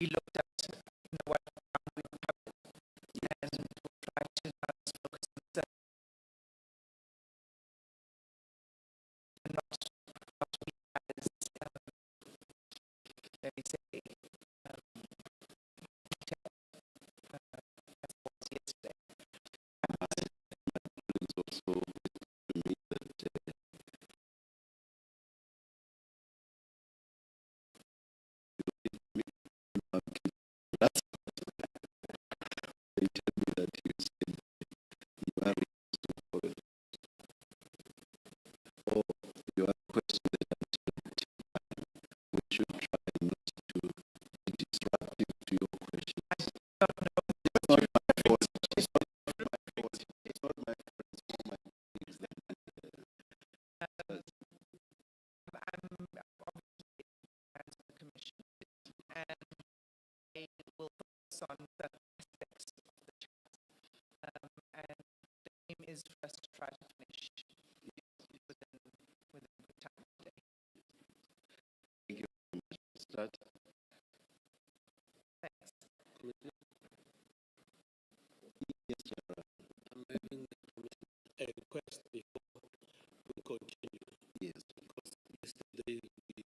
we looked at what we've covered, and we tried to not focus on that and not what we as, let me say, detail as it was yesterday. Also to me that they tell me that you said you are responsible or you are questioned that we should try not to be disruptive to your questions. I don't know. It's not my fault. It's not my fault. It's not my fault. It's for my colleagues. I'm obviously as the commission, and I will focus on certain aspects of the chat. And the aim is for us to try to finish within good time today. Thank you very much. Start. Thanks. Yes, General. I'm having a request before we continue. Yes. Because yesterday we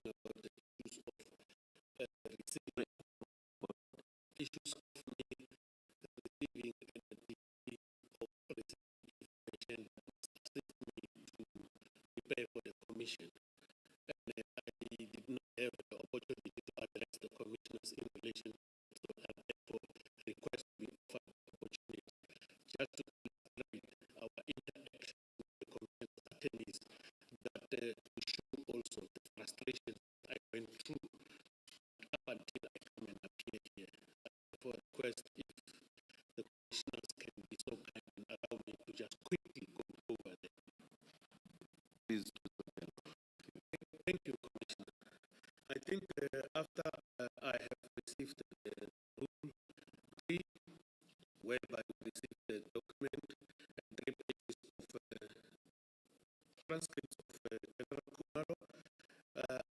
were talking about the issues of receiving issues of me receiving and the of receiving information that assist me to prepare for the commission. And I did not have the opportunity to address the commissioners in relation to so I therefore request we offer the opportunity just to illustrate our interaction with the commission's attorneys, that to show also the frustration I went through up until I come and appear here. I therefore request if the commissioners can be so kind and allow me to just quickly go over them. Please do so. Thank you, Commissioner. I think after I have received the Rule 3, whereby we received the document and 3 pages of transcripts of General Kumaro,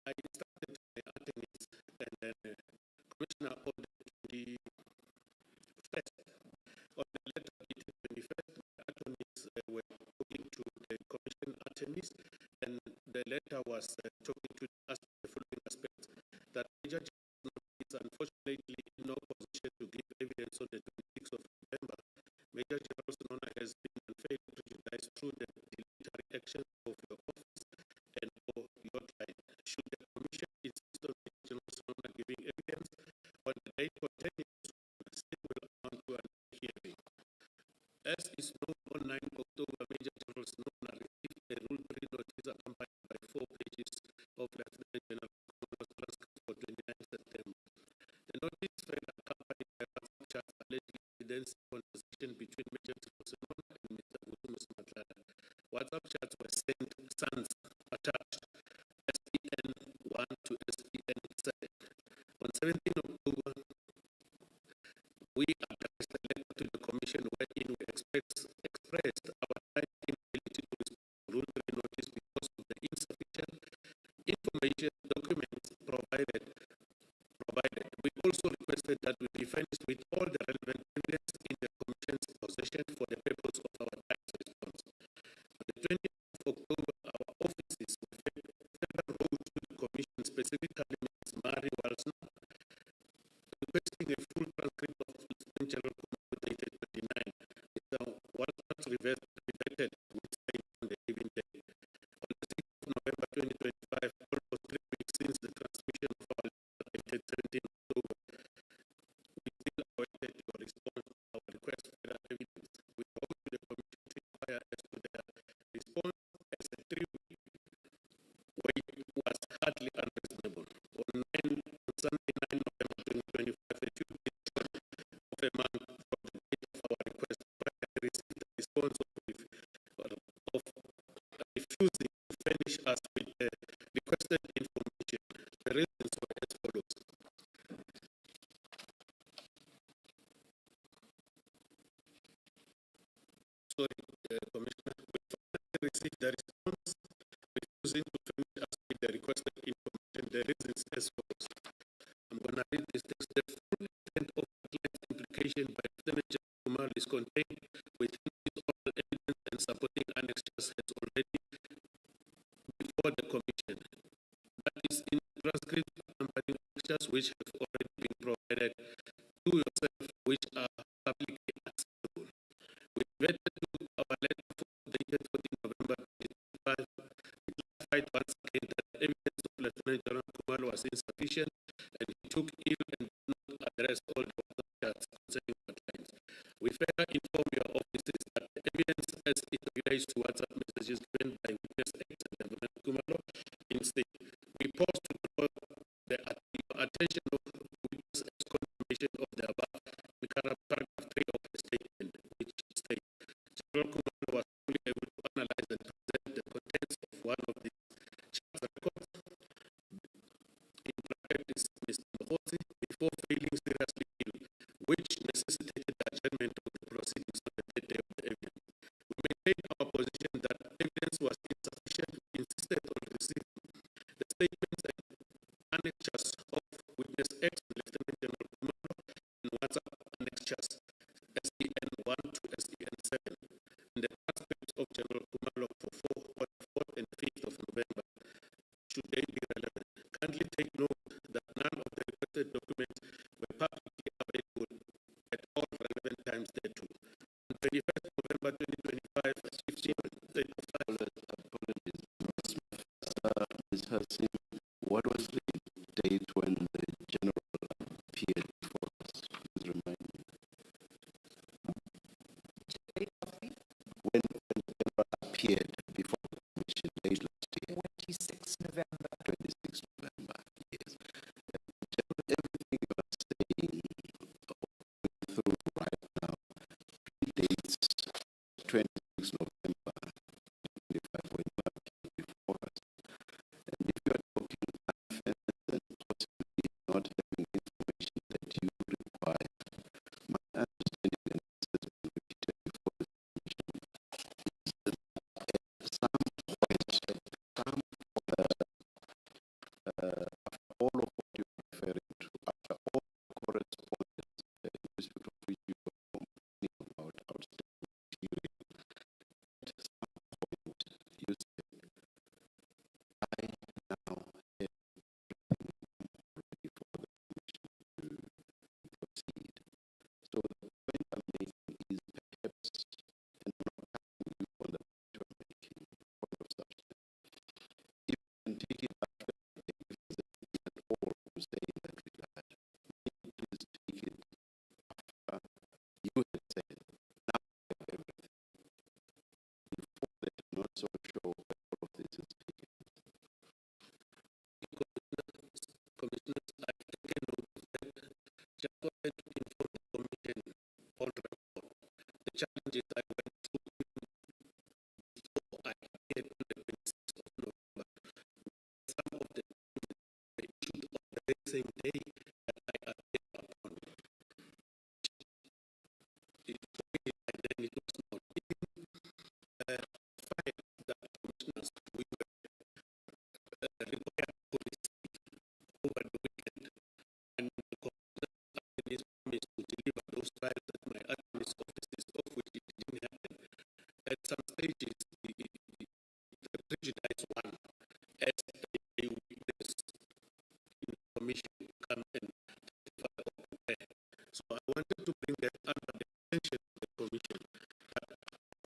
I instructed my attorneys and then Commissioner on the 21st. On the letter dated 21st, my attorneys were talking to the Commission attorneys, and the letter was talking to the following aspects: that Major-General is unfortunately in no position to give evidence on the 26th of November. Major-General Senona has been unfairly prejudiced through the dilatory actions of your office and or your client. Should the Commission insist on Major-General Senona giving evidence on the date contained, the same will amount to an hearing. As is known, on 9 October, Major-General Senona received a Rule 3 notice accompanied by 4 pages of Lieutenant General Kumaro's transcript for 29 September. The notice read accompanied by WhatsApp chat allegedly evidencing conversation between Major-General Senona and Mr. Matlala. WhatsApp chats were sent sans attached SEN 1 to SEN 7. On 17 October, we addressed a letter to the Commission wherein we expressed our tight inability to respond to Rule 3 notice because of the insufficient information documents provided. We also requested that we be furnished with all the relevant evidence in the Commission's possession for the purpose of our tight response. On the 20th of October, our offices further wrote to the Commission, specifically Ms. Mari Walsner, requesting a full transcript of Lieutenant General Kumaro dated 29. Mr. Walsner's reverse redacted with sign on the given day. On the 6th of November 2025, almost 3 weeks since the transmission of our letter dated 17 October, we still awaited your response to our request for further evidence. We wrote to the Commission to inquire as to their response, as a 3-week wait was hardly unreasonable. On Sunday, 9 November 2025, a few days short of a month from the date of our request, I received a response of refusing to furnish us with the requested information. The reasons were as follows. Sorry, Commissioner, we finally received the response refusing to furnish us with the requested information. The reasons as follows. I'm going to read this text lectures has already before the commission. That is in transcript accompanying lectures which have already been provided to yourself, which are publicly accessible. We invited to our letter dated 14 November 2025. We clarified once again that evidence of Lieutenant General Khumalo was insufficient, and he took ill and did not address all the WhatsApp chats concerning hotlines. We further inform your offices that the evidence as it relates to WhatsApp messages given by witness X and Lieutenant Khumalo instead. We pause to draw the attention of witness X's confirmation of the above in paragraph 3 of the statement, which states General Khumalo was fully able to analyze and present the contents of one of the chat records, in bracket is Mr. Mkhwanazi, before failing seriously ill, which necessitated the adjournment of the proceedings on the third day of the evidence. We maintain our position that evidence was insufficient. We insisted on receiving the statements and annexures of witness X and Lieutenant General Khumalo and WhatsApp annexures SEN 1 to SEN 7 and the transcripts of General Khumalo for 4th and 5th of November. Should they be relevant? Kindly take note that none of the requested documents were publicly available at all relevant times thereto. On 21st November 2025, 15:35. Apologies. Ms. Hassim, what was the date when the general appeared before us? Please remind me. When the general appeared before the commission late last year? 26 November. 26 November, yes. Everything you are saying through right now predates 26 November 2025 when you appeared before us. And if you are talking unfairness and possibly not having information that you require, my understanding and assessment repeated before the commission is that at some point, after all of what you are referring to, after all the correspondence in respect of which you are complaining about outstanding material, at some point you said, I now have everything ready for the commission to proceed. So the point I'm making is perhaps, and I'm not asking you on the point you're making, point of substance. If you can take it after at all to say in that regard, please take it after you had said, now I have everything. Before that, I'm not so sure where all of this is taken. Commissioners, I've taken note of that. Just wanted to inform the commission on record. The challenges I went through before I appeared on the 26th of November. Some of the documents were issued on the very same day that I appeared upon. It was by then it was not even fine that commissioners we were required to receive over the weekend, and the commissioner attorneys promised to deliver those files at my attorney's offices, of which it didn't happen. At some stages, the prejudiced one as a witness in the commission to come and testify or prepare. So I wanted to bring that under the attention of the commission. That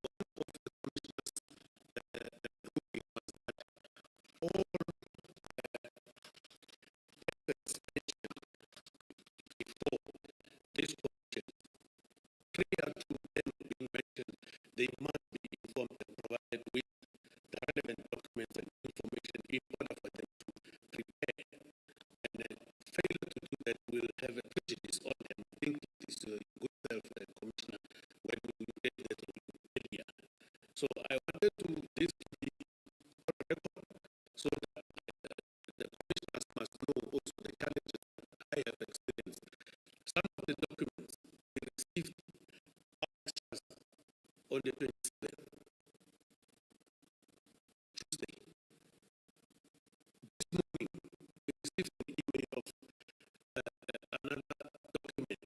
one of the commissioners' ruling was that all efforts mentioned before this commission, prior to them being mentioned, they must be informed and provided with the relevant documents and information in order for them to prepare. And failure to do that will have a prejudice on them. I think it is good self, Commissioner, when we get that earlier. So I wanted to this to be on record so that the commissioners must know also the challenges that I have experienced. Some of the documents we received on the 27th, Tuesday. This morning, we received an email of another document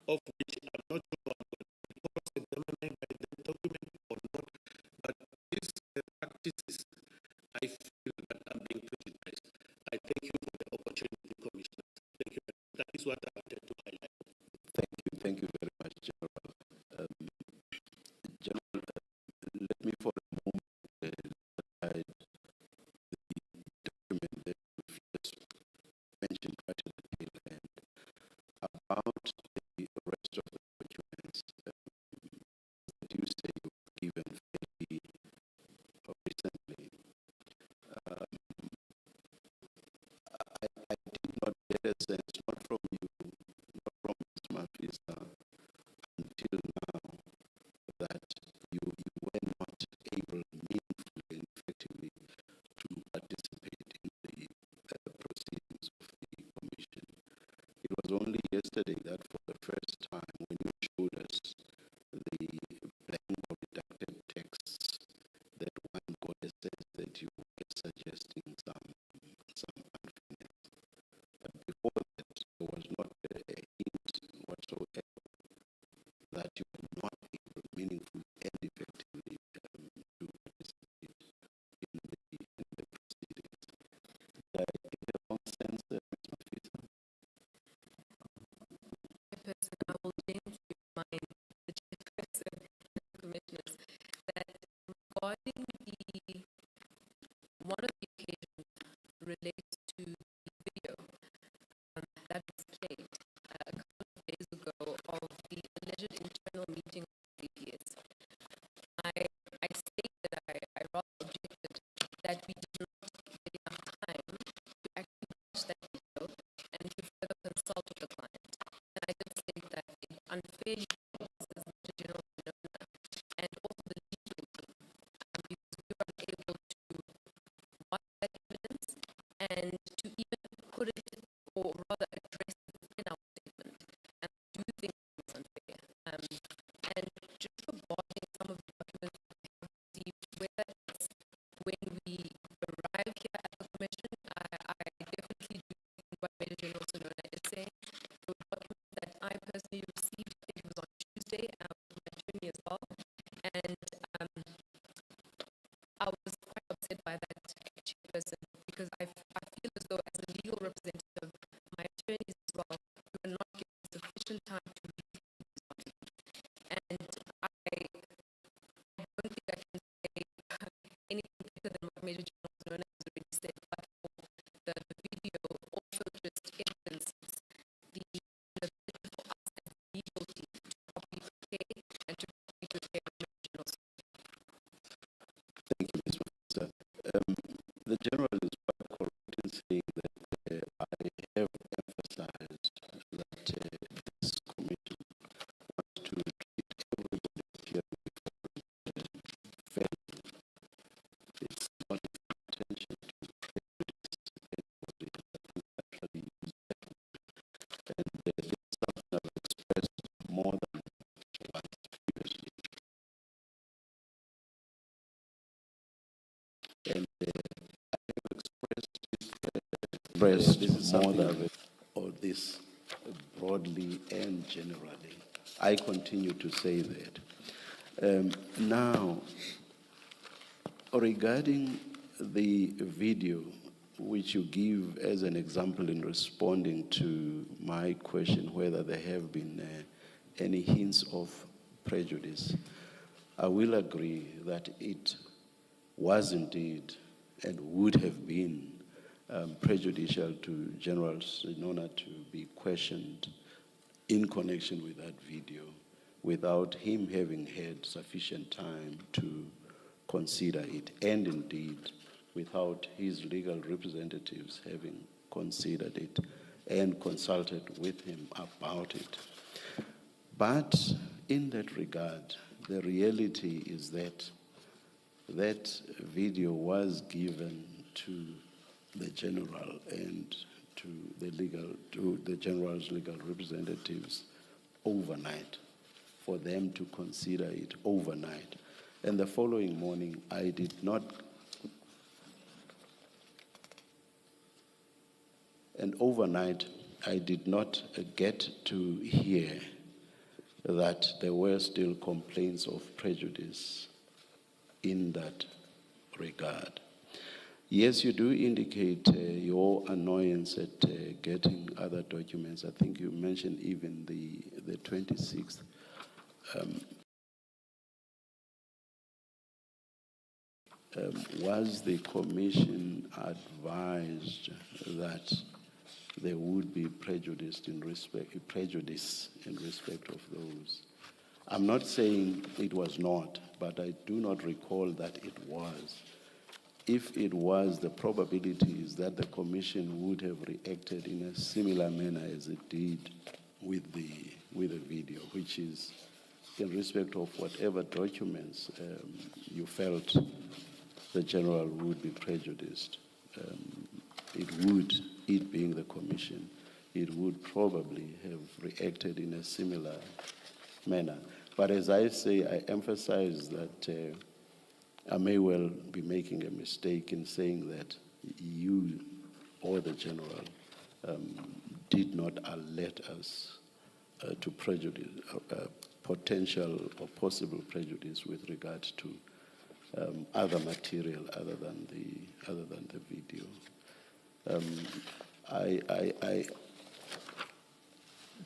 of which I'm not sure I'm going to be cross-examined by the document or not, but this recently. I did not get a sense, not from you, not from Ms. Mafisa, until now, that you were not able meaningfully and effectively to participate in the proceedings of the commission. It was only yesterday that for the first time when you showed us the blank or redacted texts, that one got a sense that you were suggesting some unfairness. But before that, there was not a hint whatsoever that you were not able meaningfully and effectively to participate in the proceedings. Did I get a wrong sense there, Ms. Mafisa? I will change remind the chairperson and the commissioners that regarding one of the occasions relates to the video that was played a couple of days ago of the alleged internal meeting of the DPS. I stated, I rather objected that we did not get enough time to actually watch that video and to further consult with the client. And I did state that it unfairly causes Major-General Senona and also the legal team because we were unable to watch that evidence and to even put it, or rather address it in our statement. And I do think it was unfair. And just regarding some of the documents that we have received, whether it's when we arrive here at the commission, I definitely do think what Major-General Senona is saying. The document that I personally received, I think it was on Tuesday, with my attorney as well, and I was quite upset by that chairperson because I feel as though as a legal representative, my attorneys as well, we were not given sufficient time to read these documents. And I don't think I can say anything better than what Major-General Senona has already said, but for the video also just evidences the inability for us as a legal team to properly prepare and to properly prepare Major-General Senona. Thank you, Ms. Mafisa. The general is quite correct in saying that I have emphasized that this commission wants to treat everybody here fairly. It's not its intention to prejudice anybody. Actually use that. And it's something I've expressed more than once previously. And I have expressed more than or this broadly and generally. I continue to say that. Now, regarding the video which you give as an example in responding to my question whether there have been any hints of prejudice, I will agree that it was indeed and would have been prejudicial to General Senona to be questioned in connection with that video without him having had sufficient time to consider it, and indeed without his legal representatives having considered it and consulted with him about it. But in that regard, the reality is that that video was given to the general and to the general's legal representatives overnight, for them to consider it overnight. And the following morning, I did not, and overnight, I did not get to hear that there were still complaints of prejudice in that regard. Yes, you do indicate your annoyance at getting other documents. I think you mentioned even the 26th. Was the commission advised that there would be prejudice in respect of those I'm not saying it was not, but I do not recall that it was. If it was, the probability is that the Commission would have reacted in a similar manner as it did with the video, which is in respect of whatever documents you felt the General would be prejudiced. It being the Commission, it would probably have reacted in a similar manner. But as I say, I emphasize that I may well be making a mistake in saying that you or the General did not alert us to prejudice, potential or possible prejudice with regard to other material other than the video.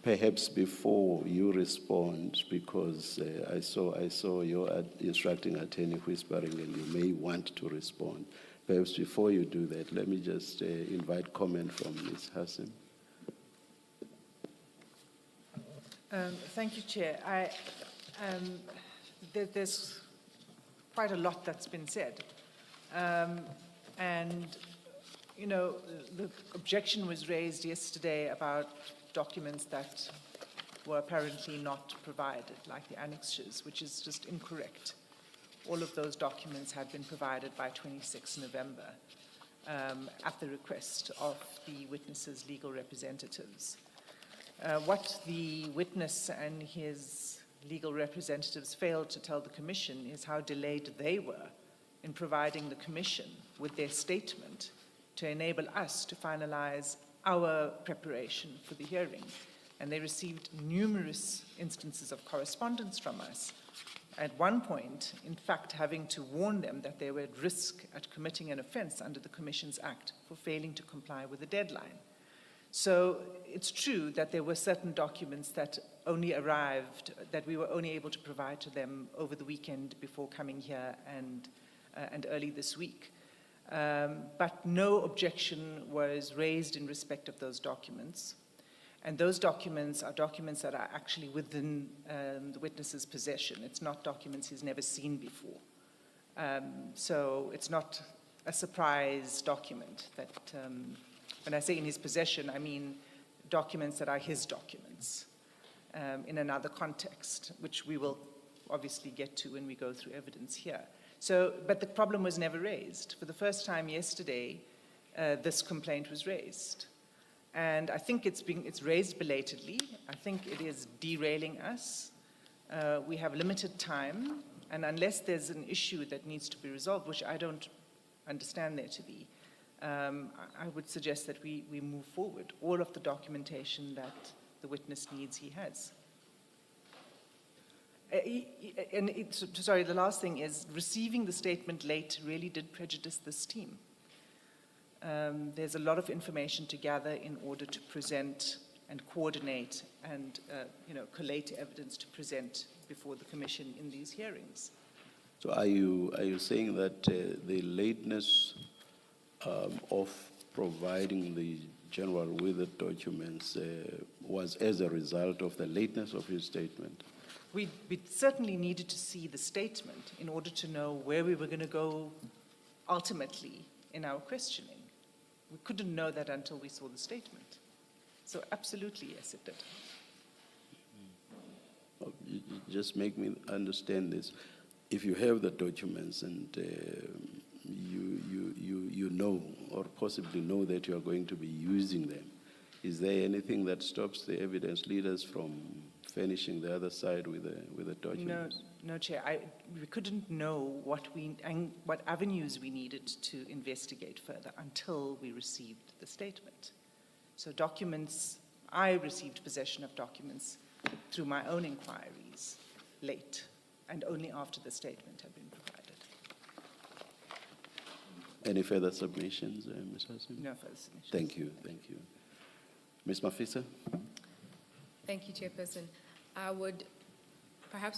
Perhaps before you respond, because I saw your instructing attorney whispering and you may want to respond. Perhaps before you do that, let me just invite comment from Ms. Hassim. Thank you, Chair. There's quite a lot that's been said. And, you know, the objection was raised yesterday about documents that were apparently not provided, like the annexures, which is just incorrect. All of those documents had been provided by 26 November at the request of the witness's legal representatives. What the witness and his legal representatives failed to tell the Commission is how delayed they were in providing the Commission with their statement to enable us to finalize our preparation for the hearing. And they received numerous instances of correspondence from us. At one point, in fact, having to warn them that they were at risk at committing an offense under the Commissions Act for failing to comply with the deadline. So it's true that there were certain documents that only arrived, that we were only able to provide to them over the weekend before coming here and early this week. But no objection was raised in respect of those documents. And those documents are documents that are actually within the witness's possession. It's not documents he's never seen before. So it's not a surprise document that, when I say in his possession, I mean documents that are his documents in another context, which we will obviously get to when we go through evidence here. So, but the problem was never raised. For the first time yesterday, this complaint was raised. And I think it's raised belatedly. I think it is derailing us. We have limited time, and unless there's an issue that needs to be resolved, which I don't understand there to be, I would suggest that we move forward. All of the documentation that the witness needs, he has. Sorry, the last thing is receiving the statement late really did prejudice this team. There's a lot of information to gather in order to present and coordinate and collate evidence to present before the Commission in these hearings. So are you saying that the lateness of providing the General with the documents was as a result of the lateness of his statement? We certainly needed to see the statement in order to know where we were going to go ultimately in our questioning. We couldn't know that until we saw the statement. So absolutely, yes, it did. You just make me understand this. If you have the documents and you know or possibly know that you are going to be using them, is there anything that stops the evidence leaders from furnishing the other side with the documents? No, Chair. We couldn't know what avenues we needed to investigate further until we received the statement. So documents, I received possession of documents through my own inquiries late, and only after the statement had been provided. Any further submissions, Ms. Hassim? No further submissions. Thank you. Ms. Mafisa? Thank you, Chairperson.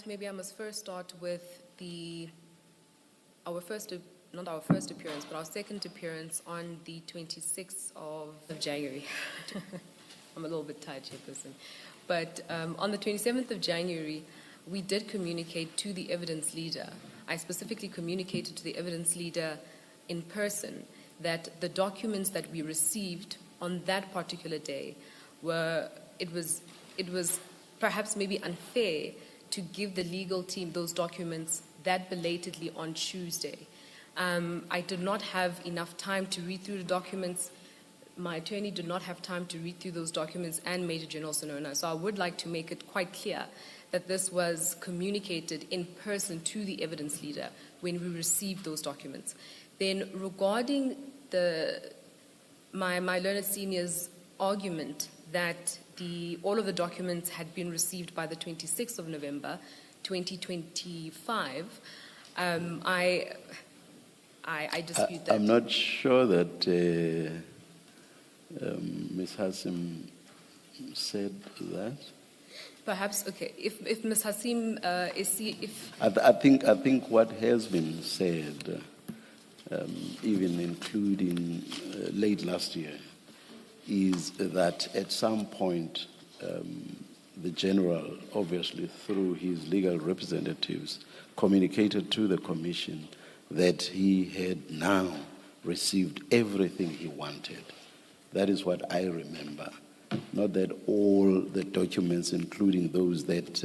Maybe I must first start with not our first appearance, but our second appearance on the 26th of January. I'm a little bit tired, Chairperson. But on the 27th of January, we did communicate to the evidence leader. I specifically communicated to the evidence leader in person that the documents that we received on that particular day it was perhaps maybe unfair to give the legal team those documents that belatedly on Tuesday. I did not have enough time to read through the documents. My attorney did not have time to read through those documents, and Major-General Senona. So I would like to make it quite clear that this was communicated in person to the evidence leader when we received those documents. Then regarding my learned senior's argument that all of the documents had been received by the 26th of November, 2025, I dispute that. I'm not sure that Ms. Hassim said that. Perhaps, okay, if Ms. Hassim I think what has been said, even including late last year, is that at some point the general, obviously through his legal representatives, communicated to the commission that he had now received everything he wanted. That is what I remember. Not that all the documents, including those that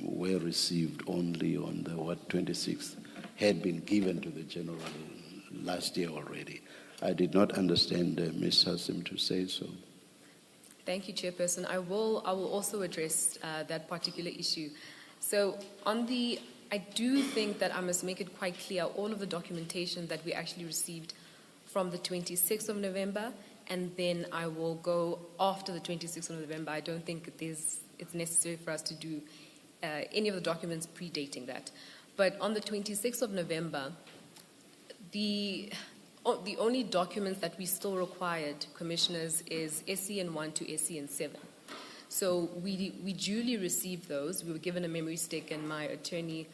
were received only on the 26th, had been given to the general last year already. I did not understand Ms. Hassim to say so. Thank you, Chairperson. I will also address that particular issue. So I do think that I must make it quite clear all of the documentation that we actually received from the 26th of November, and then I will go after the 26th of November. I don't think it's necessary for us to do any of the documents predating that. But on the 26th of November, the only documents that we still required, Commissioners, is SCN 1 to SCN 7. So we duly received those. We were given a memory stick, and my attorney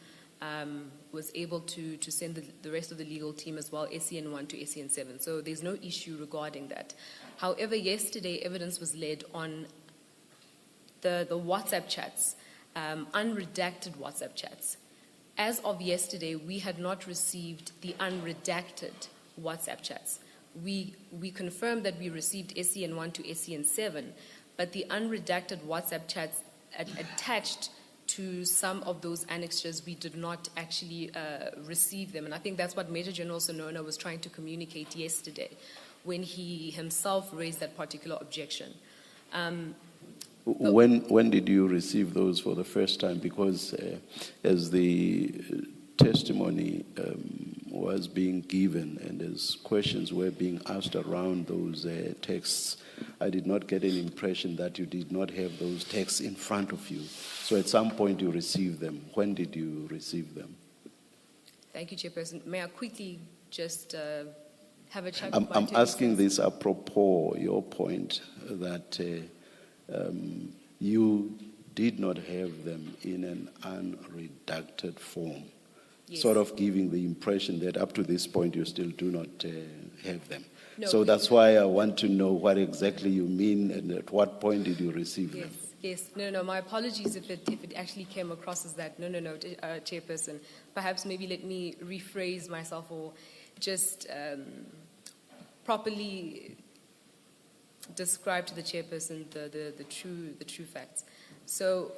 was able to send the rest of the legal team as well, SCN 1 to SCN 7. So there's no issue regarding that. However, yesterday evidence was led on the WhatsApp chats, unredacted WhatsApp chats. As of yesterday, we had not received the unredacted WhatsApp chats. We confirmed that we received SCN 1 to SCN 7, but the unredacted WhatsApp chats attached to some of those annexures, we did not actually receive them. And I think that's what Major-General Senona was trying to communicate yesterday when he himself raised that particular objection. When did you receive those for the first time? Because as the testimony was being given and as questions were being asked around those texts, I did not get an impression that you did not have those texts in front of you. So at some point you received them. When did you receive them? Thank you, Chairperson. May I quickly just have a chat with my I'm asking this apropos your point that you did not have them in an unredacted form, yes, sort of giving the impression that up to this point you still do not have them. No, so that's why I want to know what exactly you mean and at what point did you receive them? Yes, no, my apologies if it actually came across as that. No, Chairperson. Perhaps maybe let me rephrase myself or just properly describe to the Chairperson the true facts. So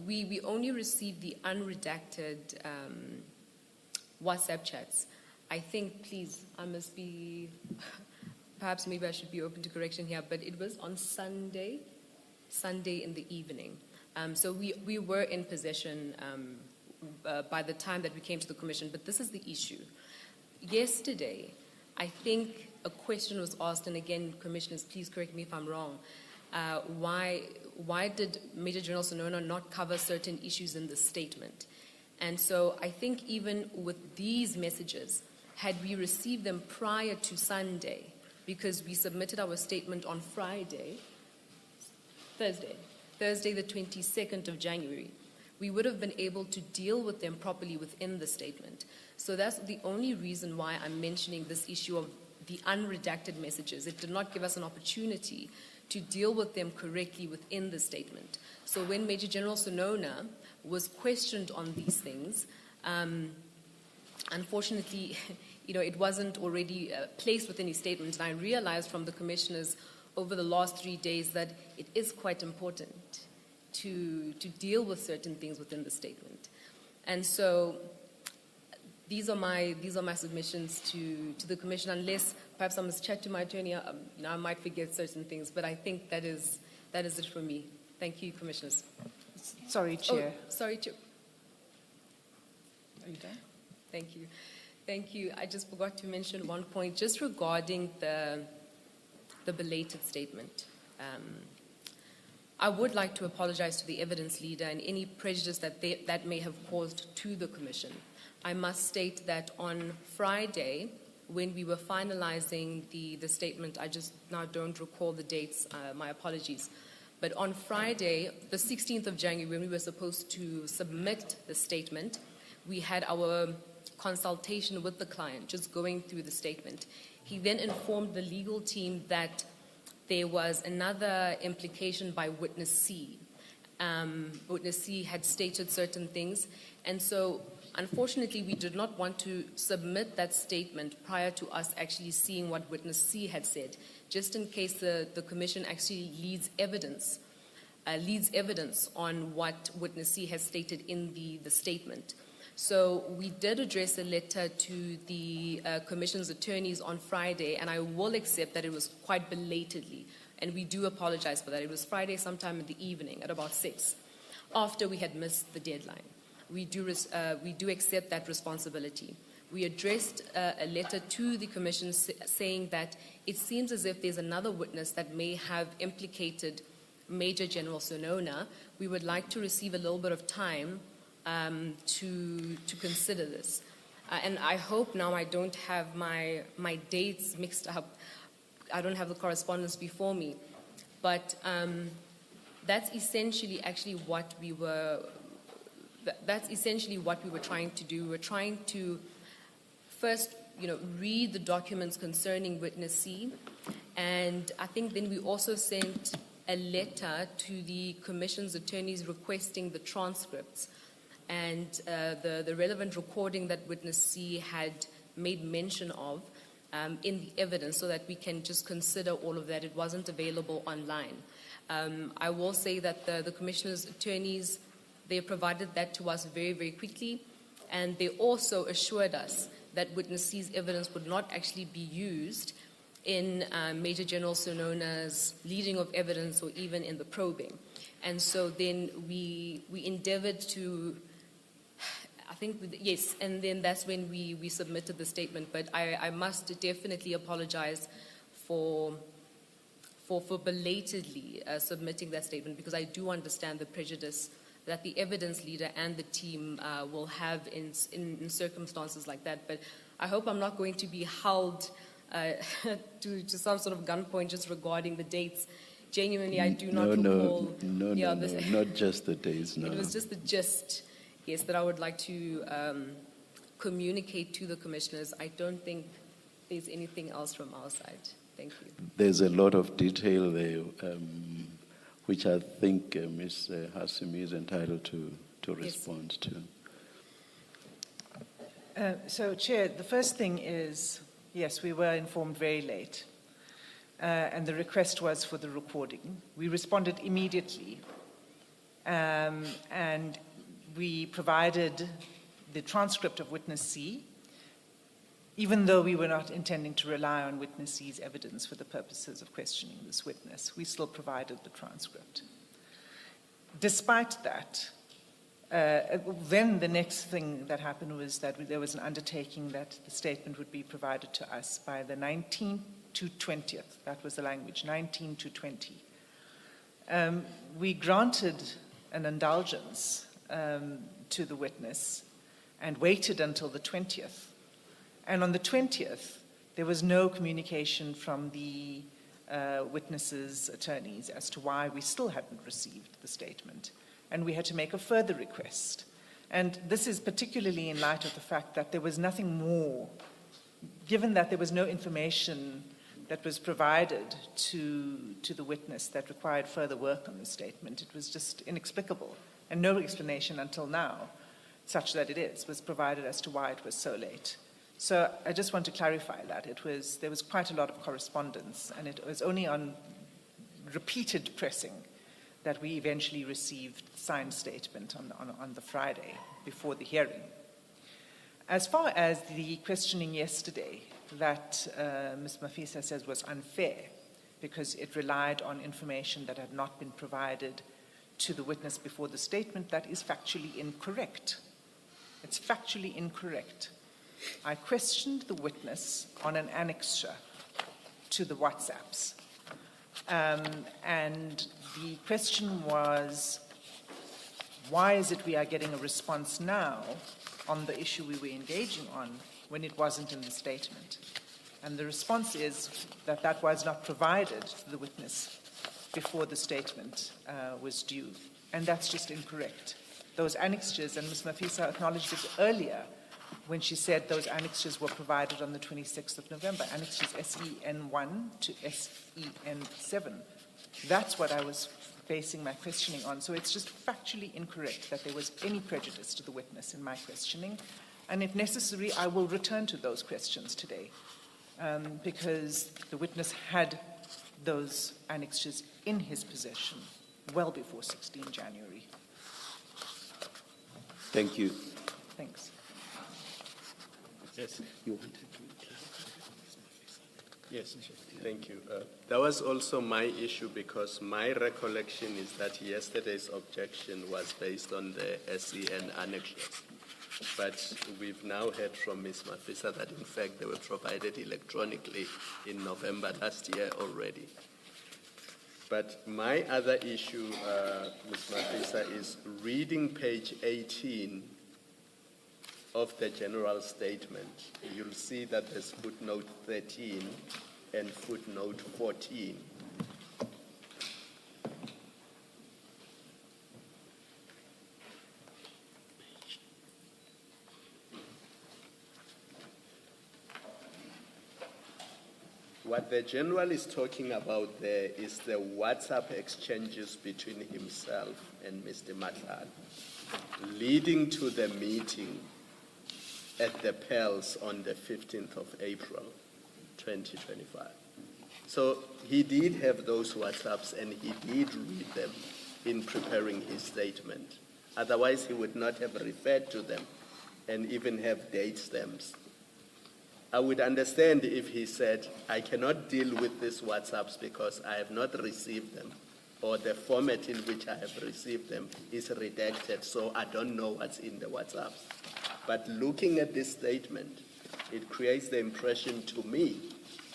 we only received the unredacted WhatsApp chats. I think, please, I must be, perhaps maybe I should be open to correction here, but it was on Sunday in the evening. So we were in possession by the time that we came to the Commission, but this is the issue. Yesterday, I think a question was asked, and again, Commissioners, please correct me if I'm wrong, why did Major-General Senona not cover certain issues in the statement? And so I think even with these messages, had we received them prior to Sunday, because we submitted our statement on Thursday the 22nd of January, we would have been able to deal with them properly within the statement. So that's the only reason why I'm mentioning this issue of the unredacted messages. It did not give us an opportunity deal with them correctly within the statement. So when Major-General Senona was questioned on these things, unfortunately, it wasn't already placed within his statement. And I realized from the commissioners over the last 3 days that it is quite important to deal with certain things within the statement. And so these are my submissions to the commission, unless perhaps I must chat to my attorney. I might forget certain things, but I think that is it for me. Thank you, commissioners. Sorry, Chair. Oh, sorry, Chair. Are you done? Thank you. Thank you. I just forgot to mention one point just regarding the belated statement. I would like to apologize to the evidence leader and any prejudice that may have caused to the commission. I must state that on Friday, when we were finalizing the statement, I just now don't recall the dates, my apologies. But on Friday, the 16th of January, when we were supposed to submit the statement, we had our consultation with the client, just going through the statement. He then informed the legal team that there was another implication by witness C. Witness C had stated certain things, and so unfortunately we did not want to submit that statement prior to us actually seeing what witness C had said, just in case the commission actually leads evidence on what witness C has stated in the statement. So we did address a letter to the Commission's attorneys on Friday, and I will accept that it was quite belatedly, and we do apologize for that. It was Friday sometime in the evening at about 6, after we had missed the deadline. We do accept that responsibility. We addressed a letter to the Commission saying that it seems as if there's another witness that may have implicated Major-General Senona. We would like to receive a little bit of time to consider this. And I hope now I don't have my dates mixed up. I don't have the correspondence before me. But that's essentially actually what we were trying to do. We're trying to first, read the documents concerning witness C. And I think then we also sent a letter to the Commission's attorneys requesting the transcripts and the relevant recording that witness C had made mention of in the evidence, so that we can just consider all of that. It wasn't available online. I will say that the Commissioner's attorneys, they provided that to us very, very quickly, and they also assured us that witness C's evidence would not actually be used in Major-General Senona's leading of evidence or even in the probing. And so then we endeavored to, yes, and then that's when we submitted the statement. But I must definitely apologize for belatedly submitting that statement, because I do understand the prejudice that the evidence leader and the team will have in circumstances like that. But I hope I'm not going to be held to some sort of gunpoint just regarding the dates. Genuinely, I do not recall. No, not just the dates, no. It was just the gist, yes, that I would like to communicate to the commissioners. I don't think there's anything else from our side. Thank you. There's a lot of detail there, which I think Ms. Hasimi is entitled to respond to. So, Chair, the first thing is, yes, we were informed very late, and the request was for the recording. We responded immediately, and we provided the transcript of witness C, even though we were not intending to rely on witness C's evidence for the purposes of questioning this witness. We still provided the transcript. Despite that, then the next thing that happened was that there was an undertaking that the statement would be provided to us by the 19th to 20th. That was the language, 19 to 20. We granted an indulgence to the witness and waited until the 20th. And on the 20th, there was no communication from the witness's attorneys as to why we still hadn't received the statement. And we had to make a further request. And this is particularly in light of the fact that there was nothing more, given that there was no information that was provided to the witness that required further work on the statement. It was just inexplicable, and no explanation until now, such that it is, was provided as to why it was so late. So I just want to clarify that. There was quite a lot of correspondence, and it was only on repeated pressing that we eventually received the signed statement on the Friday before the hearing. As far as the questioning yesterday, that Ms. Mafisa says was unfair because it relied on information that had not been provided to the witness before the statement, that is factually incorrect. It's factually incorrect. I questioned the witness on an annexure to the WhatsApps. And the question was, why is it we are getting a response now on the issue we were engaging on when it wasn't in the statement? And the response is that that was not provided to the witness before the statement was due. And that's just incorrect. Those annexures, and Ms. Mafisa acknowledged it earlier when she said those annexures were provided on the 26th of November, annexures SEN1 to SEN7. That's what I was basing my questioning on. So it's just factually incorrect that there was any prejudice to the witness in my questioning. And if necessary, I will return to those questions today because the witness had those annexures in his possession well before 16 January. Thank you. Thanks. Yes. You wanted to? Yes, thank you. That was also my issue because my recollection is that yesterday's objection was based on the SEN annexures. But we've now heard from Ms. Mafisa that in fact they were provided electronically in November last year already. But my other issue, Ms. Mafisa, is reading page 18 of the general statement. You'll see that there's footnote 13 and footnote 14. What the general is talking about there is the WhatsApp exchanges between himself and Mr. Matlala, leading to the meeting at the Pels on the 15th of April, 2025. So he did have those WhatsApps and he did read them in preparing his statement. Otherwise, he would not have referred to them and even have date stamps. I would understand if he said, I cannot deal with these WhatsApps because I have not received them, or the format in which I have received them is redacted, so I don't know what's in the WhatsApps. But looking at this statement, it creates the impression to me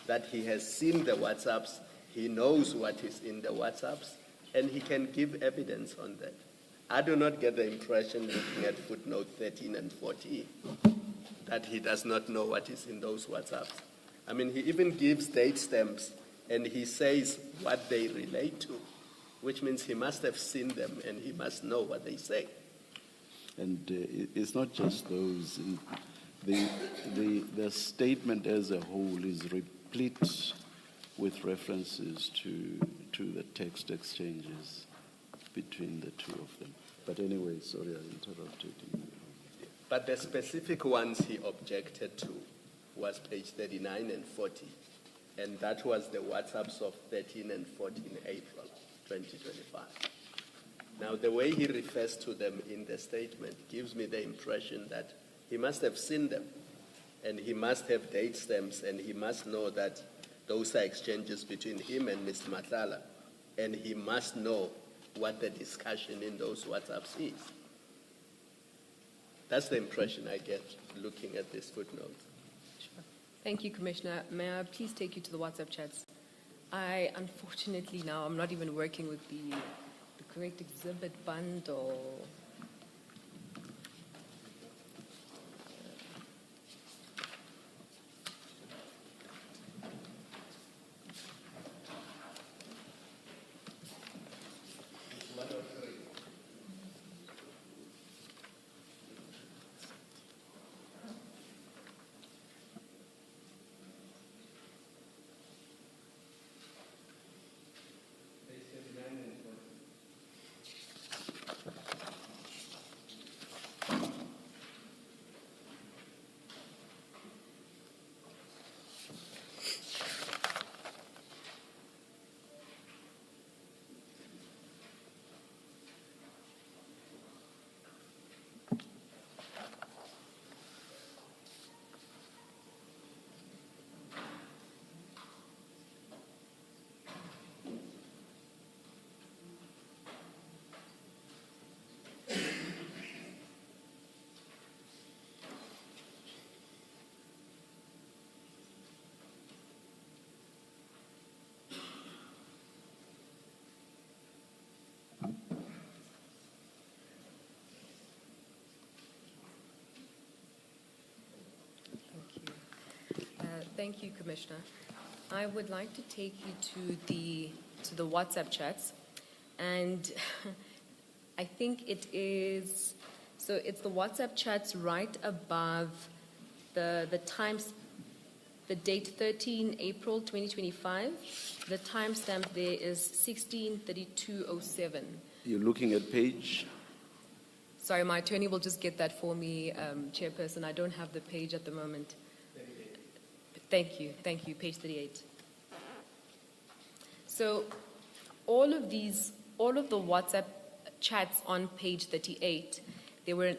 that he has seen the WhatsApps, he knows what is in the WhatsApps, and he can give evidence on that. I do not get the impression looking at footnote 13 and 14 that he does not know what is in those WhatsApps. I mean, he even gives date stamps and he says what they relate to, which means he must have seen them and he must know what they say. And it's not just those. The statement as a whole is replete with references to the text exchanges between the two of them. But anyway, sorry I interrupted you. But the specific ones he objected to was page 39 and 40. And that was the WhatsApps of 13 and 14 April 2025. Now, the way he refers to them in the statement gives me the impression that he must have seen them, and he must have date stamps, and he must know that those are exchanges between him and Mr. Matlala, and he must know what the discussion in those WhatsApps is. That's the impression I get looking at this footnote. Sure. Thank you, Commissioner. May I please take you to the WhatsApp chats? I, unfortunately, now I'm not even working with the correct exhibit bundle. Thank you, Commissioner. I would like to take you to the WhatsApp chats, and I think it is, so it's the WhatsApp chats right above the times, the date 13 April 2025. The timestamp there is 16:32:07. You're looking at page? Sorry, my attorney will just get that for me, Chairperson. I don't have the page at the moment. 38. Thank you, page 38. So all of the WhatsApp chats on page 38, they were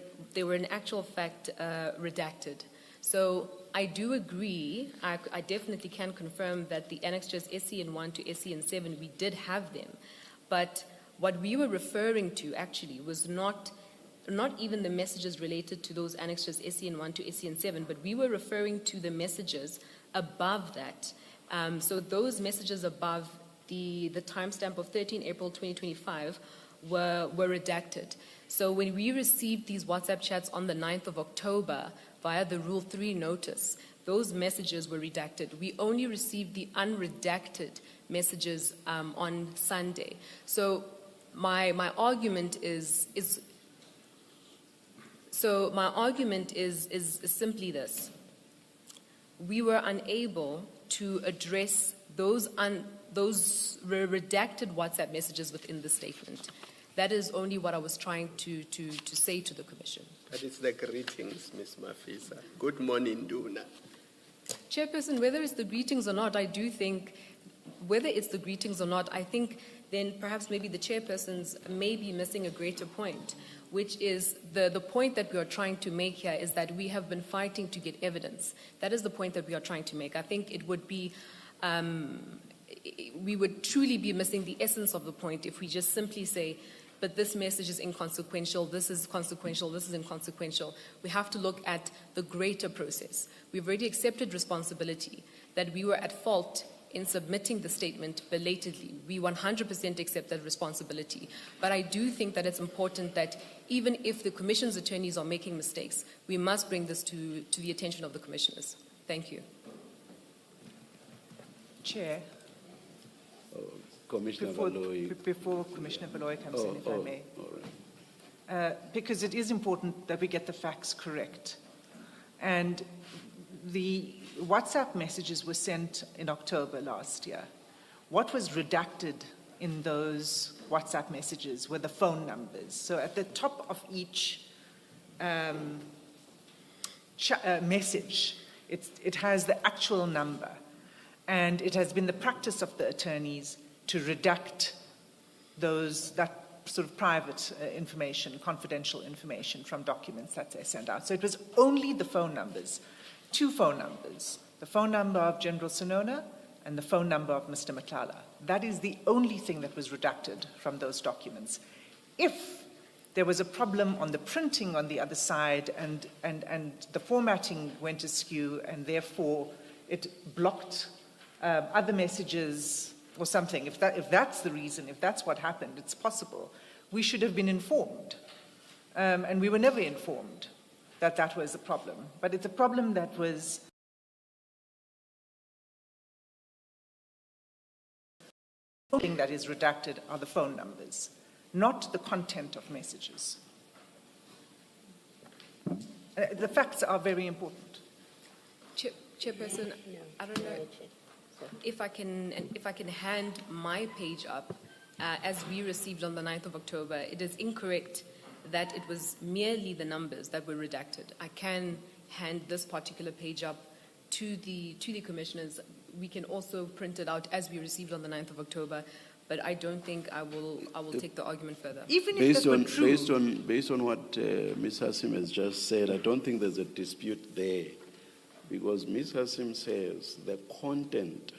in actual fact redacted. So I do agree, I definitely can confirm that the annexures SCN1 to SCN7, we did have them. But what we were referring to actually was not even the messages related to those annexures SCN1 to SCN7, but we were referring to the messages above that. So those messages above the timestamp of 13 April 2025 were redacted. So when we received these WhatsApp chats on the 9th of October via the Rule 3 notice, those messages were redacted. We only received the unredacted messages on Sunday. So my argument is simply this. We were unable to address those redacted WhatsApp messages within the statement. That is only what I was trying to say to the Commission. That is the greetings, Ms. Mafisa. Good morning, Duna. Chairperson, whether it's the greetings or not, I think then perhaps maybe the chairpersons may be missing a greater point, which is the point that we are trying to make here is that we have been fighting to get evidence. That is the point that we are trying to make. I think it would be, we would truly be missing the essence of the point if we just simply say, but this message is inconsequential, this is consequential, this is inconsequential. We have to look at the greater process. We've already accepted responsibility that we were at fault in submitting the statement belatedly. We 100% accept that responsibility. But I do think that it's important that even if the Commission's attorneys are making mistakes, we must bring this to the attention of the Commissioners. Thank you. Chair, Commissioner before Commissioner Baloyi comes in, if I may. All right. Because it is important that we get the facts correct. And the WhatsApp messages were sent in October last year. What was redacted in those WhatsApp messages were the phone numbers. So at the top of each message, it has the actual number. And it has been the practice of the attorneys to redact that sort of private information, confidential information from documents that they send out. So it was only the phone numbers. 2 phone numbers, the phone number of General Senona and the phone number of Mr. Matlala. That is the only thing that was redacted from those documents. If there was a problem on the printing on the other side and the formatting went askew and therefore it blocked other messages or something, if that's the reason, if that's what happened, it's possible, we should have been informed. And we were never informed that was a problem. But it's a problem that was the only thing that is redacted are the phone numbers, not the content of messages. The facts are very important. Chairperson, I don't know if I can hand my page up as we received on the 9th of October. It is incorrect that it was merely the numbers that were redacted. I can hand this particular page up to the Commissioners. We can also print it out as we received on the 9th of October, but I don't think I will take the argument further. Even if that were true, based on what Ms. Hassim has just said, I don't think there's a dispute there, because Ms. Hassim says the content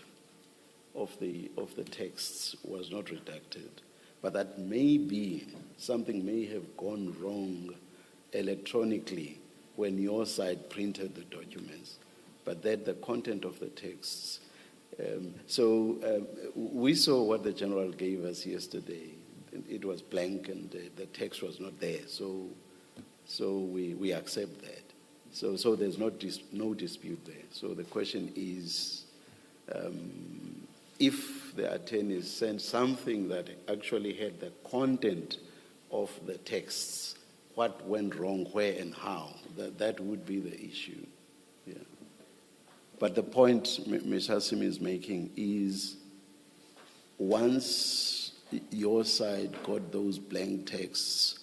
of the texts was not redacted, but that something may have gone wrong electronically when your side printed the documents, but that the content of the texts. We saw what the General gave us yesterday. It was blank and the text was not there, so we accept that. So there's no dispute there. So the question is, if the attorneys sent something that actually had the content of the texts, what went wrong, where and how, that would be the issue. Yeah. But the point Ms. Hassim is making is, once your side got those blank texts,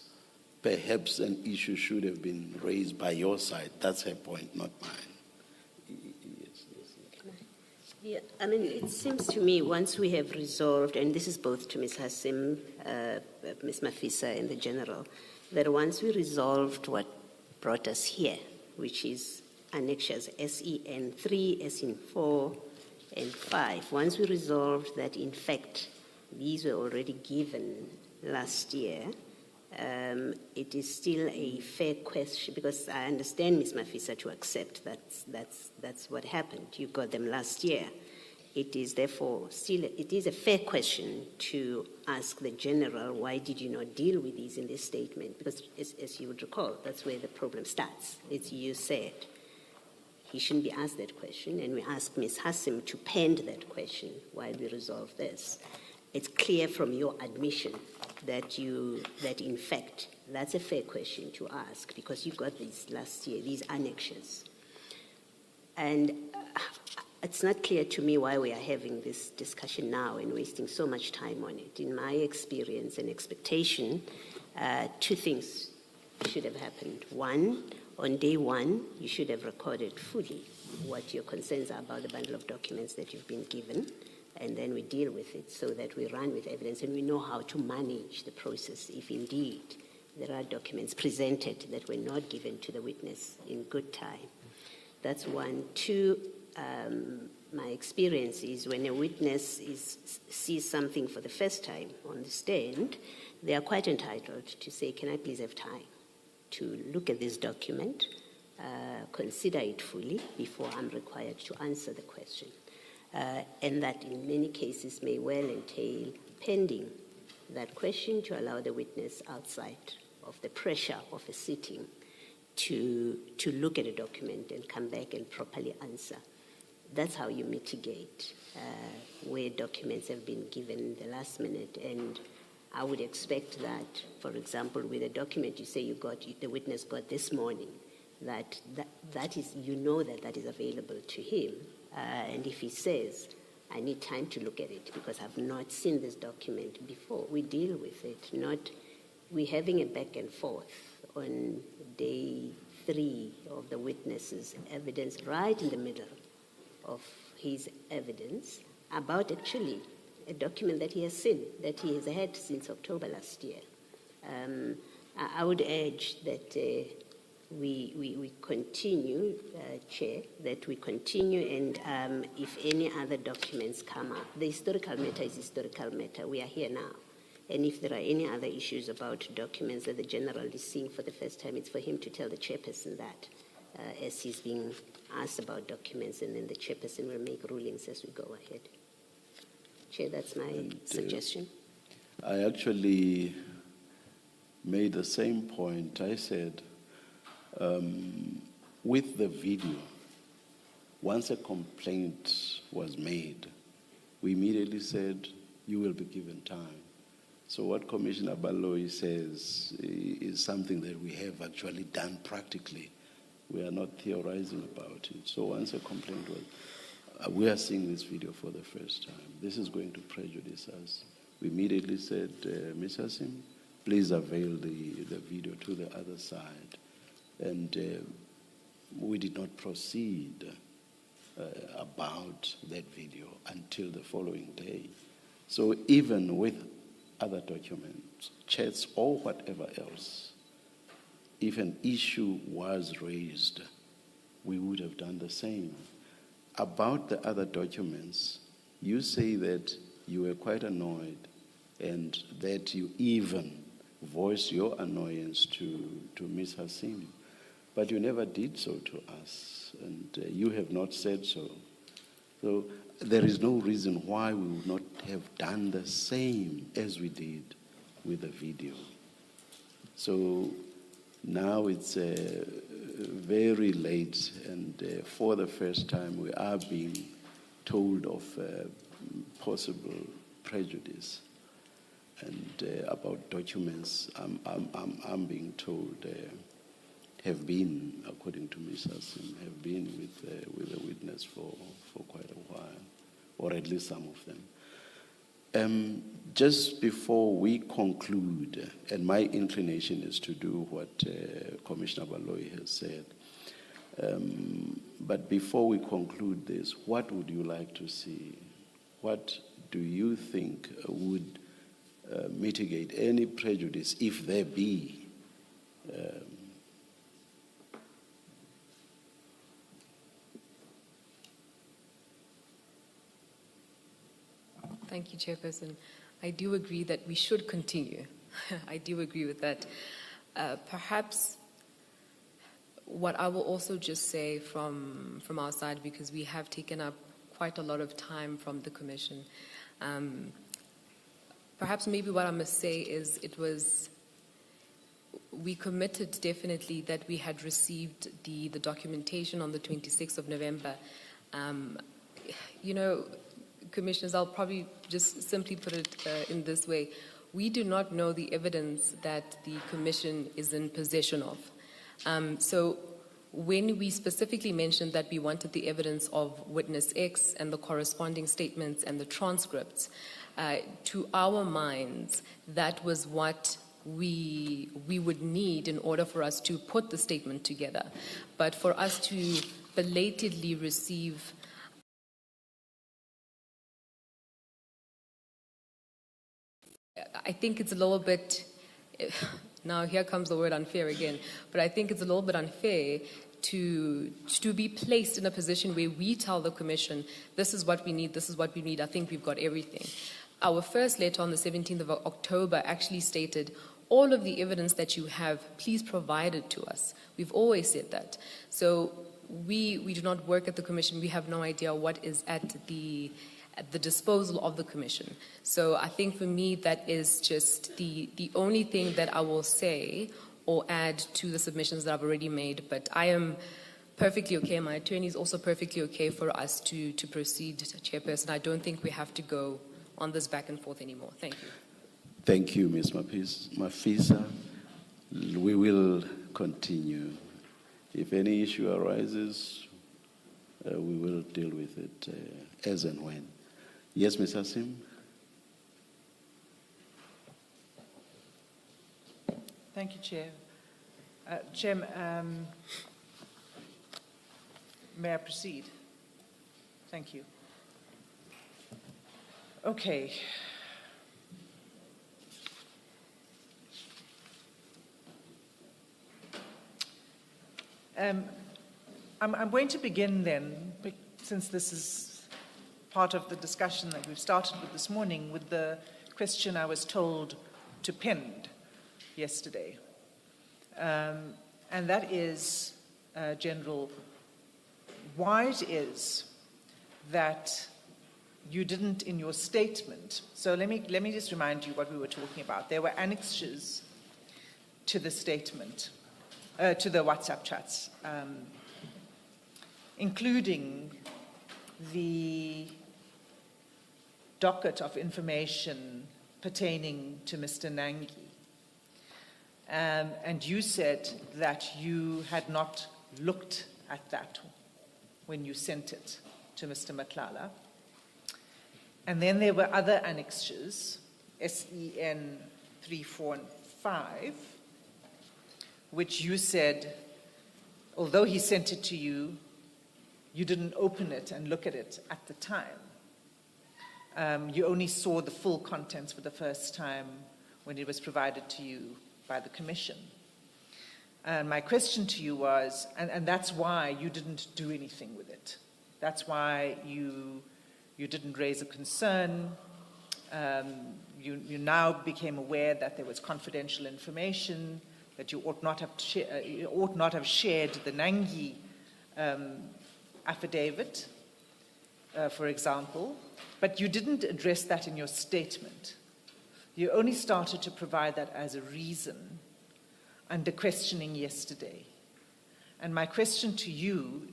perhaps an issue should have been raised by your side. That's her point, not mine. Yeah, I mean, it seems to me once we have resolved, and this is both to Ms. Hassim, Ms. Mafisa, and the General, that once we resolved what brought us here, which is annexures SEN 3, SEN 4, and 5, once we resolved that, in fact, these were already given last year, it is still a fair question, because I understand, Ms. Mafisa, to accept that that's what happened. You got them last year. It is therefore still, it is a fair question to ask the General, why did you not deal with these in this statement? Because as you would recall, that's where the problem starts. It's you said. He shouldn't be asked that question, and we asked Ms. Hassim to pend that question while we resolve this. It's clear from your admission that in fact, that's a fair question to ask, because you got these last year, these annexures. And it's not clear to me why we are having this discussion now and wasting so much time on it. In my experience and expectation, two things should have happened. One, on day one, you should have recorded fully what your concerns are about the bundle of documents that you've been given, and then we deal with it so that we run with evidence and we know how to manage the process if indeed there are documents presented that were not given to the witness in good time. That's one. Two, my experience is when a witness sees something for the first time on the stand, they are quite entitled to say, can I please have time to look at this document, consider it fully before I'm required to answer the question. And that in many cases may well entail pending that question to allow the witness outside of the pressure of a sitting to look at a document and come back and properly answer. That's how you mitigate where documents have been given the last minute. And I would expect that, for example, with a document you say the witness got this morning, that is, you know that is available to him. And if he says, I need time to look at it because I've not seen this document before, we deal with it. We're having a back and forth on day 3 of the witness's evidence, right in the middle of his evidence, about actually a document that he has seen, that he has had since October last year. I would urge that we continue, Chair, that we continue, and if any other documents come up, the historical matter is historical matter. We are here now. And if there are any other issues about documents that the General is seeing for the first time, it's for him to tell the Chairperson that as he's being asked about documents, and then the Chairperson will make rulings as we go ahead. Chair, that's my suggestion. I actually made the same point. I said, with the video, once a complaint was made, we immediately said, you will be given time. So what Commissioner Baloyi says is something that we have actually done practically. We are not theorizing about it. So once a complaint was, we are seeing this video for the first time. This is going to prejudice us. We immediately said, Ms. Hassim, please avail the video to the other side. And we did not proceed about that video until the following day. So even with other documents, chats, or whatever else, if an issue was raised, we would have done the same. About the other documents, you say that you were quite annoyed and that you even voiced your annoyance to Ms. Hassim, but you never did so to us, and you have not said so. So there is no reason why we would not have done the same as we did with the video. So now it's very late, and for the first time we are being told of possible prejudice, and about documents I'm being told have been, according to Ms. Hassim, have been with the witness for quite a while, or at least some of them. Just before we conclude, and my inclination is to do what Commissioner Baloyi has said, but before we conclude this, what would you like to see? What do you think would mitigate any prejudice, if there be? Thank you, Chairperson. I do agree that we should continue. I do agree with that. Perhaps what I will also just say from our side, because we have taken up quite a lot of time from the Commission, perhaps maybe what I must say is we committed definitely that we had received the documentation on the 26th of November. Commissioners, I'll probably just simply put it in this way. We do not know the evidence that the Commission is in possession of. So when we specifically mentioned that we wanted the evidence of witness X and the corresponding statements and the transcripts, to our minds, that was what we would need in order for us to put the statement together. But for us to belatedly receive I think it's a little bit, now here comes the word unfair again, but I think it's a little bit unfair to be placed in a position where we tell the Commission, this is what we need, this is what we need, I think we've got everything. Our first letter on the 17th of October actually stated, all of the evidence that you have, please provide it to us. We've always said that. So we do not work at the Commission, we have no idea what is at the disposal of the Commission. So I think for me that is just the only thing that I will say or add to the submissions that I've already made, but I am perfectly okay, my attorney is also perfectly okay for us to proceed, Chairperson. I don't think we have to go on this back and forth anymore. Thank you. Thank you, Ms. Mafisa. We will continue. If any issue arises, we will deal with it as and when. Yes, Ms. Hassim? Thank you, Chair. Chair, may I proceed? Thank you. Okay. I'm going to begin then, since this is part of the discussion that we've started with this morning, with the question I was told to pend yesterday. And that is, General, why it is that you didn't, in your statement, so let me just remind you what we were talking about. There were annexures to the statement, to the WhatsApp chats, including the docket of information pertaining to Mr. Nangi. And you said that you had not looked at that when you sent it to Mr. Matlala. And then there were other annexures, SEN 3, 4, and 5, which you said, although he sent it to you, you didn't open it and look at it at the time. You only saw the full contents for the first time when it was provided to you by the Commission. And my question to you was, and that's why you didn't do anything with it. That's why you didn't raise a concern. You now became aware that there was confidential information, that you ought not have shared the Nangi affidavit, for example, but you didn't address that in your statement. You only started to provide that as a reason under questioning yesterday. And my question to you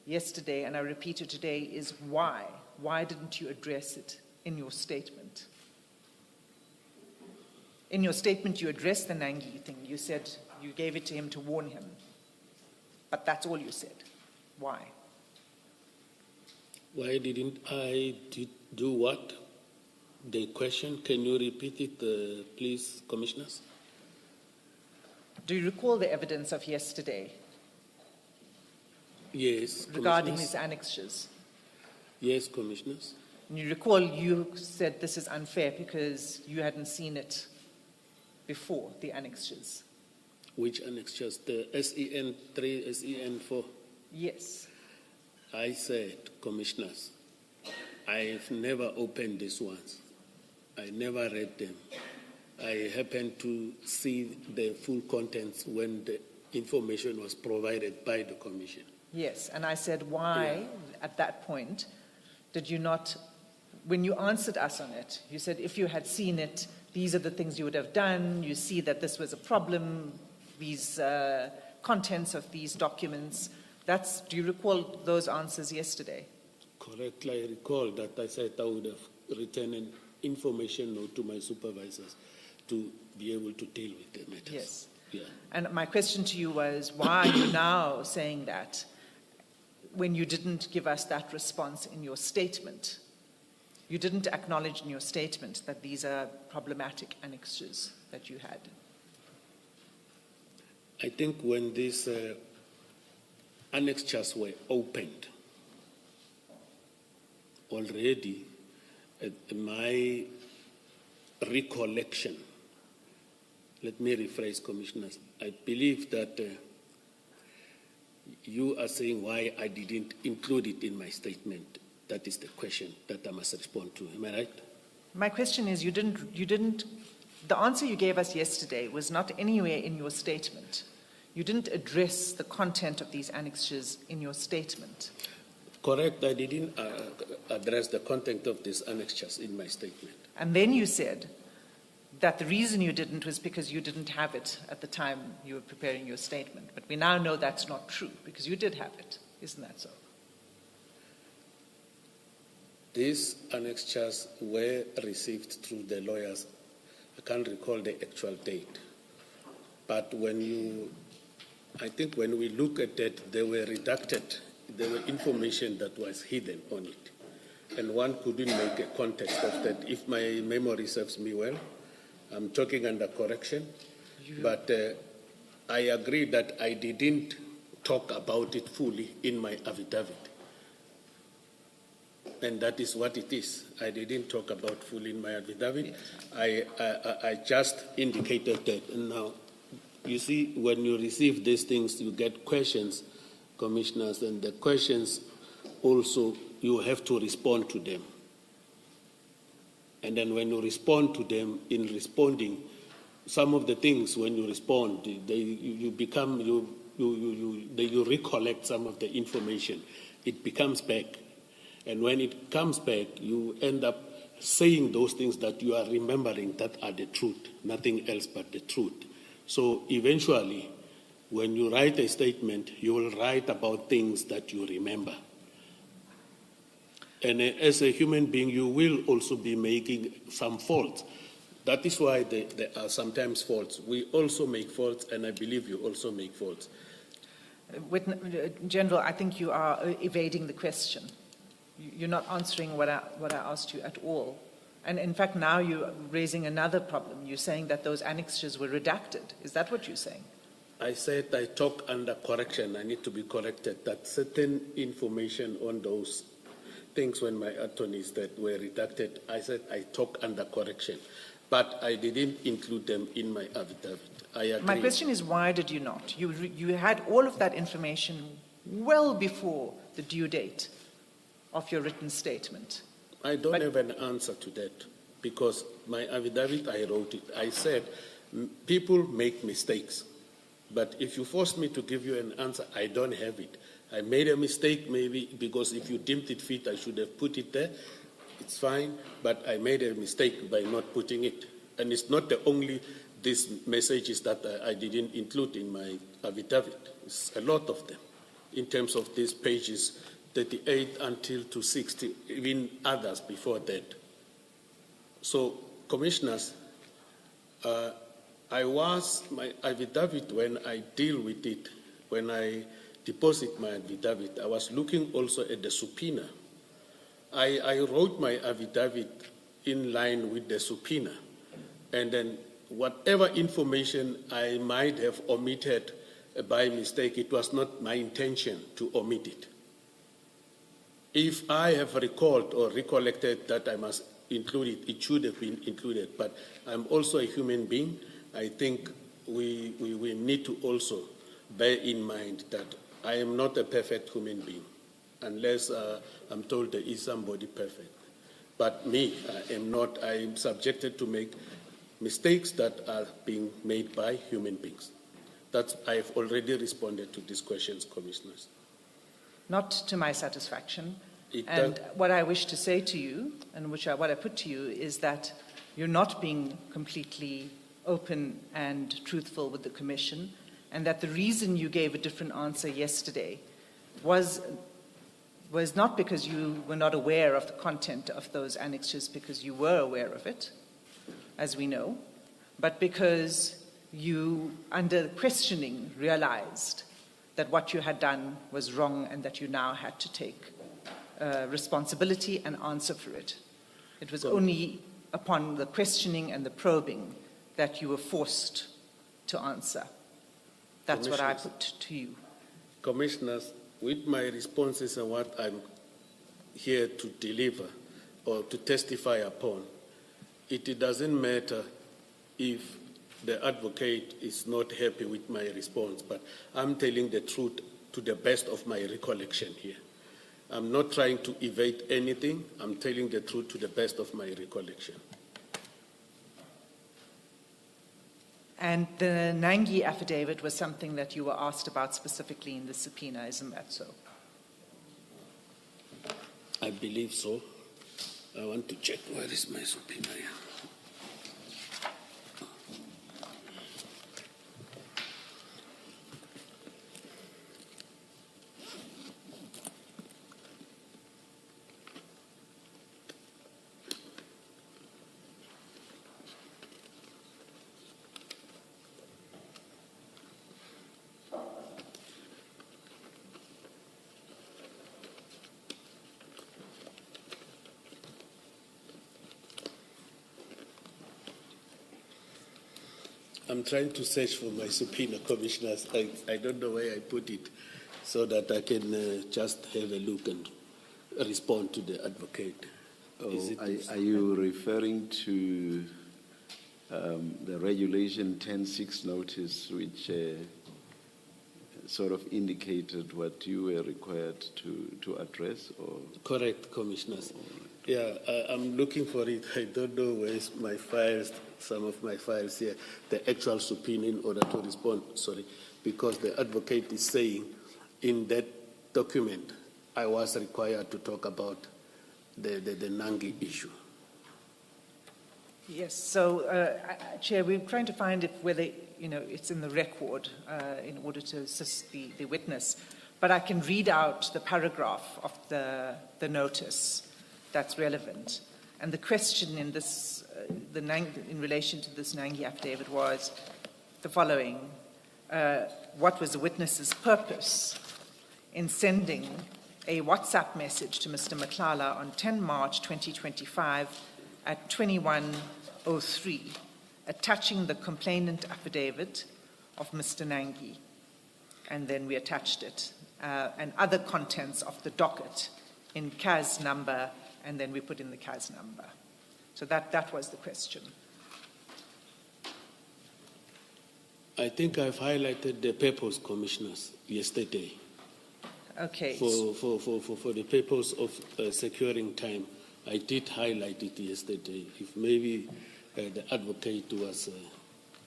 yesterday, and I repeat it today, is why? Why didn't you address it in your statement? In your statement, you addressed the Nangi thing. You said you gave it to him to warn him. But that's all you said. Why? Why didn't I do what? The question, can you repeat it, please, Commissioners? Do you recall the evidence of yesterday Yes, regarding Commissioners. these annexures? Yes, Commissioners. And you recall you said this is unfair because you hadn't seen it before, the annexures. Which annexures? The SEN 3, SEN 4? Yes. I said, Commissioners, I've never opened these ones. I never read them. I happened to see the full contents when the information was provided by the Commission. Yes, and I said, why, at that point, did you not, when you answered us on it, you said if you had seen it, these are the things you would have done, you see that this was a problem, these contents of these documents. Do you recall those answers yesterday? Correctly, I recall that I said I would have written an information note to my supervisors to be able to deal with the matters. Yes. Yeah. And my question to you was, why are you now saying that when you didn't give us that response in your statement? You didn't acknowledge in your statement that these are problematic annexures that you had. I think when these annexures were opened, already my recollection, let me rephrase, Commissioners, I believe that you are saying why I didn't include it in my statement. That is the question that I must respond to. Am I right? My question is, the answer you gave us yesterday was not anywhere in your statement. You didn't address the content of these annexures in your statement. Correct, I didn't address the content of these annexures in my statement. And then you said that the reason you didn't was because you didn't have it at the time you were preparing your statement. But we now know that's not true, because you did have it. Isn't that so? These annexures were received through the lawyers. I can't recall the actual date. But I think when we look at it, they were redacted. There were information that was hidden on it. And one couldn't make a context of that. If my memory serves me well, I'm talking under correction. But I agree that I didn't talk about it fully in my affidavit. And that is what it is. I didn't talk about fully in my affidavit. I just indicated that. And now, you see, when you receive these things, you get questions, Commissioners, and the questions also, you have to respond to them. And then when you respond to them, in responding, some of the things when you respond, you recollect some of the information. It becomes back. And when it comes back, you end up saying those things that you are remembering that are the truth, nothing else but the truth. So eventually, when you write a statement, you will write about things that you remember. And as a human being, you will also be making some faults. That is why there are sometimes faults. We also make faults, and I believe you also make faults. General, I think you are evading the question. You're not answering what I asked you at all. And in fact, now you're raising another problem. You're saying that those annexures were redacted. Is that what you're saying? I said I talk under correction. I need to be corrected that certain information on those things when my attorneys that were redacted, I said I talk under correction. But I didn't include them in my affidavit. I agree. My question is, why did you not? You had all of that information well before the due date of your written statement. I don't have an answer to that because my affidavit, I wrote it. I said, people make mistakes. But if you force me to give you an answer, I don't have it. I made a mistake maybe because if you deemed it fit, I should have put it there. It's fine, but I made a mistake by not putting it. And it's not the only these messages that I didn't include in my affidavit. It's a lot of them in terms of these pages 38 until to 60, even others before that. So, Commissioners, my affidavit, when I deal with it, when I deposit my affidavit, I was looking also at the subpoena. I wrote my affidavit in line with the subpoena, and then whatever information I might have omitted by mistake, it was not my intention to omit it. If I have recalled or recollected that I must include it, it should have been included, but I'm also a human being. I think we need to also bear in mind that I am not a perfect human being, unless I'm told there is somebody perfect. But me, I am not. I am subjected to make mistakes that are being made by human beings. I have already responded to these questions, Commissioners. Not to my satisfaction. And what I wish to say to you, and what I put to you, is that you're not being completely open and truthful with the Commission, and that the reason you gave a different answer yesterday was not because you were not aware of the content of those annexes, because you were aware of it, as we know, but because you, under questioning, realized that what you had done was wrong and that you now had to take responsibility and answer for it. It was only upon the questioning and the probing that you were forced to answer. That's what I put to you. Commissioners, with my responses and what I'm here to deliver or to testify upon, it doesn't matter if the advocate is not happy with my response, but I'm telling the truth to the best of my recollection here. I'm not trying to evade anything. I'm telling the truth to the best of my recollection. And the Nangi affidavit was something that you were asked about specifically in the subpoena, isn't that so? I believe so. I want to check where is my subpoena here. I'm trying to search for my subpoena, Commissioners. I don't know where I put it, so that I can just have a look and respond to the advocate. Are you referring to the Regulation 10.6 notice, which sort of indicated what you were required to address? Or? Correct, Commissioners. Yeah, I'm looking for it. I don't know where's my files, some of my files here, the actual subpoena in order to respond, because the advocate is saying in that document I was required to talk about the Nangi issue. Yes, so, Chair, we're trying to find whether it's in the record in order to assist the witness. But I can read out the paragraph of the notice that's relevant. And the question in this, in relation to this Nangi affidavit was the following. What was the witness's purpose in sending a WhatsApp message to Mr. Matlala on 10 March 2025 at 21:03, attaching the complainant affidavit of Mr. Nangi, and then we attached it, and other contents of the docket in KAZ number, and then we put in the KAZ number. So that was the question. I think I've highlighted the purpose, Commissioners, yesterday. Okay. For the purpose of securing time, I did highlight it yesterday. If maybe the advocate was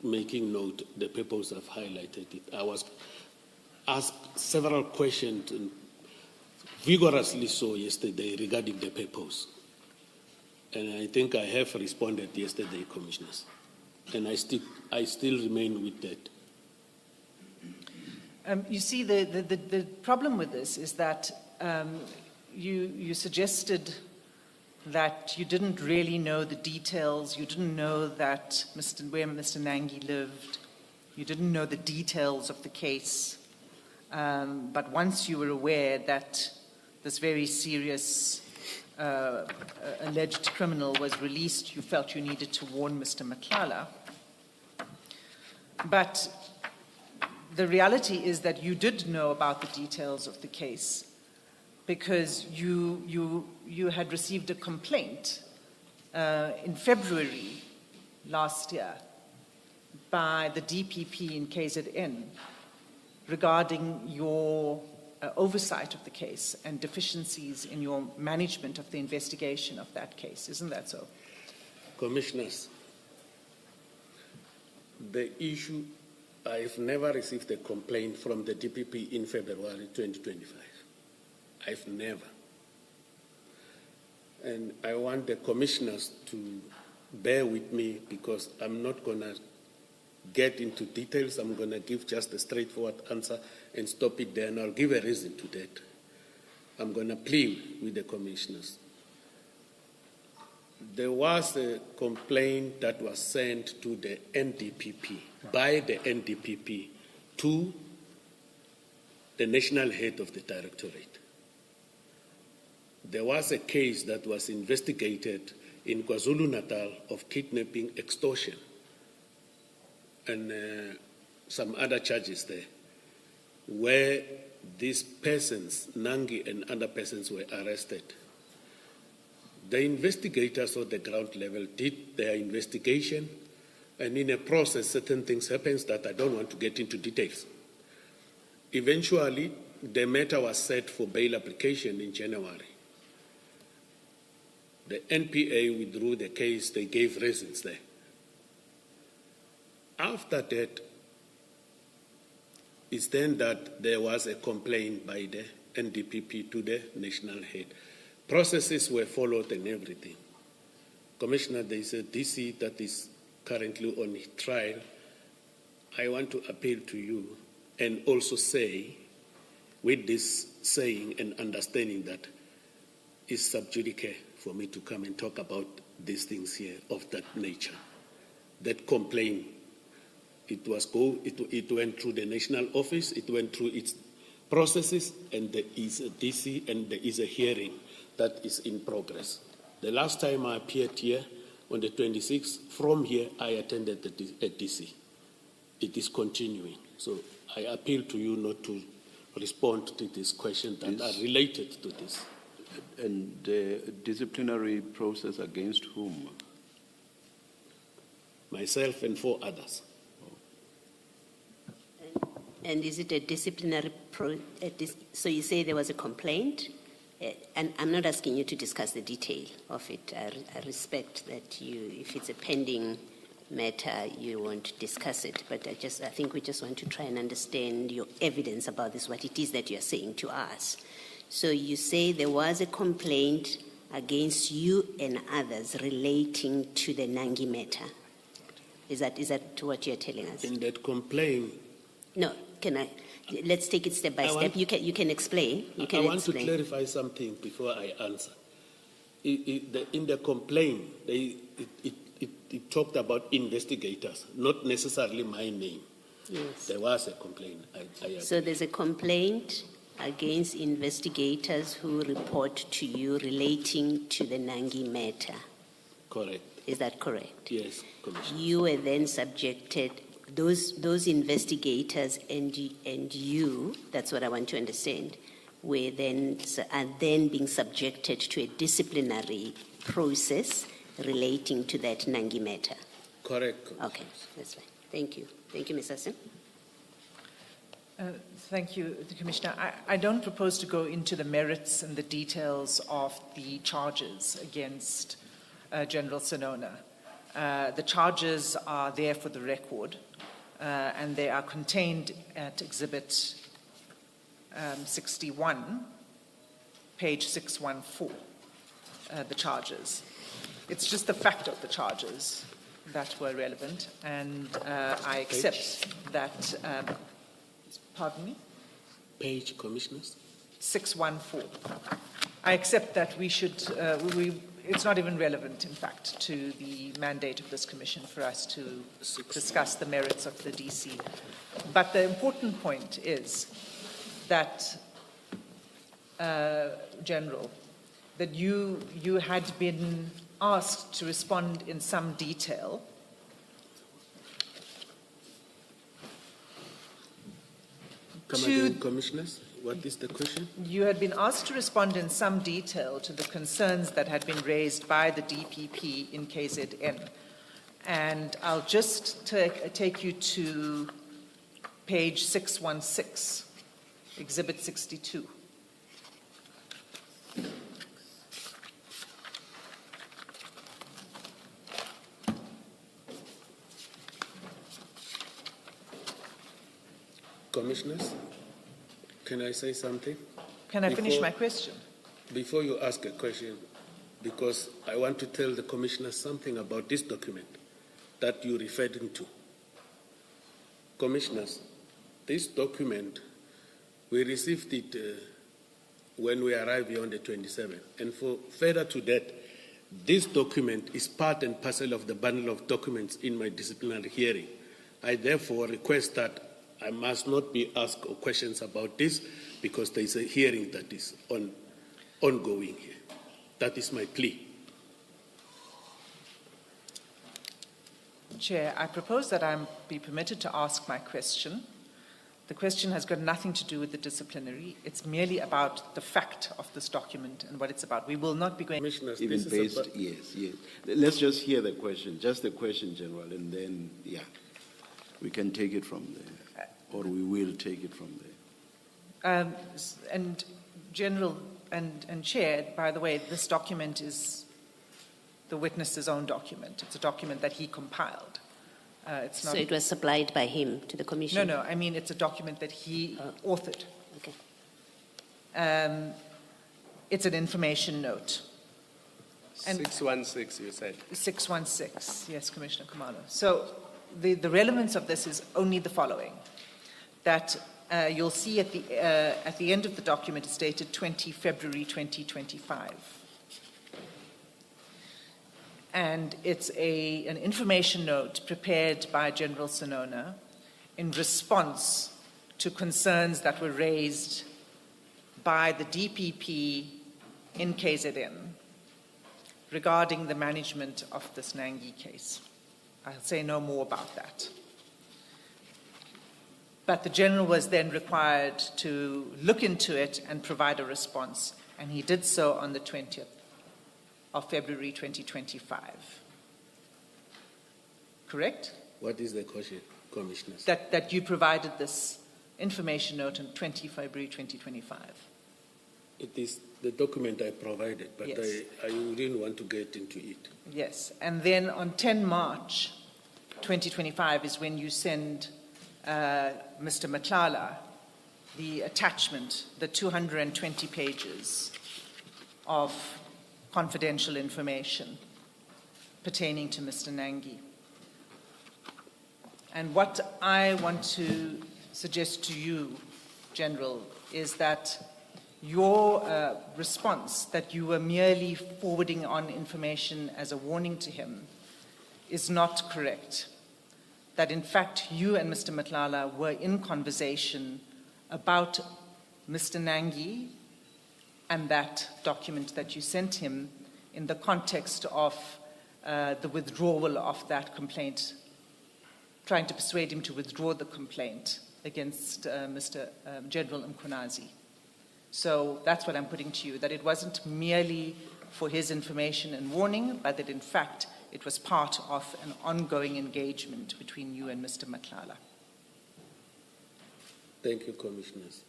making note, the purpose I've highlighted it. I was asked several questions, and vigorously so yesterday, regarding the purpose. And I think I have responded yesterday, Commissioners. and I still remain with that. You see, the problem with this is that you suggested that you didn't really know the details. You didn't know that where Mr. Nangi lived. You didn't know the details of the case. But once you were aware that this very serious alleged criminal was released, you felt you needed to warn Mr. Matlala. But the reality is that you did know about the details of the case because you had received a complaint in February last year by the DPP in KZN regarding your oversight of the case and deficiencies in your management of the investigation of that case. Isn't that so? Commissioners, the issue, I've never received a complaint from the DPP in February 2025. I've never. And I want the commissioners to bear with me because I'm not going to get into details. I'm going to give just a straightforward answer and stop it there, and I'll give a reason to that. I'm going to plead with the commissioners. There was a complaint that was sent to the NDPP, by the NDPP, to the national head of the directorate. There was a case that was investigated in KwaZulu-Natal of kidnapping, extortion, and some other charges there, where these persons, Nangi and other persons, were arrested. The investigators at the ground level did their investigation, and in a process, certain things happen that I don't want to get into details. Eventually, the matter was set for bail application in January. The NPA withdrew the case. They gave reasons there. After that, it's then that there was a complaint by the NDPP to the national head. Processes were followed and everything. Commissioner, there is a DC that is currently on trial. I want to appeal to you and also say, with this saying and understanding that it's sub judice for me to come and talk about these things here of that nature. That complaint, it went through the national office, it went through its processes, and there is a DC and there is a hearing that is in progress. The last time I appeared here, on the 26th, from here I attended a DC. It is continuing. So I appeal to you not to respond to these questions that are related to this. And the disciplinary process against whom? Myself and 4 others. And is it a disciplinary so you say there was a complaint, and I'm not asking you to discuss the detail of it. I respect that if it's a pending matter, you won't discuss it, but I think we just want to try and understand your evidence about this, what it is that you're saying to us. So you say there was a complaint against you and others relating to the Nangi matter. Is that what you're telling us? In that complaint... No, let's take it step by step. You can explain. I want to clarify something before I answer. In the complaint, it talked about investigators, not necessarily my name. Yes. There was a complaint. So there's a complaint against investigators who report to you relating to the Nangi matter. Correct. Is that correct? Yes, Commissioner. You were then subjected, those investigators and you, that's what I want to understand, are then being subjected to a disciplinary process relating to that Nangi matter. Correct. Okay, that's fine. Thank you. Thank you, Ms. Hassan. Thank you, Commissioner. I don't propose to go into the merits and the details of the charges against General Senona. The charges are there for the record, and they are contained at Exhibit 61, page 614, the charges. It's just the fact of the charges that were relevant, and I accept that, pardon me? Page, Commissioners? 614. I accept that we should, it's not even relevant, in fact, to the mandate of this commission for us to discuss the merits of the DC. But the important point is that, General, that you had been asked to respond in some detail Come again, Commissioners. What is the question? You had been asked to respond in some detail to the concerns that had been raised by the DPP in KZN. And I'll just take you to page 616, Exhibit 62. Commissioners, can I say something? Can I finish my question? Before you ask a question, because I want to tell the Commissioners something about this document that you referred to. Commissioners, this document, we received it when we arrived here on the 27th. And for further to that, this document is part and parcel of the bundle of documents in my disciplinary hearing. I therefore request that I must not be asked questions about this because there is a hearing that is ongoing here. That is my plea. Chair, I propose that I be permitted to ask my question. The question has got nothing to do with the disciplinary. It's merely about the fact of this document and what it's about. We will not be going... Commissioners, Even this based, is yes, yes. Let's just hear the question, just the question, General, and then, yeah, we can take it from there, or we will take it from there. And General and Chair, by the way, this document is the witness's own document. It's a document that he compiled. It's not... So it was supplied by him to the commission? No, I mean it's a document that he authored. Okay. It's an information note. And 616, you said. 616, yes, Commissioner Khumalo. So the relevance of this is only the following, that you'll see at the end of the document it's dated 20 February 2025. And it's an information note prepared by General Senona in response to concerns that were raised by the DPP in KZN regarding the management of this Nangi case. I'll say no more about that. But the General was then required to look into it and provide a response, and he did so on the 20th of February 2025. Correct? What is the question, Commissioners? That you provided this information note on 20 February 2025. It is the document I provided, but Yes. I didn't want to get into it. Yes, and then on 10 March 2025 is when you send Mr. Matlala the attachment, the 220 pages of confidential information pertaining to Mr. Nangi. And what I want to suggest to you, General, is that your response that you were merely forwarding on information as a warning to him is not correct. That in fact you and Mr. Matlala were in conversation about Mr. Nangi and that document that you sent him in the context of the withdrawal of that complaint, trying to persuade him to withdraw the complaint against Mr. General Mkhwanazi. So that's what I'm putting to you, that it wasn't merely for his information and warning, but that in fact it was part of an ongoing engagement between you and Mr. Matlala. Thank you, Commissioners.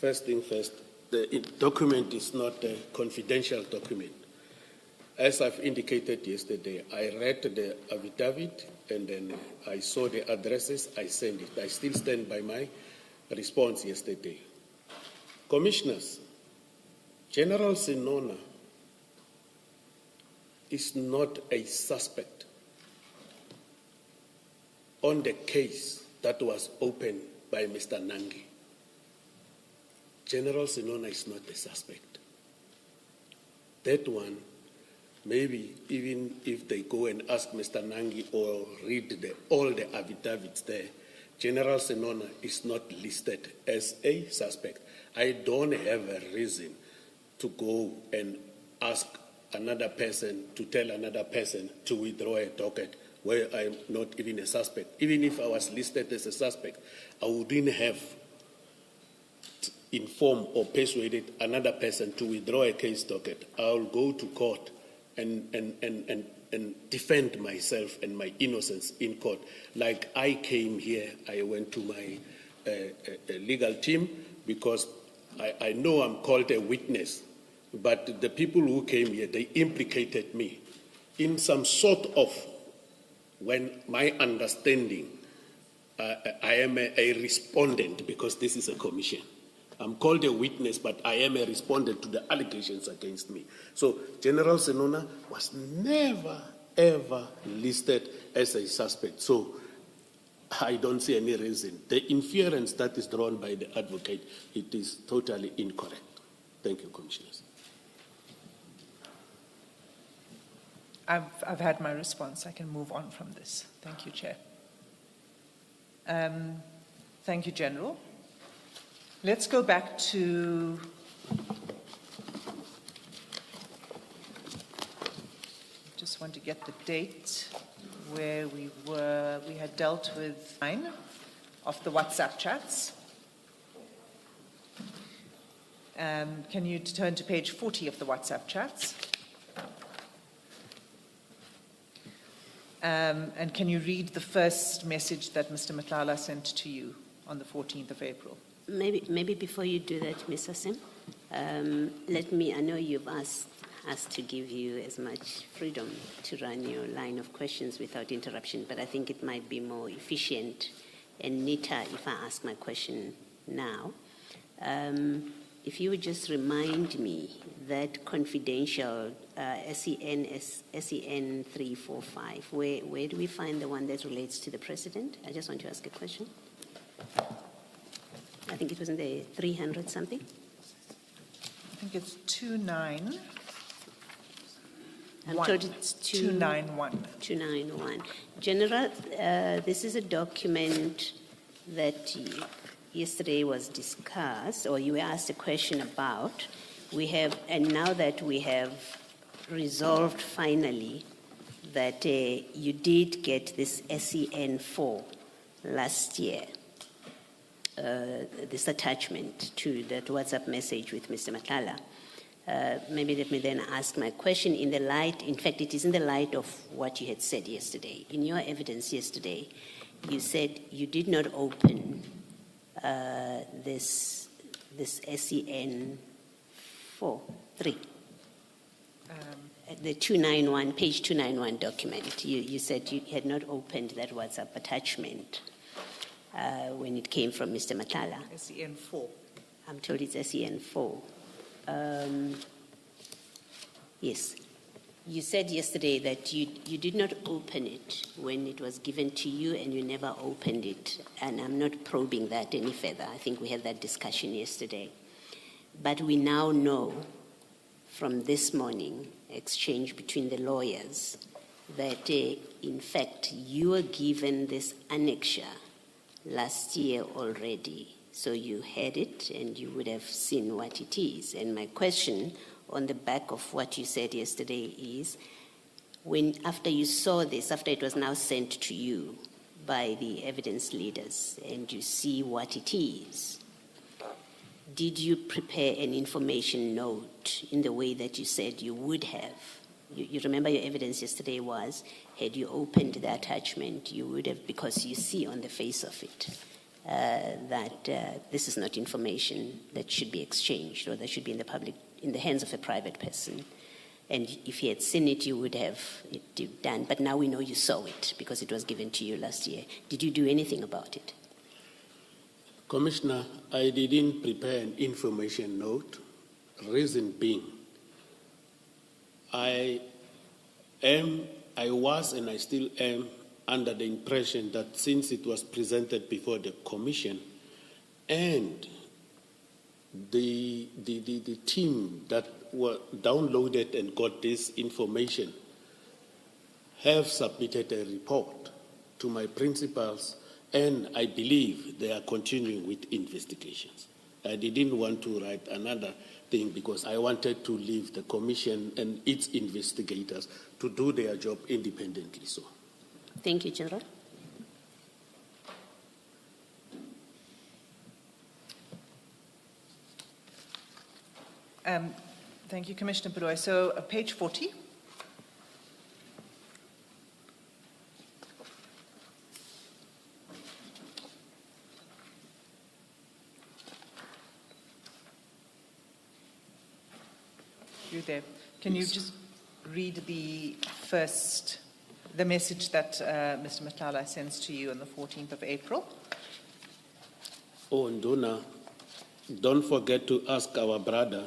First thing first, the document is not a confidential document. As I've indicated yesterday, I read the affidavit and then I saw the addresses, I sent it. I still stand by my response yesterday. Commissioners, General Senona is not a suspect on the case that was opened by Mr. Nangi, General Senona is not the suspect. That one, maybe even if they go and ask Mr. Nangi or read all the affidavits there, General Senona is not listed as a suspect. I don't have a reason to go and ask another person, to tell another person to withdraw a docket where I'm not even a suspect. Even if I was listed as a suspect, I wouldn't have informed or persuaded another person to withdraw a case docket. I'll go to court and defend myself and my innocence in court. Like I came here, I went to my legal team because I know I'm called a witness, but the people who came here, they implicated me in some sort of, when my understanding, I am a respondent because this is a commission. I'm called a witness, but I am a respondent to the allegations against me. So General Senona was never, ever listed as a suspect. So I don't see any reason. The inference that is drawn by the advocate, it is totally incorrect. Thank you, Commissioners. I've had my response. I can move on from this. Thank you, Chair. Thank you, General. Let's go back to just want to get the date where we were. We had dealt with 9 of the WhatsApp chats. Can you turn to page 40 of the WhatsApp chats? And can you read the first message that Mr. Matlala sent to you on the 14th of April? Maybe before you do that, Ms. Hassim, I know you've asked us to give you as much freedom to run your line of questions without interruption, but I think it might be more efficient and neater if I ask my question now. If you would just remind me that confidential SEN 345, where do we find the one that relates to the President? I just want to ask a question. I think it was in the 300 something. I think it's 291. I'm told it's 291. 291. General, this is a document that yesterday was discussed, or you were asked a question about. And now that we have resolved finally that you did get this SEN 4 last year, this attachment to that WhatsApp message with Mr. Matlala. Maybe let me then ask my question in the light, in fact, it is in the light of what you had said yesterday. In your evidence yesterday, you said you did not open this SEN 3. The 291, page 291 document. You said you had not opened that WhatsApp attachment when it came from Mr. Matlala. SEN 4. I'm told it's SEN 4. Yes. You said yesterday that you did not open it when it was given to you and you never opened it. And I'm not probing that any further. I think we had that discussion yesterday. But we now know from this morning exchange between the lawyers that in fact you were given this annexure last year already. So you had it and you would have seen what it is. And my question on the back of what you said yesterday is, after you saw this, after it was now sent to you by the evidence leaders and you see what it is, did you prepare an information note in the way that you said you would have? You remember your evidence yesterday was, had you opened the attachment, you would have, because you see on the face of it that this is not information that should be exchanged or that should be in the hands of a private person. And if you had seen it, you would have it done. But now we know you saw it because it was given to you last year. Did you do anything about it? Commissioner, I didn't prepare an information note. Reason being, I was and I still am under the impression that since it was presented before the commission and the team that were downloaded and got this information have submitted a report to my principals, and I believe they are continuing with investigations. I didn't want to write another thing because I wanted to leave the commission and its investigators to do their job independently. So, Thank you, General. Thank you, Commissioner Bedoy. So, page 40. You there? Can you just read the message that Mr. Matlala sends to you on the 14th of April? oh, Nduna, don't forget to ask our brother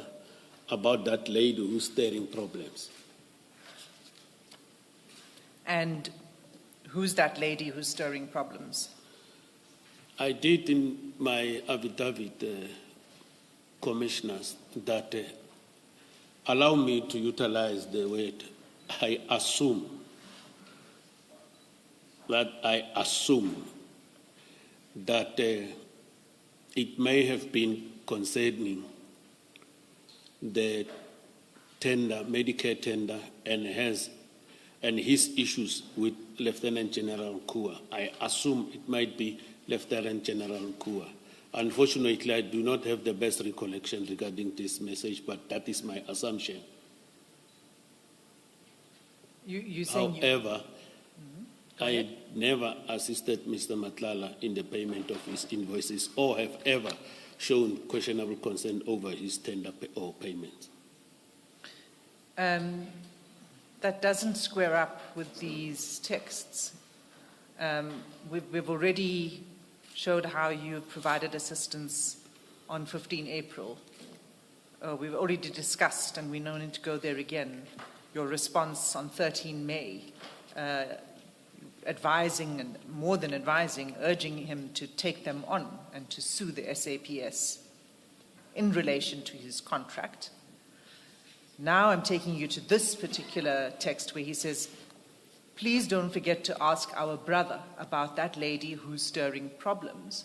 about that lady who's stirring problems. And who's that lady who's stirring problems? I did in my affidavit, commissioners, that allow me to utilize the word I assume that it may have been concerning the tender, Medicare tender, and his issues with Lieutenant General Kua. I assume it might be Lieutenant General Kua. Unfortunately, I do not have the best recollection regarding this message, but that is my assumption. However, I never assisted Mr. Matlala in the payment of his invoices or have ever shown questionable concern over his tender or payments. That doesn't square up with these texts. We've already showed how you provided assistance on 15 April. We've already discussed, and we don't need to go there again, your response on 13 May, advising and more than advising, urging him to take them on and to sue the SAPS in relation to his contract. Now I'm taking you to this particular text where he says, please don't forget to ask our brother about that lady who's stirring problems.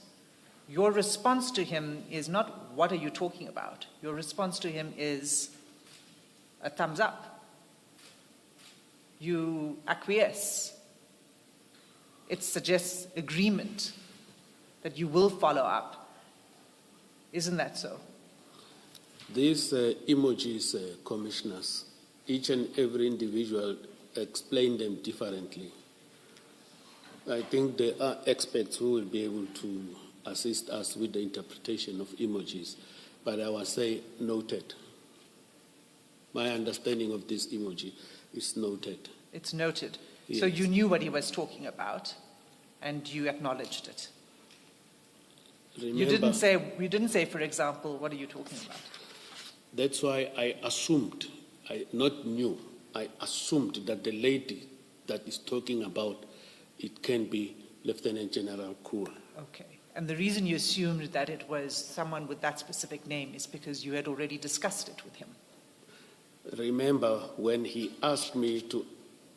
Your response to him is not, what are you talking about? Your response to him is a thumbs up. You acquiesce. It suggests agreement that you will follow up. Isn't that so? These emojis, commissioners, each and every individual explain them differently. I think there are experts who will be able to assist us with the interpretation of emojis, but I will say noted. My understanding of this emoji is noted. It's noted. Yes. So you knew what he was talking about, and you acknowledged it. Remember, you didn't say, for example, what are you talking about? That's why I assumed, not knew, I assumed that the lady that is talking about, it can be Lieutenant General Kua. Okay. And the reason you assumed that it was someone with that specific name is because you had already discussed it with him. Remember, when he asked me to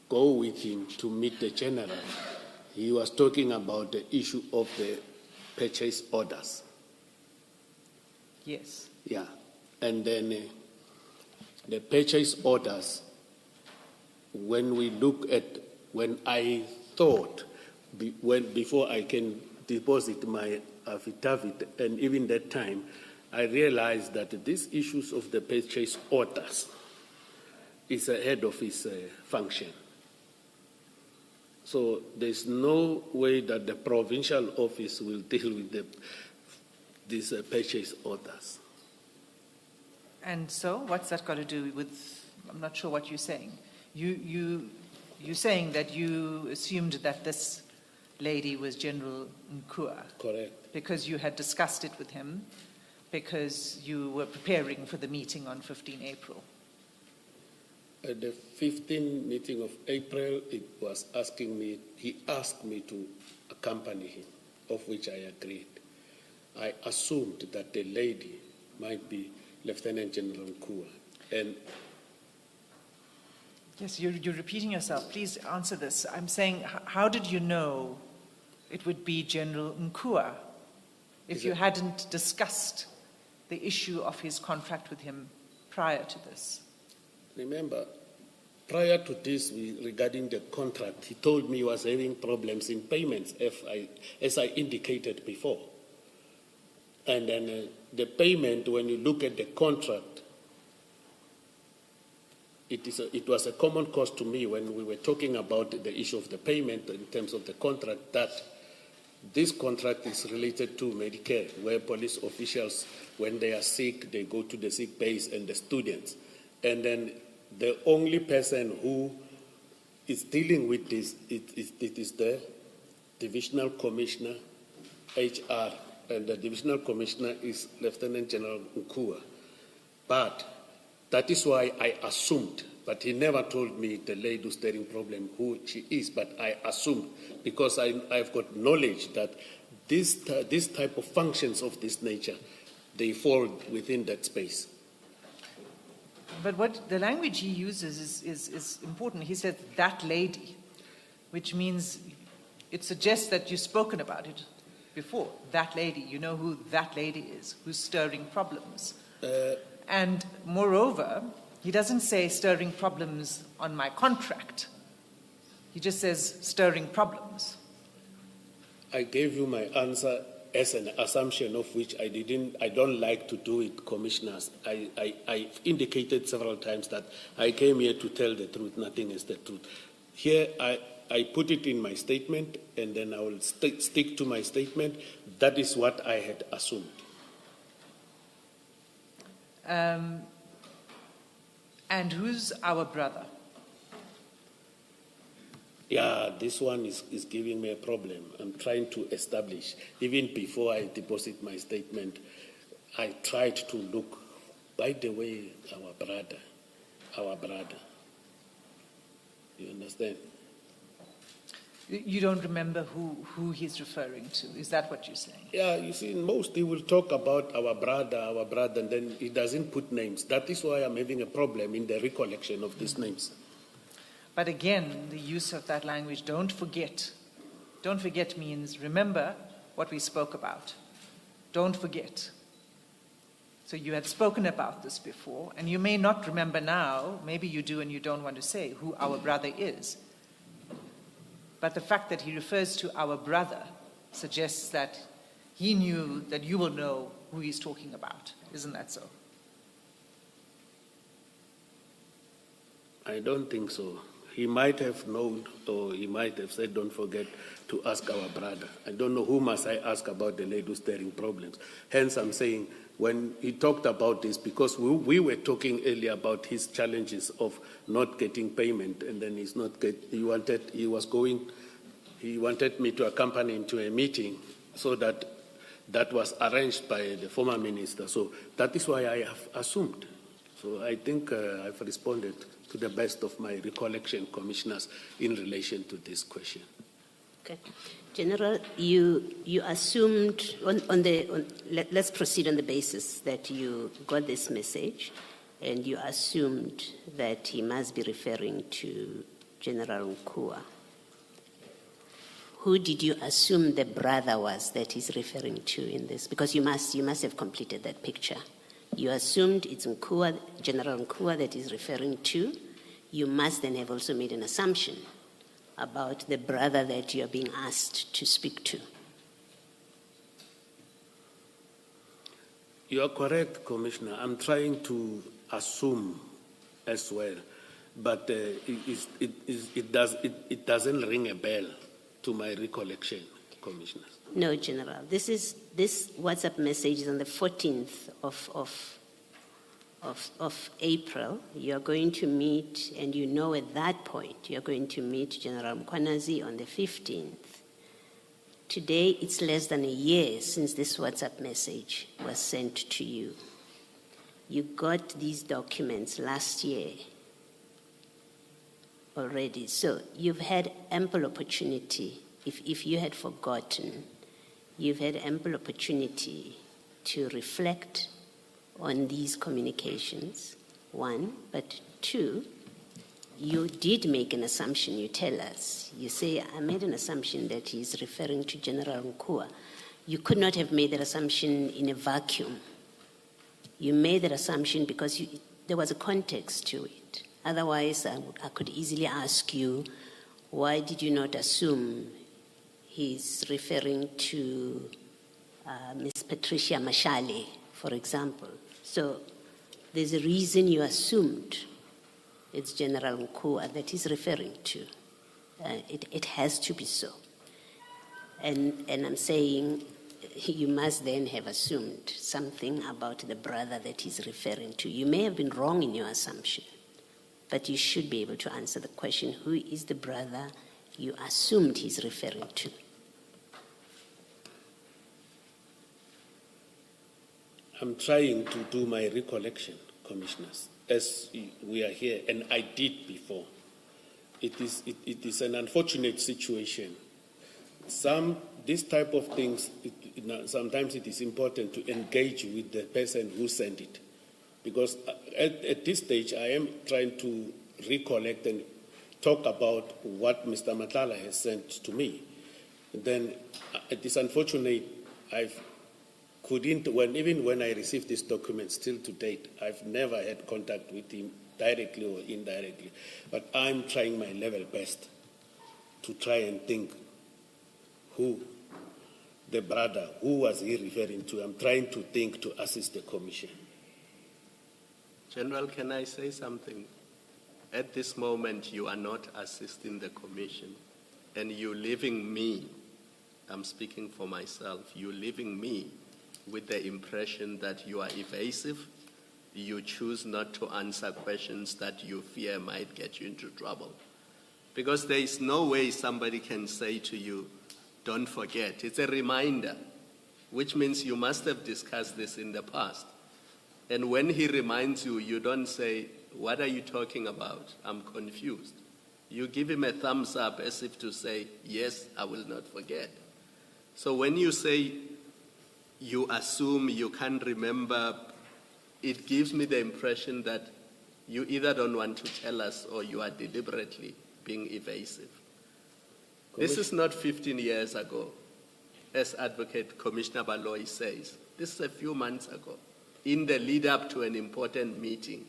go with him to meet the general, he was talking about the issue of the purchase orders. Yes. Yeah. And then the purchase orders, when I thought, before I can deposit my affidavit, and even that time, I realized that these issues of the purchase orders is ahead of his function. So there's no way that the provincial office will deal with these purchase orders. And so, what's that got to do with? I'm not sure what you're saying. You're saying that you assumed that this lady was General Nkua. Correct. Because you had discussed it with him, because you were preparing for the meeting on 15 April. At the 15th meeting of April, he asked me to accompany him, of which I agreed. I assumed that the lady might be Lieutenant General Nkua. And Yes, you're repeating yourself. Please answer this. I'm saying, how did you know it would be General Nkua if you hadn't discussed the issue of his contract with him prior to this? remember, prior to this, regarding the contract, he told me he was having problems in payments, as I indicated before. And then the payment, when you look at the contract, it was a common cause to me when we were talking about the issue of the payment in terms of the contract, that this contract is related to Medicare, where police officials, when they are sick, they go to the sick base and the students. And then the only person who is dealing with this, it is the Divisional Commissioner, HR, and the Divisional Commissioner is Lieutenant General Nkua. But that is why I assumed, but he never told me the lady who's having problem who she is, but I assumed, because I've got knowledge that this type of functions of this nature, they fall within that space. But what the language he uses is important. He said, that lady, which means it suggests that you've spoken about it before. That lady, you know who that lady is, who's stirring problems. And moreover, he doesn't say stirring problems on my contract. He just says stirring problems. I gave you my answer as an assumption of which I don't like to do it, commissioners. I indicated several times that I came here to tell the truth, nothing is the truth. Here I put it in my statement, and then I will stick to my statement. That is what I had assumed. And who's our brother? Yeah, this one is giving me a problem. I'm trying to establish. Even before I deposit my statement, I tried to look, by the way, our brother. You understand? You don't remember who he's referring to? Is that what you're saying? Yeah, you see, most he will talk about our brother, and then he doesn't put names. That is why I'm having a problem in the recollection of these names. But again, the use of that language, don't forget. Don't forget means remember what we spoke about. Don't forget. So you had spoken about this before, and you may not remember now, maybe you do and you don't want to say who our brother is. But the fact that he refers to our brother suggests that he knew that you will know who he's talking about. Isn't that so? I don't think so. He might have known, or he might have said, don't forget to ask our brother. I don't know who must I ask about the lady who's stirring problems. Hence, I'm saying, when he talked about this, because we were talking earlier about his challenges of not getting payment, and then he wanted me to accompany him to a meeting, so that was arranged by the former minister. So that is why I have assumed. So I think I've responded to the best of my recollection, commissioners, in relation to this question. Okay. General, you assumed, let's proceed on the basis that you got this message and you assumed that he must be referring to General Nkua. Who did you assume the brother was that he's referring to in this? Because you must have completed that picture. You assumed it's Nkua, General Nkua that he's referring to. You must then have also made an assumption about the brother that you're being asked to speak to. You are correct, Commissioner. I'm trying to assume as well, but it doesn't ring a bell to my recollection, Commissioner. No, General. This WhatsApp message is on the 14th of April. You're going to meet, and you know at that point, you're going to meet General Mkhwanazi on the 15th. Today, it's less than a year since this WhatsApp message was sent to you. You got these documents last year, already. So you've had ample opportunity. If you had forgotten, you've had ample opportunity to reflect on these communications, one. But two, you did make an assumption, you tell us. You say, I made an assumption that he's referring to General Nkua. You could not have made that assumption in a vacuum. You made that assumption because there was a context to it. Otherwise, I could easily ask you, why did you not assume he's referring to Ms. Patricia Mashale, for example? So there's a reason you assumed it's General Nkua that he's referring to. It has to be so. And I'm saying you must then have assumed something about the brother that he's referring to. You may have been wrong in your assumption, but you should be able to answer the question, who is the brother you assumed he's referring to? I'm trying to do my recollection, Commissioners, as we are here, and I did before. It is an unfortunate situation. This type of things, sometimes it is important to engage with the person who sent it. Because at this stage, I am trying to recollect and talk about what Mr. Matlala has sent to me. And then it is unfortunate, even when I received this document, still to date, I've never had contact with him directly or indirectly. But I'm trying my level best to try and think who the brother, who was he referring to? I'm trying to think to assist the Commission. General, can I say something? At this moment, you are not assisting the Commission, and you're leaving me, I'm speaking for myself, you're leaving me with the impression that you are evasive, you choose not to answer questions that you fear might get you into trouble. Because there is no way somebody can say to you, don't forget. It's a reminder, which means you must have discussed this in the past. And when he reminds you, you don't say, what are you talking about? I'm confused. You give him a thumbs up as if to say, yes, I will not forget. So when you say you assume you can't remember, it gives me the impression that you either don't want to tell us or you are deliberately being evasive. This is not 15 years ago, as Advocate Commissioner Baloyi says. This is a few months ago, in the lead up to an important meeting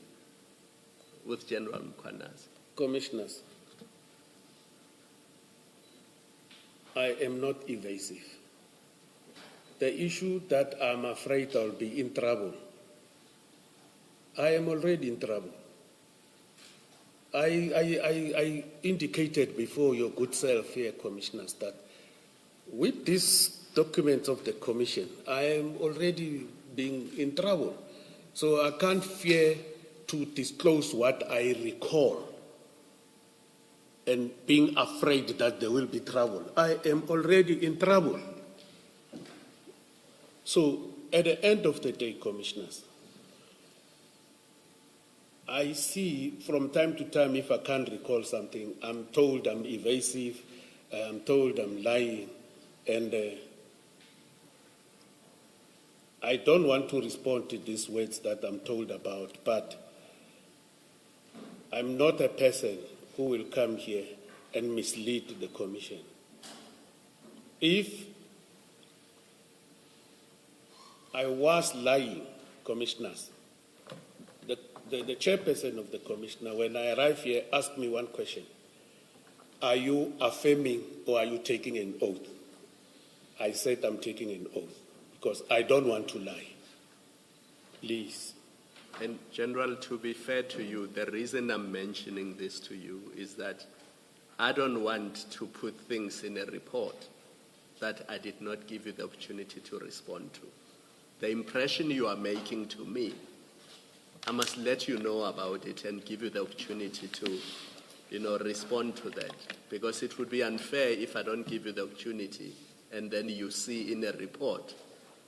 with General Mkhwanazi. Commissioners, I am not evasive. The issue that I'm afraid I'll be in trouble, I am already in trouble. I indicated before your good self here, Commissioners, that with these documents of the Commission, I am already being in trouble. So I can't fear to disclose what I recall and being afraid that there will be trouble. I am already in trouble. So at the end of the day, Commissioners, I see from time to time, if I can't recall something, I'm told I'm evasive, I'm told I'm lying, and I don't want to respond to these words that I'm told about, but I'm not a person who will come here and mislead the Commission. If I was lying, Commissioners, the chairperson of the Commissioner, when I arrived here, asked me one question. Are you affirming or are you taking an oath? I said I'm taking an oath because I don't want to lie. Please. And General, to be fair to you, the reason I'm mentioning this to you is that I don't want to put things in a report that I did not give you the opportunity to respond to. The impression you are making to me, I must let you know about it and give you the opportunity to, respond to that. Because it would be unfair if I don't give you the opportunity and then you see in a report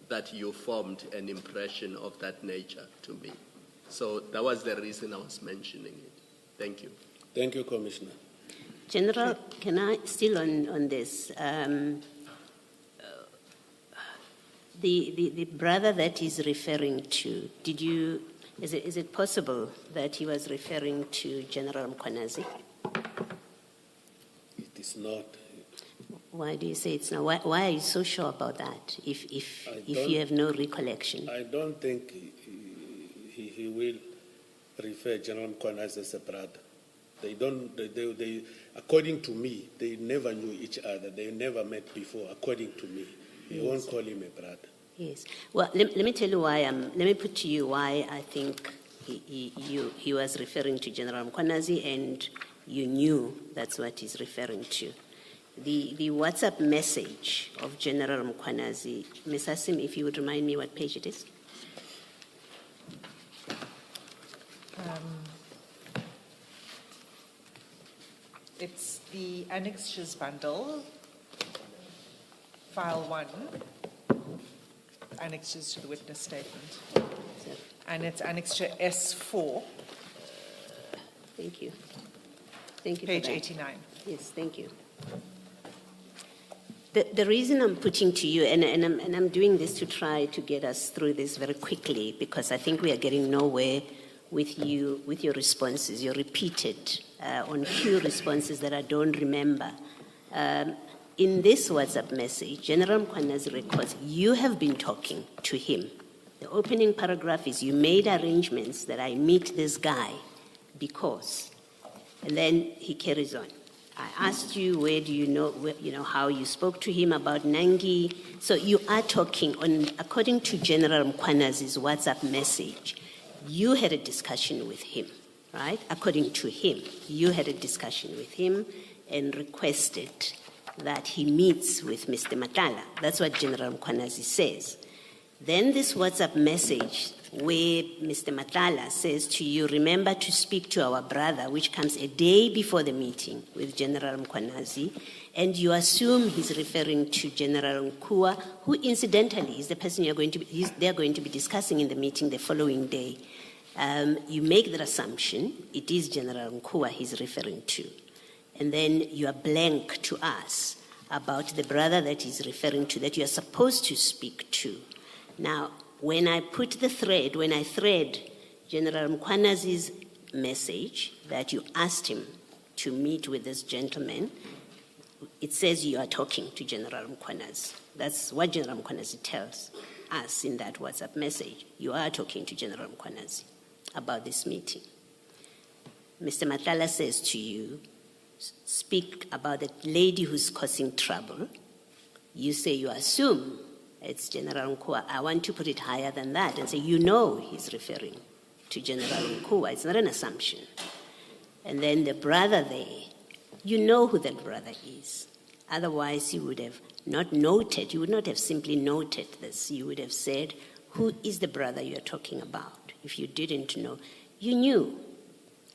that you formed an impression of that nature to me. So that was the reason I was mentioning it. Thank you. Thank you, Commissioner. General, can I, still on this, the brother that he's referring to, is it possible that he was referring to General Mkhwanazi? It is not. Why do you say it's not? Why are you so sure about that, if you have no recollection? I don't think he will refer General Mkhwanazi as a brother. They don't, they, according to me, they never knew each other. They never met before, according to me. He won't call him a brother. Yes. Well, let me tell you why, let me put to you why I think he was referring to General Mkhwanazi and you knew that's what he's referring to. The WhatsApp message of General Mkhwanazi, Ms. Hasim, if you would remind me what page it is. It's the annexures bundle, file 1, annexures to the witness statement. And it's annexure S4. Thank you. Thank you. Page 89. Yes, thank you. The reason I'm putting to you, and I'm doing this to try to get us through this very quickly, because I think we are getting nowhere with you, with your responses. You're repeated on few responses that I don't remember. In this WhatsApp message, General Mkhwanazi records, you have been talking to him. The opening paragraph is, you made arrangements that I meet this guy because, and then he carries on. I asked you, where do you know how you spoke to him about Nangi? So you are talking on, according to General Mkhwanazi's WhatsApp message, you had a discussion with him, right? According to him, you had a discussion with him and requested that he meets with Mr. Matlala. That's what General Mkhwanazi says. Then this WhatsApp message where Mr. Matlala says to you, remember to speak to our brother, which comes a day before the meeting with General Mkhwanazi, and you assume he's referring to General Nkua, who incidentally is the person they're going to be discussing in the meeting the following day. You make that assumption, it is General Nkua he's referring to. And then you are blank to us about the brother that he's referring to, that you are supposed to speak to. Now, when I thread General Mkhwanazi's message that you asked him to meet with this gentleman, it says you are talking to General Mkhwanazi. That's what General Mkhwanazi tells us in that WhatsApp message. You are talking to General Mkhwanazi about this meeting. Mr. Matlala says to you, speak about the lady who's causing trouble. You say you assume it's General Nkua. I want to put it higher than that and say, you know he's referring to General Nkua. It's not an assumption. And then the brother there, you know who that brother is. Otherwise, you would have not noted, you would not have simply noted this. You would have said, who is the brother you're talking about? If you didn't know, you knew.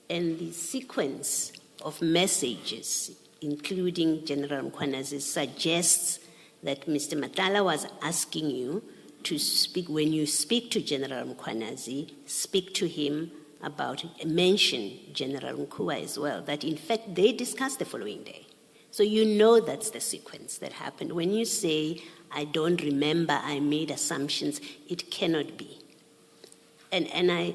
And the sequence of messages, including General Mkhwanazi, suggests that Mr. Matlala was asking you to speak, when you speak to General Mkhwanazi, speak to him about, mention General Nkua as well, that in fact they discussed the following day. So you know that's the sequence that happened. When you say, I don't remember, I made assumptions, it cannot be. And I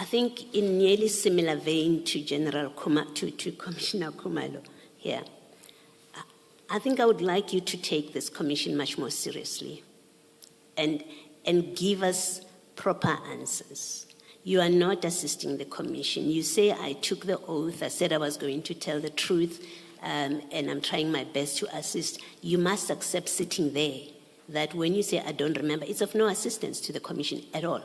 think in nearly similar vein to to Commissioner Khumalo here, I think I would like you to take this commission much more seriously and give us proper answers. You are not assisting the commission. You say, I took the oath, I said I was going to tell the truth, and I'm trying my best to assist. You must accept sitting there that when you say, I don't remember, it's of no assistance to the commission at all.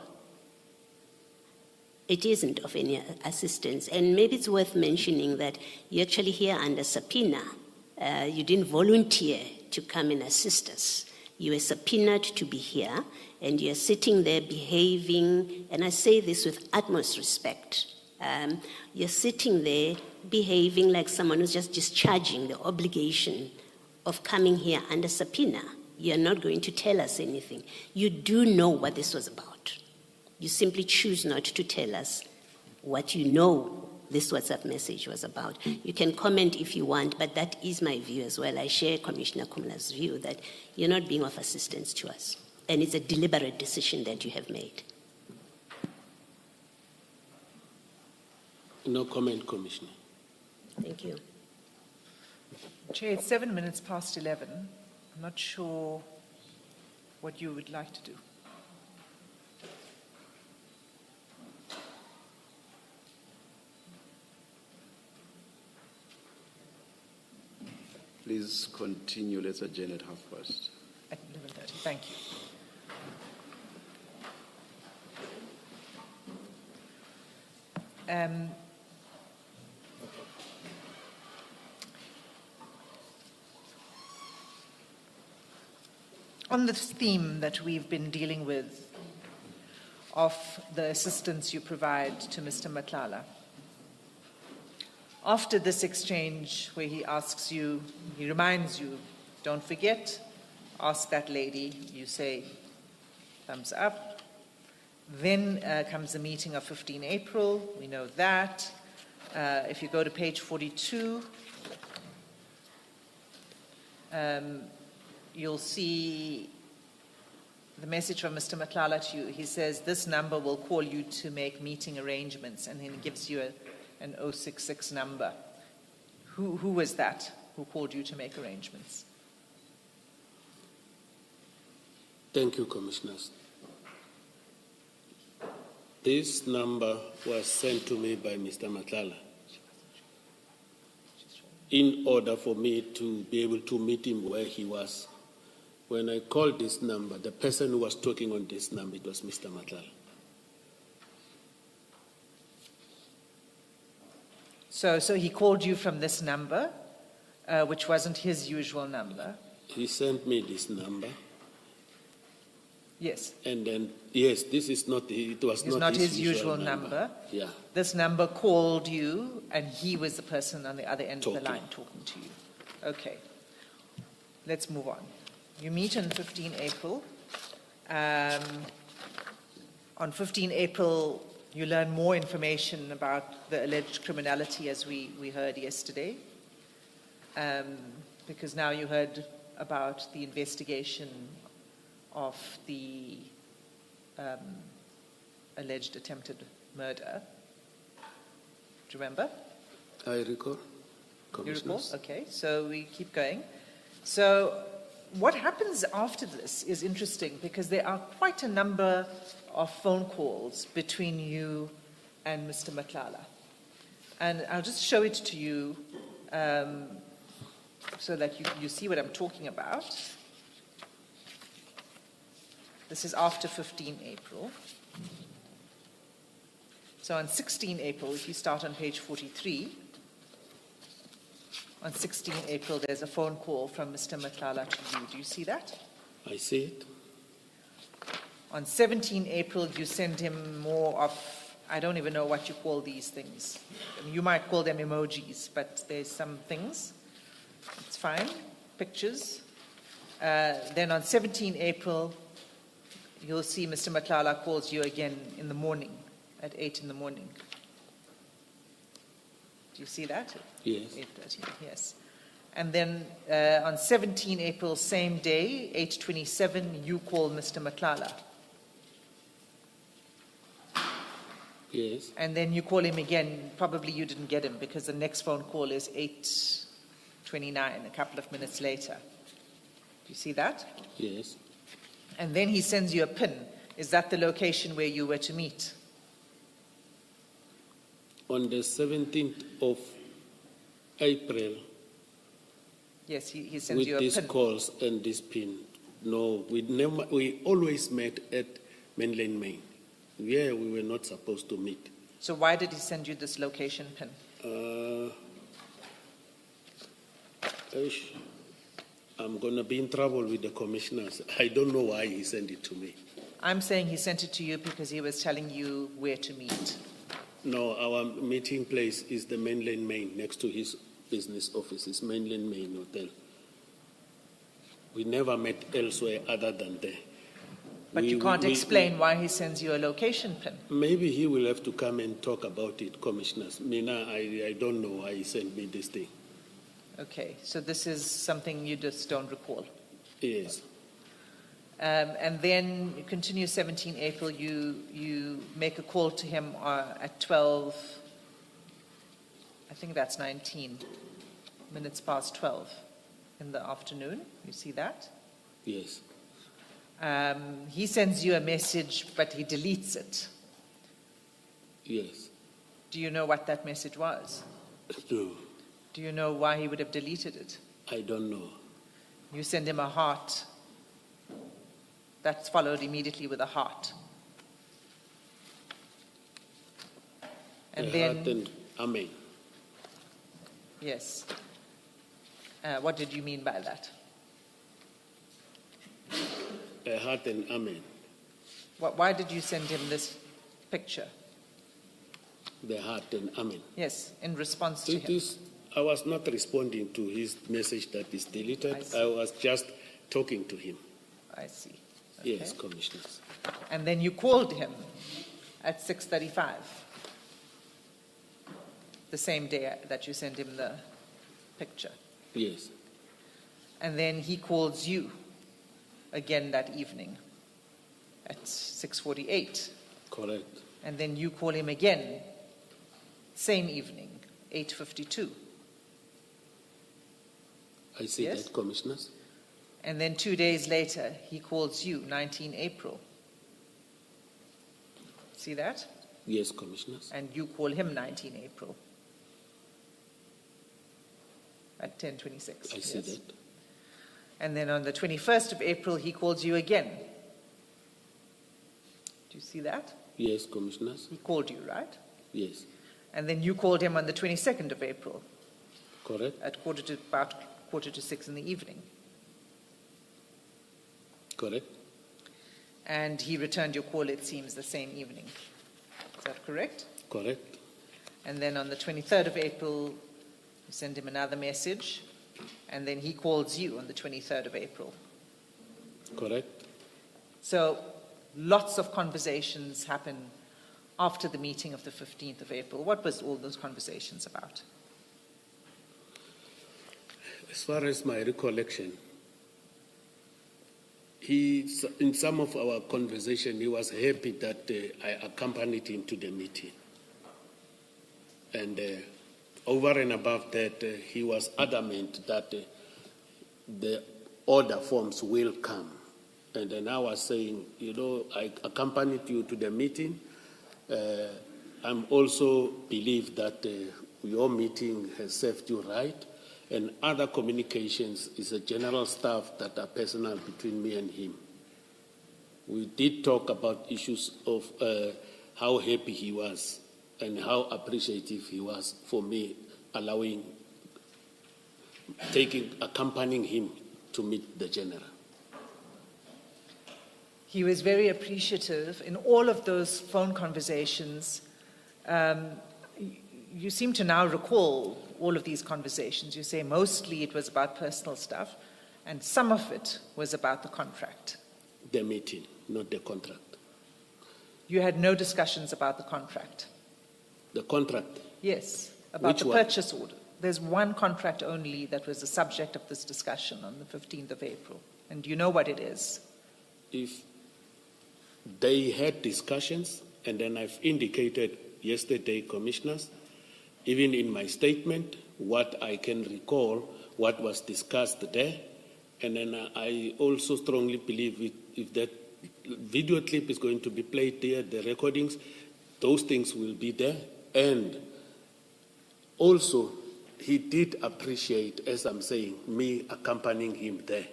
It isn't of any assistance. And maybe it's worth mentioning that you're actually here under subpoena. You didn't volunteer to come and assist us. You were subpoenaed to be here, and you're sitting there behaving, and I say this with utmost respect. You're sitting there behaving like someone who's just discharging the obligation of coming here under subpoena. You're not going to tell us anything. You do know what this was about. You simply choose not to tell us what you know this WhatsApp message was about. You can comment if you want, but that is my view as well. I share Commissioner Kumla's view that you're not being of assistance to us. And it's a deliberate decision that you have made. No comment, Commissioner. Thank you. Chair, it's 7 minutes past 11. I'm not sure what you would like to do. Please continue. Let's adjourn at 30:30. At 11:30. Thank you. On this theme that we've been dealing with of the assistance you provide to Mr. Matlala, after this exchange where he asks you, he reminds you, don't forget, ask that lady, you say, thumbs up. Then comes the meeting of 15 April, we know that. If you go to page 42, you'll see the message from Mr. Matlala to you. He says, this number will call you to make meeting arrangements, and then he gives you an 066 number. Who was that who called you to make arrangements? Thank you, Commissioners. This number was sent to me by Mr. Matlala in order for me to be able to meet him where he was. When I called this number, the person who was talking on this number, it was Mr. Matlala. So he called you from this number, which wasn't his usual number. He sent me this number. Yes. And then, yes, this is not, it was not his usual number. Yeah. This number called you, and he was the person on the other end of the line talking to you. Okay. Let's move on. You meet on 15 April. On 15 April, you learn more information about the alleged criminality, as we heard yesterday, because now you heard about the investigation of the alleged attempted murder. Do you remember? I recall. You recall? Okay, so we keep going. So what happens after this is interesting, because there are quite a number of phone calls between you and Mr. Matlala. And I'll just show it to you so that you see what I'm talking about. This is after 15 April. So on 16 April, if you start on page 43, on 16 April, there's a phone call from Mr. Matlala to you. Do you see that? I see it. On 17 April, you send him more of, I don't even know what you call these things. I mean, you might call them emojis, but there's some things. It's fine. Pictures. Then on 17 April, you'll see Mr. Matlala calls you again in the morning, at 8 in the morning. Do you see that? Yes. 8:30, yes. And then on 17 April, same day, 8:27, you call Mr. Matlala. Yes. And then you call him again. Probably you didn't get him, because the next phone call is 8:29, a couple of minutes later. Do you see that? Yes. And then he sends you a pin. Is that the location where you were to meet? On the 17th of April, Yes, he sends you a with these pin. calls and this pin, no, we always met at Mainland Main, where we were not supposed to meet. So why did he send you this location pin? I'm going to be in trouble with the commissioners. I don't know why he sent it to me. I'm saying he sent it to you because he was telling you where to meet. No, our meeting place is the Mainland Main, next to his business offices, Mainland Main Hotel. We never met elsewhere other than there. But you can't explain why he sends you a location pin. Maybe he will have to come and talk about it, commissioners. Mina, I don't know why he sent me this thing. Okay, so this is something you just don't recall. Yes. And then you continue 17 April, you make a call to him at 12, I think that's 19 minutes past 12 in the afternoon. You see that? Yes. He sends you a message, but he deletes it. Yes. Do you know what that message was? No, Do you know why he would have deleted it? I don't know. You send him a heart. That's followed immediately with a heart. And A then, heart and amen. yes. What did you mean by that? A heart and amen. Why did you send him this picture? The heart and amen. Yes, in response to It him. is, I was not responding to his message that is deleted. I see. I was just talking to him. I see. Okay. Yes, commissioners. And then you called him at 6:35, the same day that you sent him the picture. Yes. And then he calls you again that evening at 6:48. Correct. And then you call him again, same evening, 8:52. I see Yes? that, commissioners. And then 2 days later, he calls you, 19 April. See that? Yes, commissioners. And you call him 19 April at 10:26. I see that. And then on the 21st of April, he calls you again. Do you see that? Yes, commissioners. He called you, right? Yes. And then you called him on the 22nd of April Correct. at about quarter to 6 in the evening. Correct. And he returned your call, it seems, the same evening. Is that correct? Correct. And then on the 23rd of April, you send him another message, and then he calls you on the 23rd of April. Correct. So lots of conversations happen after the meeting of the 15th of April. What was all those conversations about? As far as my recollection, in some of our conversation, he was happy that I accompanied him to the meeting. And over and above that, he was adamant that the order forms will come. And then I was saying, you know, I accompanied you to the meeting. I'm also believe that your meeting has served you right. And other communications is a general stuff that are personal between me and him. We did talk about issues of how happy he was and how appreciative he was for me accompanying him to meet the general. He was very appreciative in all of those phone conversations. You seem to now recall all of these conversations. You say mostly it was about personal stuff, and some of it was about the contract. The meeting, not the contract. You had no discussions about the contract? The contract? Yes, about Which the one? purchase order. There's one contract only that was the subject of this discussion on the 15th of April. And do you know what it is? If they had discussions, and then I've indicated yesterday, commissioners, even in my statement, what I can recall, what was discussed there. And then I also strongly believe if that video clip is going to be played there, the recordings, those things will be there. And also, he did appreciate, as I'm saying, me accompanying him there.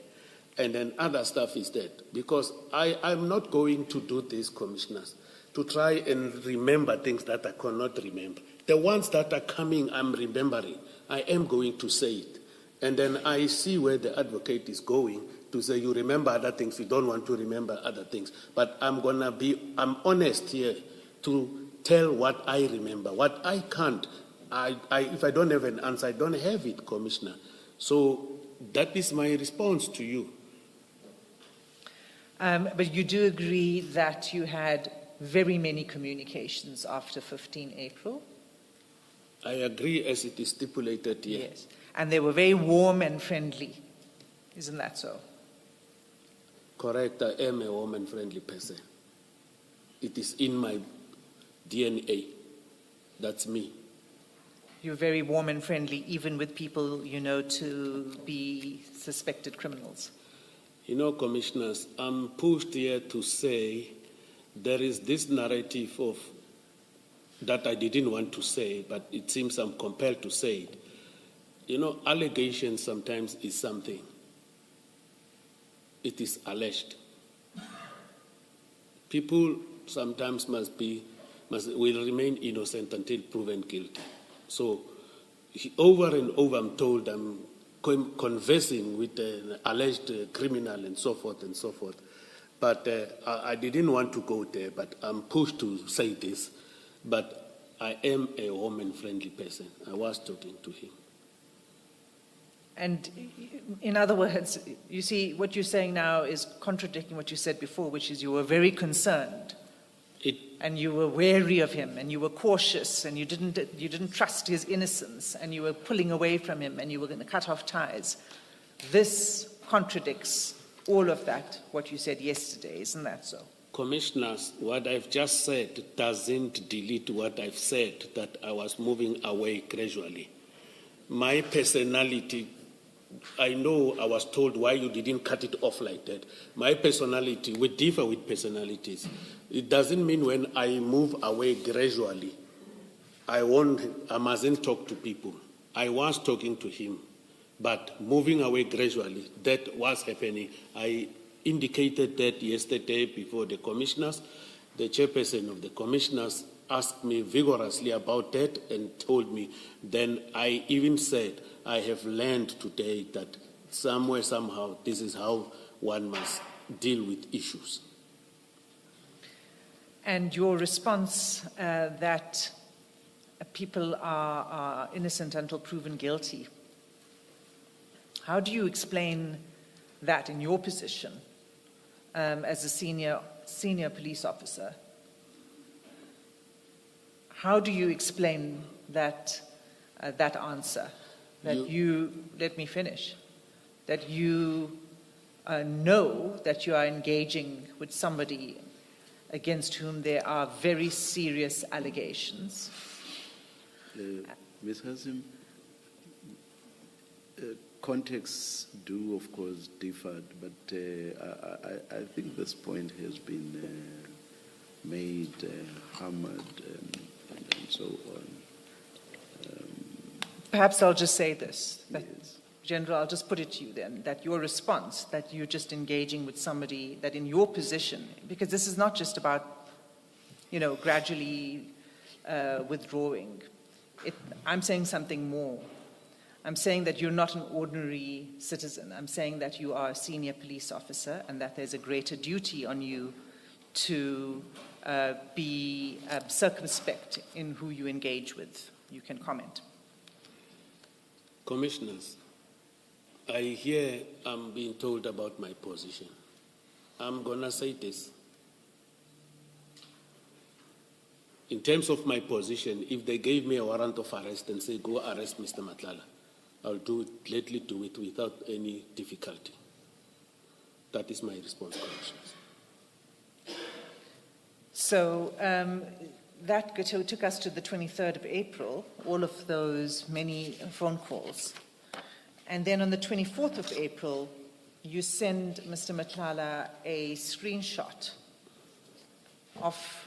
And then other stuff is that, because I'm not going to do this, commissioners, to try and remember things that I cannot remember. The ones that are coming, I'm remembering. I am going to say it. And then I see where the advocate is going to say, you remember other things, you don't want to remember other things. But I'm honest here to tell what I remember. What I can't, if I don't have an answer, I don't have it, Commissioner. So that is my response to you. But you do agree that you had very many communications after 15 April? I agree as it is stipulated here. Yes. And they were very warm and friendly. Isn't that so? Correct, I am a woman-friendly person. It is in my DNA. That's me. You're very warm and friendly, even with people you know to be suspected criminals. You know, Commissioners, I'm pushed here to say there is this narrative of that I didn't want to say, but it seems I'm compelled to say it. You know, allegation sometimes is something. It is alleged. People sometimes will remain innocent until proven guilty. So over and over I'm told I'm conversing with an alleged criminal and so forth and so forth. But I didn't want to go there, but I'm pushed to say this. But I am a woman-friendly person. I was talking to him. And in other words, you see, what you're saying now is contradicting what you said before, which is you were very concerned. And you were wary of him, and you were cautious, and you didn't trust his innocence, and you were pulling away from him, and you were going to cut off ties. This contradicts all of that, what you said yesterday, isn't that so? Commissioners, what I've just said doesn't delete what I've said, that I was moving away gradually. My personality, I know I was told why you didn't cut it off like that. My personality, we differ with personalities. It doesn't mean when I move away gradually, I mustn't talk to people. I was talking to him, but moving away gradually, that was happening. I indicated that yesterday before the commissioners. The chairperson of the commissioners asked me vigorously about that and told me. Then I even said, I have learned today that somewhere, somehow, this is how one must deal with issues. And your response that people are innocent until proven guilty, how do you explain that in your position as a senior police officer? How do you explain that answer? That let me finish, that you know that you are engaging with somebody against whom there are very serious allegations. Ms. Hassim, contexts do, of course, differ, but I think this point has been made, hammered, and so on. Perhaps I'll just say this. Yes. General, I'll just put it to you then, that your response, that you're just engaging with somebody that in your position, because this is not just about, gradually withdrawing. I'm saying something more. I'm saying that you're not an ordinary citizen. I'm saying that you are a senior police officer and that there's a greater duty on you to be circumspect in who you engage with. You can comment. Commissioners, I hear I'm being told about my position. I'm going to say this. In terms of my position, if they gave me a warrant of arrest and say, go arrest Mr. Matlala, I'll gladly do it without any difficulty. That is my response, Commissioners. So that took us to the 23rd of April, all of those many phone calls. And then on the 24th of April, you send Mr. Matlala a screenshot of,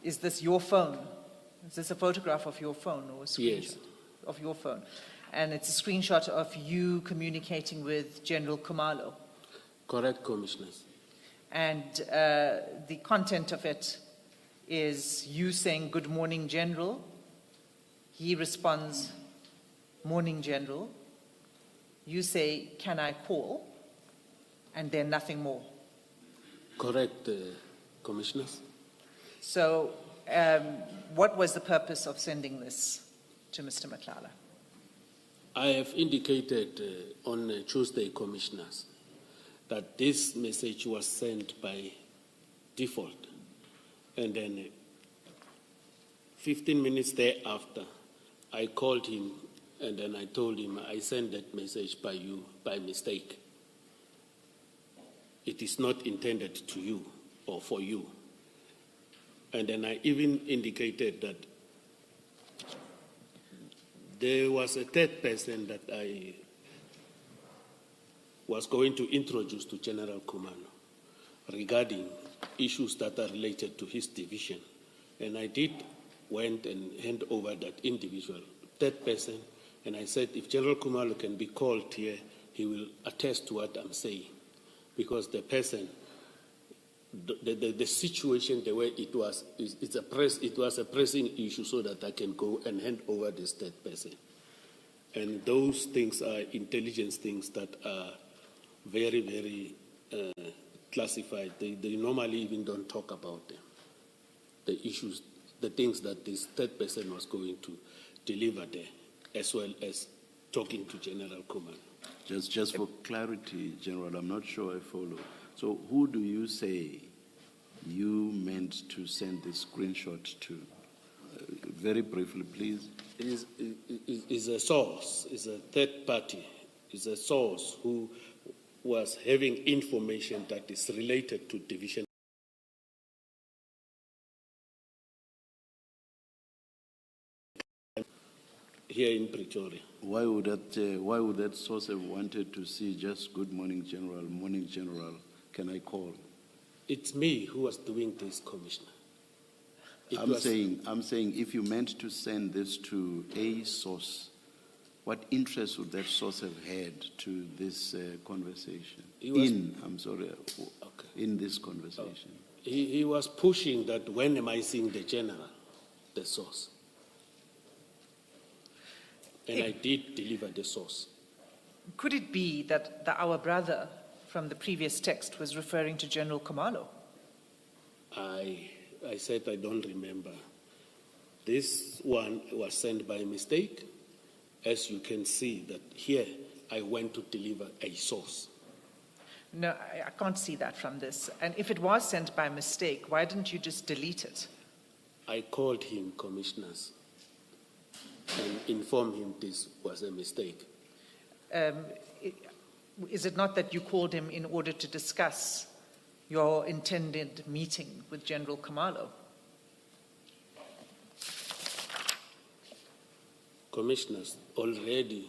is this your phone? Is this a photograph of your phone or a screenshot? Yes. Of your phone? And it's a screenshot of you communicating with General Khumalo. Correct, Commissioners. And the content of it is you saying, good morning, General. He responds, morning, General. You say, can I call? And then nothing more. Correct, Commissioners. So what was the purpose of sending this to Mr. Matlala? I have indicated on Tuesday, Commissioners, that this message was sent by default. And then 15 minutes thereafter, I called him and then I told him I sent that message by you by mistake. It is not intended to you or for you. And then I even indicated that there was a third person that I was going to introduce to General Khumalo regarding issues that are related to his division. And I went and hand over that individual, third person, and I said, if General Khumalo can be called here, he will attest to what I'm saying. Because the person, the situation, the way it was, it was a pressing issue so that I can go and hand over this third person. And those things are intelligence things that are very, very classified. They normally even don't talk about them. The issues, the things that this third person was going to deliver there, as well as talking to General Khumalo. Just for clarity, General, I'm not sure I follow. So who do you say you meant to send this screenshot to? Very briefly, please. Is a source, is a third party, is a source who was having information that is related to division. Here in Pretoria. Why would that source have wanted to see just good morning, General, can I call? It's me who was doing this, Commissioner. I'm saying if you meant to send this to a source, what interest would that source have had to this conversation? In this conversation. He was pushing that when am I seeing the general, the source. And I did deliver the source. Could it be that our brother from the previous text was referring to General Khumalo? I said I don't remember. This one was sent by mistake. As you can see that here I went to deliver a source. No, I can't see that from this. And if it was sent by mistake, why didn't you just delete it? I called him, commissioners, and informed him this was a mistake. Is it not that you called him in order to discuss your intended meeting with General Khumalo? Commissioners, already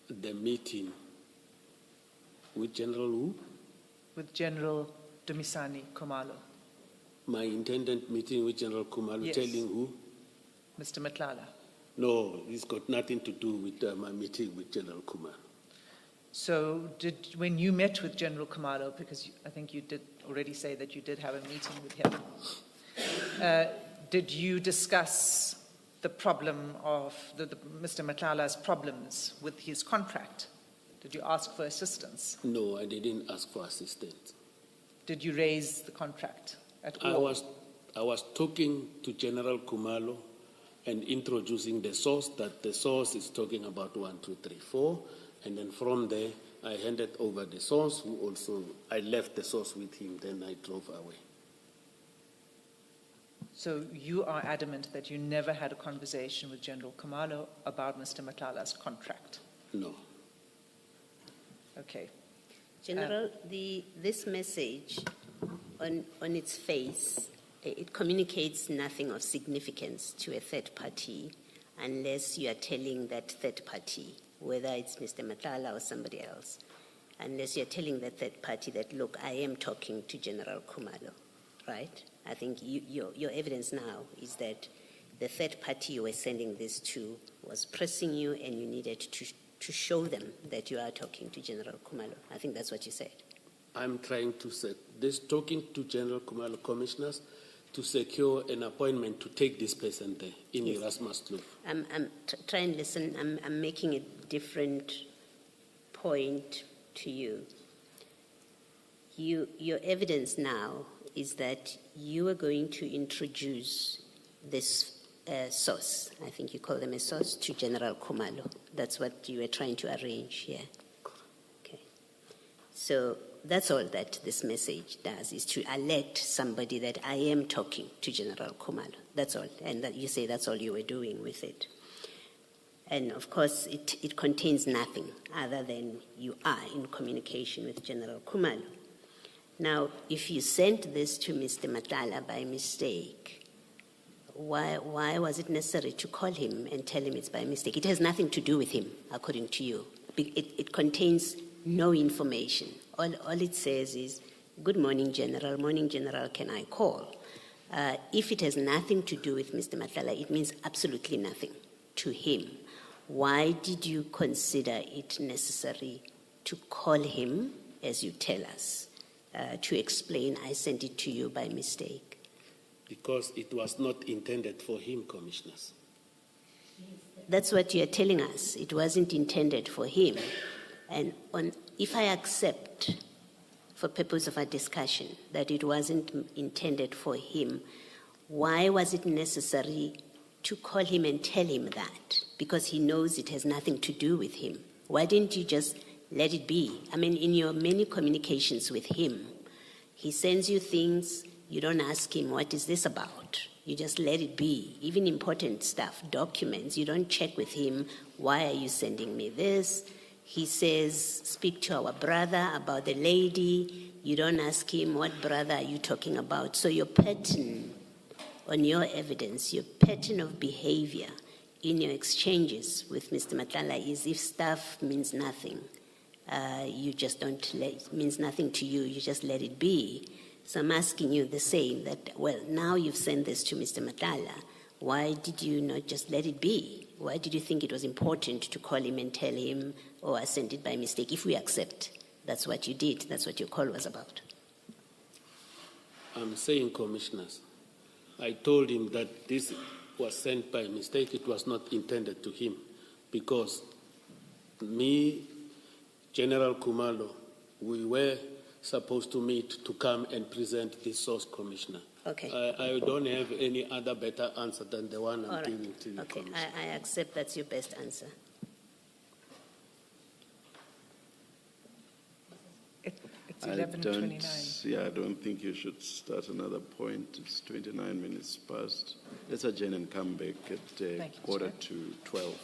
the meeting with General who? With General Dumisani Khumalo. My intended meeting with General Khumalo, Yes. telling who? Mr. Matlala. No, it's got nothing to do with my meeting with General Khumalo. So when you met with General Khumalo, because I think you did already say that you did have a meeting with him, did you discuss the problem of Mr. Matlala's problems with his contract? Did you ask for assistance? No, I didn't ask for assistance. Did you raise the contract at all? I was talking to General Khumalo and introducing the source, that the source is talking about 1, 2, 3, 4. And then from there, I handed over the source, who also, I left the source with him, then I drove away. So you are adamant that you never had a conversation with General Khumalo about Mr. Matlala's contract? No. Okay. General, this message on its face, it communicates nothing of significance to a third party unless you are telling that third party, whether it's Mr. Matlala or somebody else, unless you're telling that third party that, look, I am talking to General Khumalo, right? I think your evidence now is that the third party you were sending this to was pressing you and you needed to show them that you are talking to General Khumalo. I think that's what you said. I'm trying to set this, talking to General Khumalo, commissioners, to secure an appointment to take this person there in Erasmus Kloof. Try and listen. I'm making a different point to you. Your evidence now is that you are going to introduce this source, I think you call them a source, to General Khumalo. That's what you were trying to arrange here. Okay. So that's all that this message does, is to alert somebody that I am talking to General Khumalo. That's all. And that you say that's all you were doing with it. And of course, it contains nothing other than you are in communication with General Khumalo. Now, if you sent this to Mr. Matlala by mistake, why was it necessary to call him and tell him it's by mistake? It has nothing to do with him, according to you. It contains no information. All it says is, good morning, General, can I call? If it has nothing to do with Mr. Matlala, it means absolutely nothing to him. Why did you consider it necessary to call him, as you tell us, to explain I sent it to you by mistake? Because it was not intended for him, Commissioners. That's what you're telling us. It wasn't intended for him. And if I accept, for purpose of our discussion, that it wasn't intended for him, why was it necessary to call him and tell him that? Because he knows it has nothing to do with him. Why didn't you just let it be? I mean, in your many communications with him, he sends you things, you don't ask him, what is this about? You just let it be. Even important stuff, documents, you don't check with him, why are you sending me this? He says, speak to our brother about the lady. You don't ask him, what brother are you talking about? So your pattern on your evidence, your pattern of behavior in your exchanges with Mr. Matlala is if stuff means nothing, you just don't means nothing to you, you just let it be. So I'm asking you the same, that, well, now you've sent this to Mr. Matlala. Why did you not just let it be? Why did you think it was important to call him and tell him, oh, I sent it by mistake? If we accept that's what you did, that's what your call was about. I'm saying, Commissioners, I told him that this was sent by mistake. It was not intended to him, because me, General Khumalo, we were supposed to meet to come and present this source, Commissioner. Okay. I don't have any other better answer than the one I'm giving to you, Okay, Commissioner. I accept that's your best answer. It's 11:29. I don't think you should start another point. It's 29 minutes past. Let's adjourn and come back at Thank you, quarter Chair. to 12.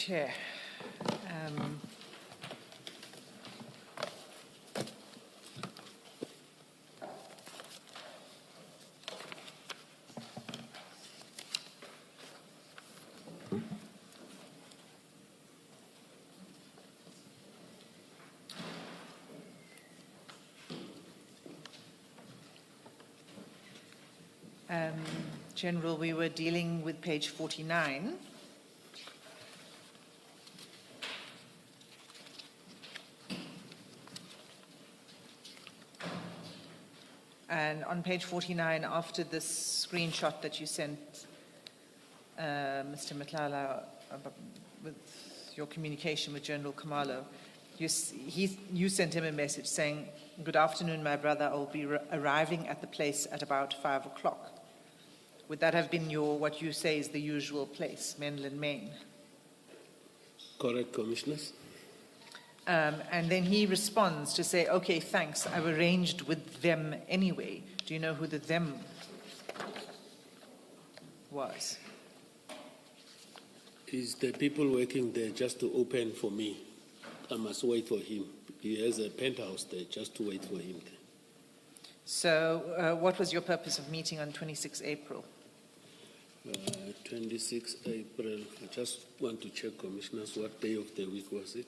Chair. General, we were dealing with page 49. And on page 49, after this screenshot that you sent, Mr. Matlala, with your communication with General Khumalo, you sent him a message saying, "Good afternoon, my brother. I will be arriving at the place at about 5 o'clock. Would that have been what you say is the usual place, Menlyn, Maine? Correct, Commissioners. And then he responds to say, "Okay, thanks. I've arranged with them anyway." Do you know who the them was? Is the people working there just to open for me? I must wait for him. He has a penthouse there, just to wait for him there. So what was your purpose of meeting on 26 April? 26 April. I just want to check, Commissioners, what day of the week was it?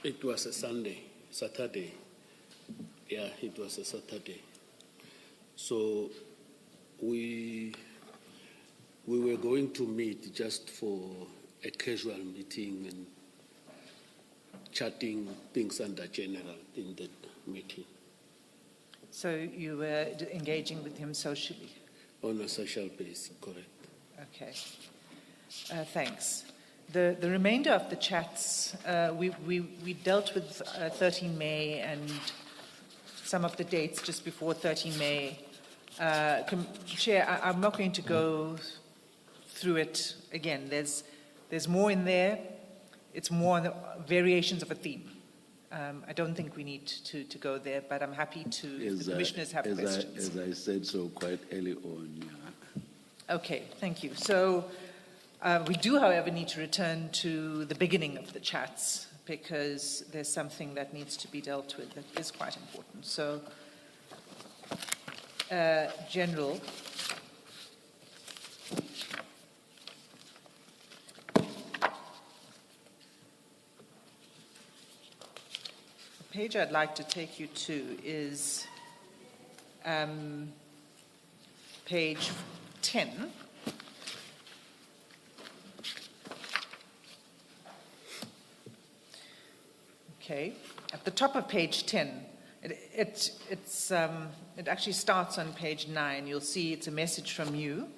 It was a Saturday. Yeah, it was a Saturday. So we were going to meet just for a casual meeting and chatting things under general in the meeting. So you were engaging with him socially? On a social basis, correct. Okay. Thanks. The remainder of the chats, we dealt with 13 May and some of the dates just before 13 May. Chair, I'm not going to go through it again. There's more in there. It's more on the variations of a theme. I don't think we need to go there, but I'm happy to, if the commissioners have questions. As I said so quite early on, yeah. Okay, thank you. So we do, however, need to return to the beginning of the chats because there's something that needs to be dealt with that is quite important. So, General, the page I'd like to take you to is page 10. Okay, at the top of page 10, it actually starts on page 9. You'll see it's a message from you.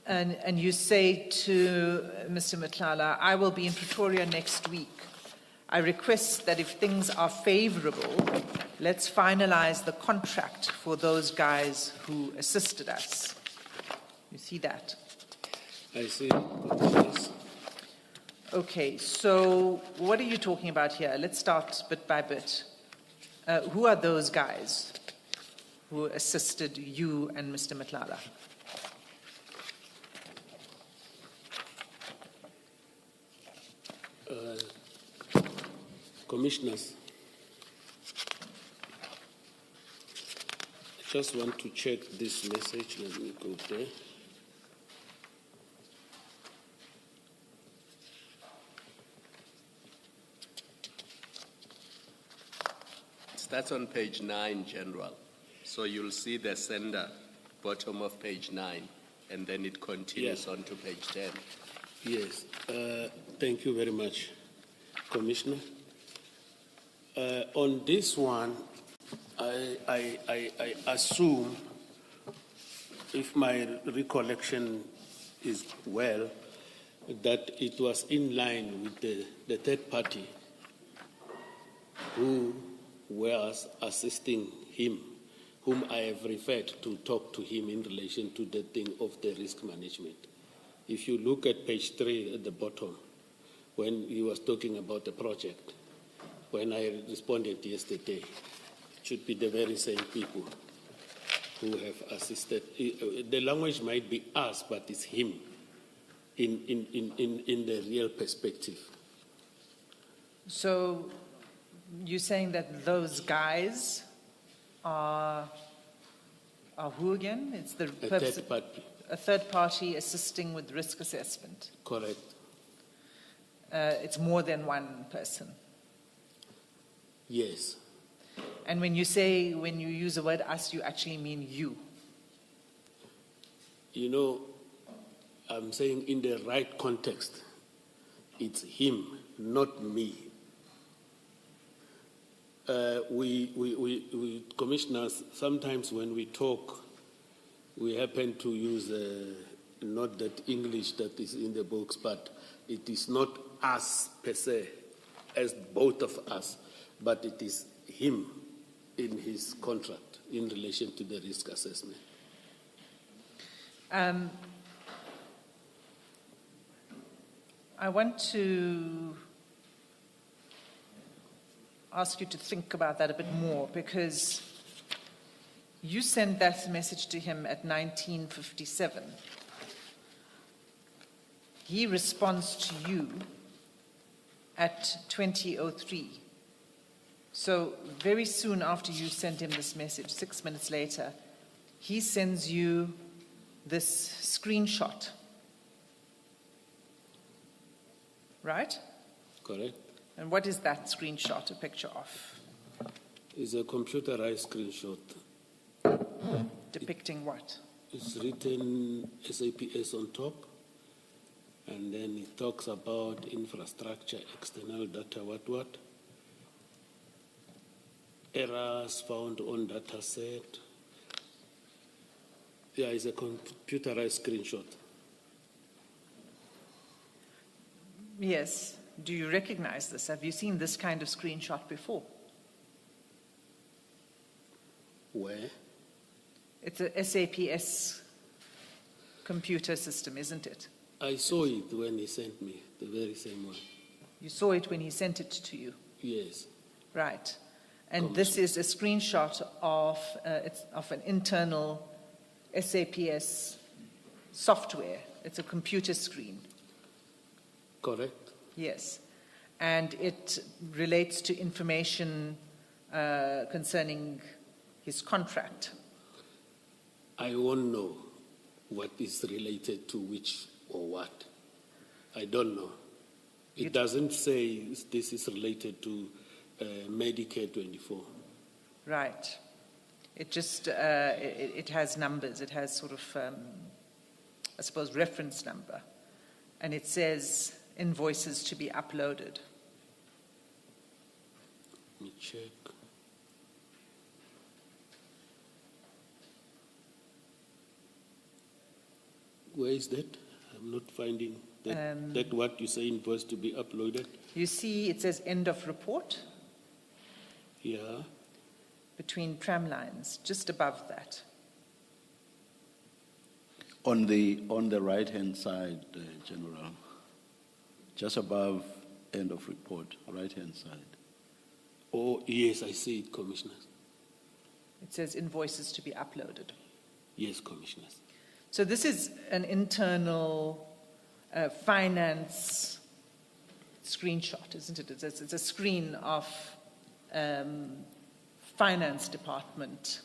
And you say to Mr. Matlala, "I will be in Pretoria next week. I request that if things are favorable, let's finalize the contract for those guys who assisted us." You see that? I see. Yes. Okay, so what are you talking about here? Let's start bit by bit. Who are those guys who assisted you and Mr. Matlala? Commissioners, I just want to check this message. Let me go there. That's on page 9, General. So you'll see the sender, bottom of page 9, and then it continues on to page 10. Yes. Thank you very much, Commissioner. On this one, I assume, if my recollection is well, that it was in line with the third party who whereas assisting him, whom I have referred to talk to him in relation to the thing of the risk management. If you look at page 3 at the bottom, when he was talking about the project, when I responded yesterday, it should be the very same people who have assisted. The language might be us, but it's him in the real perspective. So you're saying that those guys are who again? It's the purpose, third party. a third party assisting with risk assessment. Correct. It's more than one person. Yes. And when you use the word us, you actually mean you. You know, I'm saying in the right context, it's him, not me. We commissioners, sometimes when we talk, we happen to use not that English that is in the books, but it is not us per se, as both of us, but it is him in his contract in relation to the risk assessment. I want to ask you to think about that a bit more, because you sent that message to him at 19:57. He responds to you at 20:03. So very soon after you sent him this message, 6 minutes later, he sends you this screenshot. Right? Correct? And what is that screenshot a picture of? It's a computerized screenshot. Depicting what? It's written SAPS on top, and then it talks about infrastructure, external data, what? Errors found on data set. Yeah, it's a computerized screenshot. Yes. Do you recognize this? Have you seen this kind of screenshot before? Where? It's a SAPS computer system, isn't it? I saw it when he sent me, the very same one. You saw it when he sent it to you? Yes. Right. And this is a screenshot of an internal SAPS software. It's a computer screen. Correct. Yes. And it relates to information concerning his contract. I won't know what is related to which or what. I don't know. It doesn't say this is related to Medicare 24. Right. It just, it has numbers. It has sort of, I suppose, reference number. And it says invoices to be uploaded. Let me check. Where is that? I'm not finding that. That what you say invoice to be uploaded? You see, it says end of report. Yeah. Between tram lines, just above that. On the right-hand side, General, just above end of report, right-hand side. Oh, yes, I see it, Commissioners. It says invoices to be uploaded. Yes, Commissioners. So this is an internal finance screenshot, isn't it? It's a screen of finance department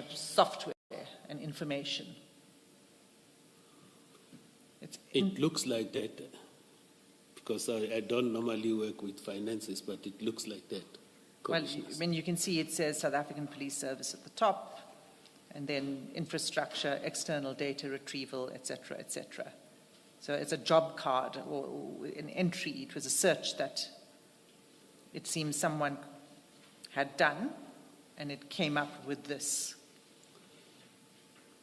software and information. It looks like that, because I don't normally work with finances, but it looks like that. Well, when you can see it says South African Police Service at the top, and then infrastructure, external data retrieval, etc., etc. So it's a job card or an entry. It was a search that it seems someone had done, and it came up with this.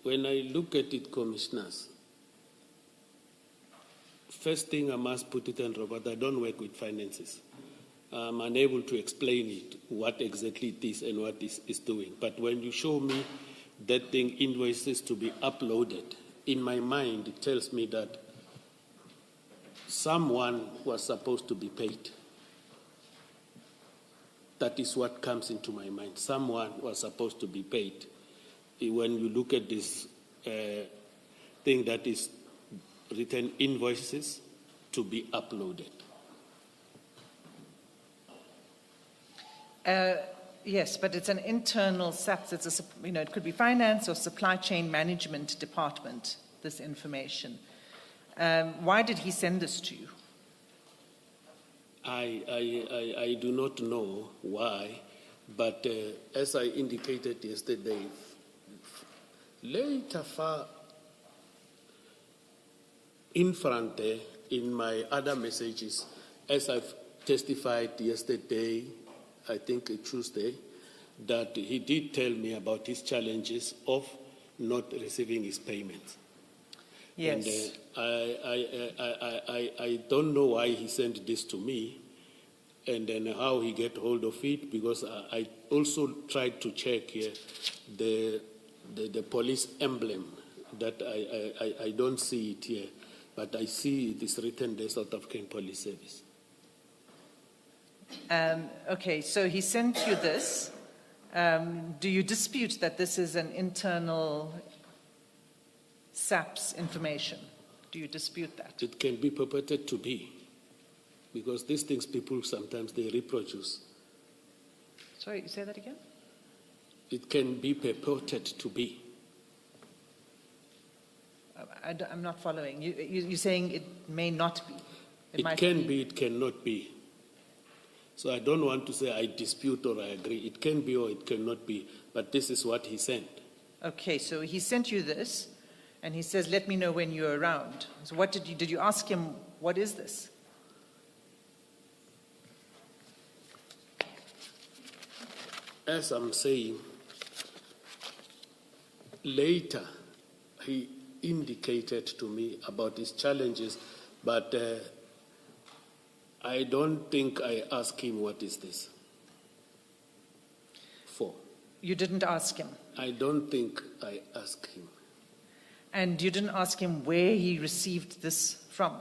When I look at it, Commissioners, first thing I must put it on, Robert, I don't work with finances. I'm unable to explain it, what exactly it is and what it is doing. But when you show me that thing, invoices to be uploaded, in my mind it tells me that someone was supposed to be paid. That is what comes into my mind. Someone was supposed to be paid. When you look at this thing that is written, invoices to be uploaded. Yes, but it's an internal SAPS. It's a, it could be finance or supply chain management department, this information. Why did he send this to you? I do not know why, but as I indicated yesterday, later far in front there, in my other messages, as I've testified yesterday, I think Tuesday, that he did tell me about his challenges of not receiving his payments. Yes. And I don't know why he sent this to me and then how he get hold of it, because I also tried to check here the police emblem that I don't see it here, but I see it is written there, South African Police Service. Okay, so he sent you this. Do you dispute that this is an internal SAPS information? Do you dispute that? It can be purported to be, because these things people sometimes they reproduce. Sorry, you say that again? It can be purported to be. I'm not following. You're saying it may not be. It can be, it cannot be. So I don't want to say I dispute or I agree. It can be or it cannot be, but this is what he sent. Okay, so he sent you this, and he says, let me know when you're around. So what did you ask him, what is this? As I'm saying, later he indicated to me about his challenges, but I don't think I asked him what is this for. You didn't ask him? I don't think I asked him. And you didn't ask him where he received this from?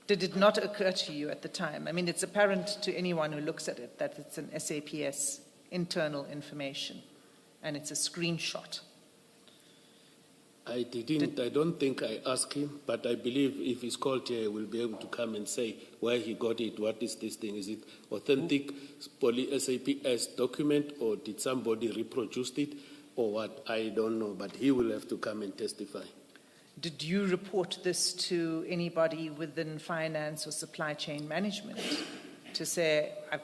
Did it not occur to you at the time? I mean, it's apparent to anyone who looks at it that it's an SAPS internal information, and it's a screenshot. I don't think I asked him, but I believe if he's called here, he will be able to come and say where he got it, what is this thing, is it authentic SAPS document, or did somebody reproduce it, or what, I don't know, but he will have to come and testify. Did you report this to anybody within finance or supply chain management to say, I'm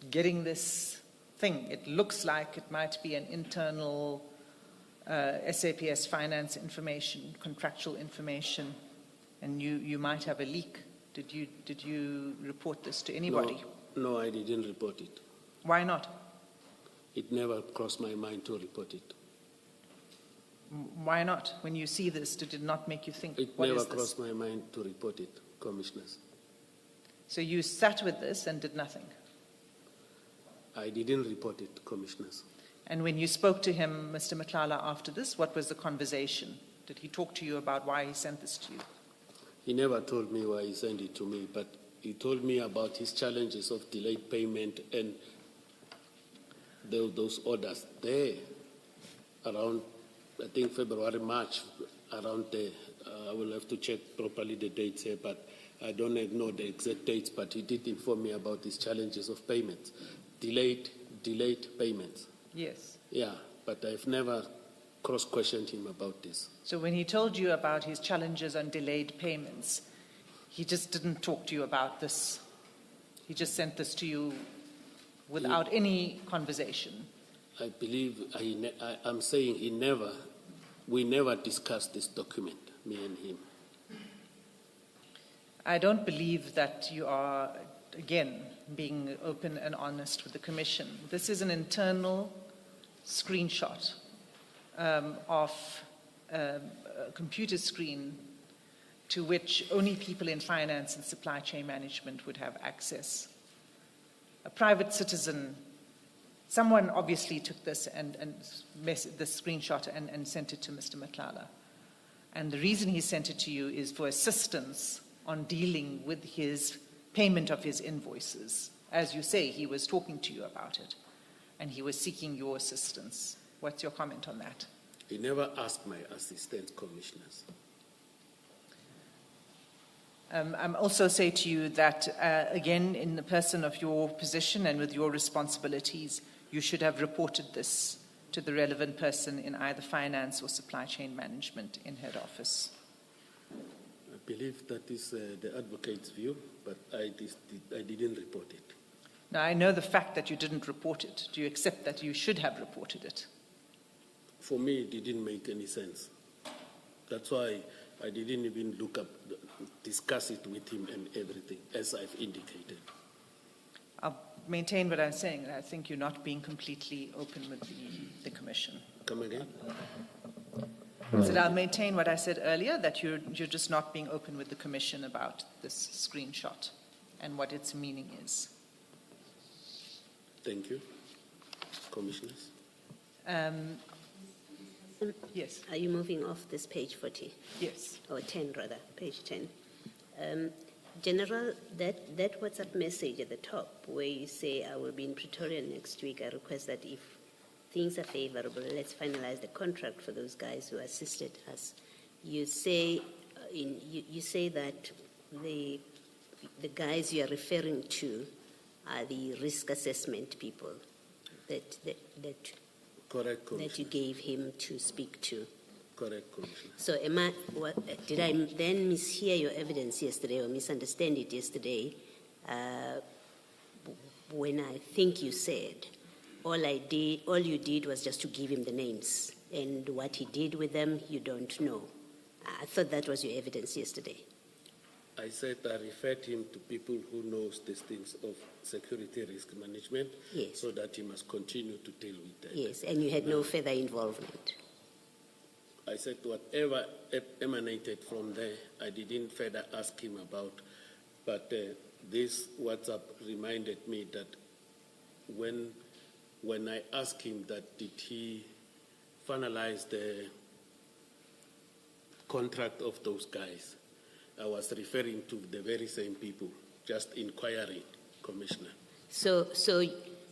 getting this thing, it looks like it might be an internal SAPS finance information, contractual information, and you might have a leak? Did you report this to anybody? No, I didn't report it. Why not? It never crossed my mind to report it. Why not? When you see this, did it not make you think, it what never is this? crossed my mind to report it, commissioners. So you sat with this and did nothing? I didn't report it, commissioners. And when you spoke to him, Mr. Matlala, after this, what was the conversation? Did he talk to you about why he sent this to you? He never told me why he sent it to me, but he told me about his challenges of delayed payment and those orders there around, I think, February, March, around there. I will have to check properly the dates here, but I don't know the exact dates, but he did inform me about his challenges of payments, delayed payments. Yes. Yeah, but I've never cross-questioned him about this. So when he told you about his challenges on delayed payments, he just didn't talk to you about this? He just sent this to you without any conversation? I believe, I'm saying we never discussed this document, me and him. I don't believe that you are, again, being open and honest with the Commission. This is an internal screenshot of a computer screen to which only people in finance and supply chain management would have access. a private citizen, someone obviously took this this screenshot and sent it to Mr. Matlala. And the reason he sent it to you is for assistance on dealing with his payment of his invoices. As you say, he was talking to you about it, and he was seeking your assistance. What's your comment on that? He never asked my assistant commissioners. I'm also say to you that, again, in the person of your position and with your responsibilities, you should have reported this to the relevant person in either finance or supply chain management in head office. I believe that is the advocate's view, but I didn't report it. Now, I know the fact that you didn't report it. Do you accept that you should have reported it? For me, it didn't make any sense. That's why I didn't even discuss it with him and everything, as I've indicated. I'll maintain what I'm saying. I think you're not being completely open with the Commission. Come again? I said I'll maintain what I said earlier, that you're just not being open with the Commission about this screenshot and what its meaning is. Thank you. Commissioners? Yes. Are you moving off this page 40? Yes. Or 10 rather, page 10. General, that WhatsApp message at the top where you say, I will be in Pretoria next week, I request that if things are favorable, let's finalize the contract for those guys who assisted us. You say, you say that the guys you are referring to are the risk assessment people that Correct, Commissioner. that you gave him to speak to. Correct, Commissioner. So did I then mishear your evidence yesterday or misunderstand it yesterday when I think you said all you did was just to give him the names, and what he did with them you don't know? I thought that was your evidence yesterday. I said I referred him to people who knows these things of security risk management, Yes. so that he must continue to deal with that. Yes, and you had no further involvement. I said whatever emanated from there, I didn't further ask him about. But this WhatsApp reminded me that when I asked him that did he finalize the contract of those guys, I was referring to the very same people, just inquiring, Commissioner. So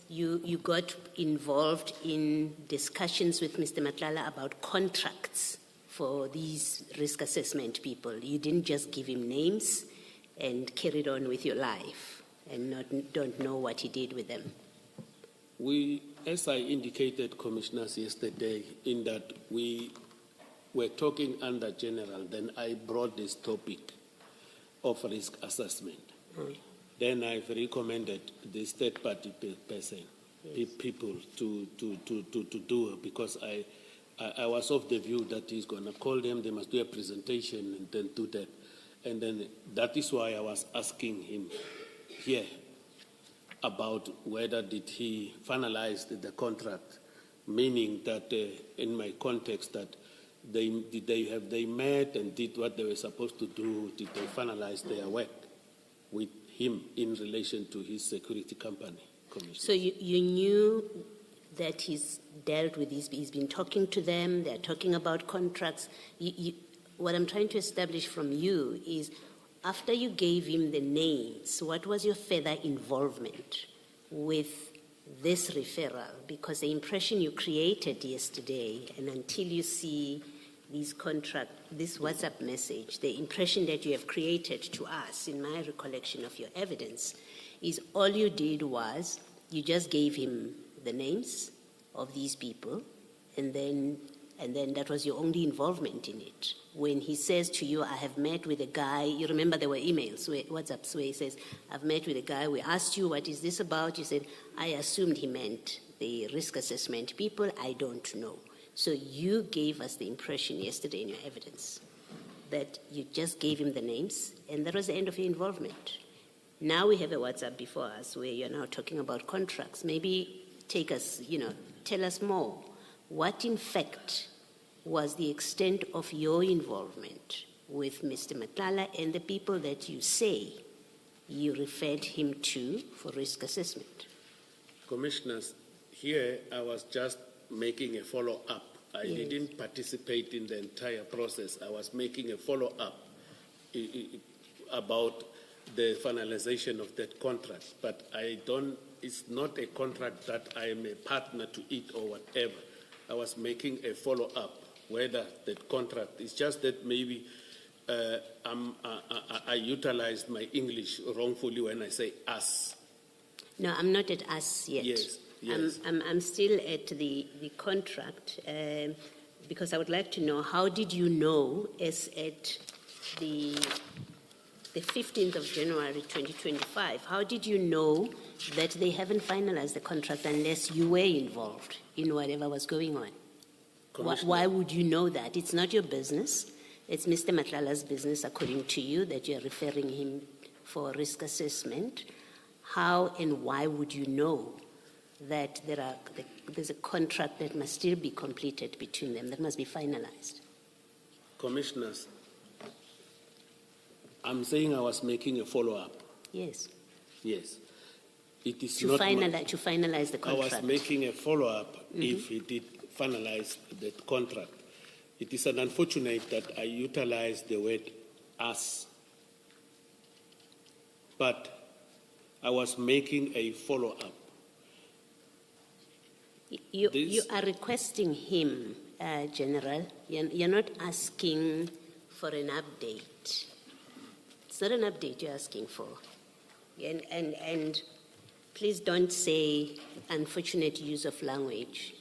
you got involved in discussions with Mr. Matlala about contracts for these risk assessment people. You didn't just give him names and carried on with your life and don't know what he did with them. As I indicated, Commissioners, yesterday, in that we were talking under General, then I brought this topic of risk assessment. Then I've recommended this third-party person, people to do it, because I was of the view that he's going to call them, they must do a presentation and then do that. And then that is why I was asking him here about whether did he finalize the contract, meaning that in my context that they met and did what they were supposed to do, did they finalize their work with him in relation to his security company, Commissioner? So you knew that he's dealt with these, he's been talking to them, they're talking about contracts. What I'm trying to establish from you is, after you gave him the names, what was your further involvement with this referral? Because the impression you created yesterday, and until you see this WhatsApp message, the impression that you have created to us, in my recollection of your evidence, is all you did was you just gave him the names of these people, and then that was your only involvement in it. When he says to you, I have met with a guy, you remember there were emails, WhatsApps, where he says, I've met with a guy, we asked you, what is this about? You said, I assumed he meant the risk assessment people, I don't know. So you gave us the impression yesterday in your evidence that you just gave him the names, and that was the end of your involvement. Now we have a WhatsApp before us where you're now talking about contracts. Maybe take us, tell us more. What, in fact, was the extent of your involvement with Mr. Matlala and the people that you say you referred him to for risk assessment. Commissioners, here I was just making a follow-up. I Yes. didn't participate in the entire process. I was making a follow-up about the finalization of that contract. But it's not a contract that I am a partner to it or whatever. I was making a follow-up whether that contract, it's just that maybe I utilized my English wrongfully when I say us. No, I'm not at us yet. Yes, yes. I'm still at the contract because I would like to know, how did you know as at the 15th of January 2025, how did you know that they haven't finalized the contract unless you were involved in whatever was going on? Why would you know that? It's not your business. It's Mr. Matlala's business, according to you, that you're referring him for risk assessment. How and why would you know that there's a contract that must still be completed between them, that must be finalized? Commissioners, I'm saying I was making a follow-up. Yes. Yes. It is To not finalize the I contract. was making a follow-up if he did finalize that contract. It is unfortunate that I utilized the word us. But I was making a follow-up. You are requesting him, General. You're not asking for an update. It's not an update you're asking for. And please don't say unfortunate use of language,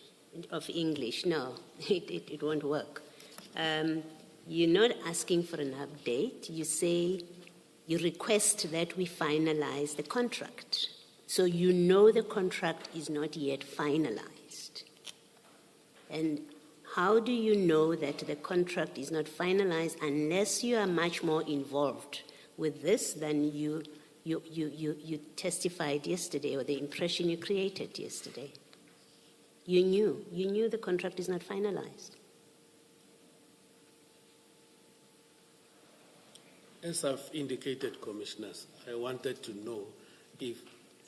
of English. No, it won't work. You're not asking for an update. You say you request that we finalize the contract. So you know the contract is not yet finalized. And how do you know that the contract is not finalized unless you are much more involved with this than you testified yesterday, or the impression you created yesterday? You knew the contract is not finalized. As I've indicated, Commissioners, I wanted to know if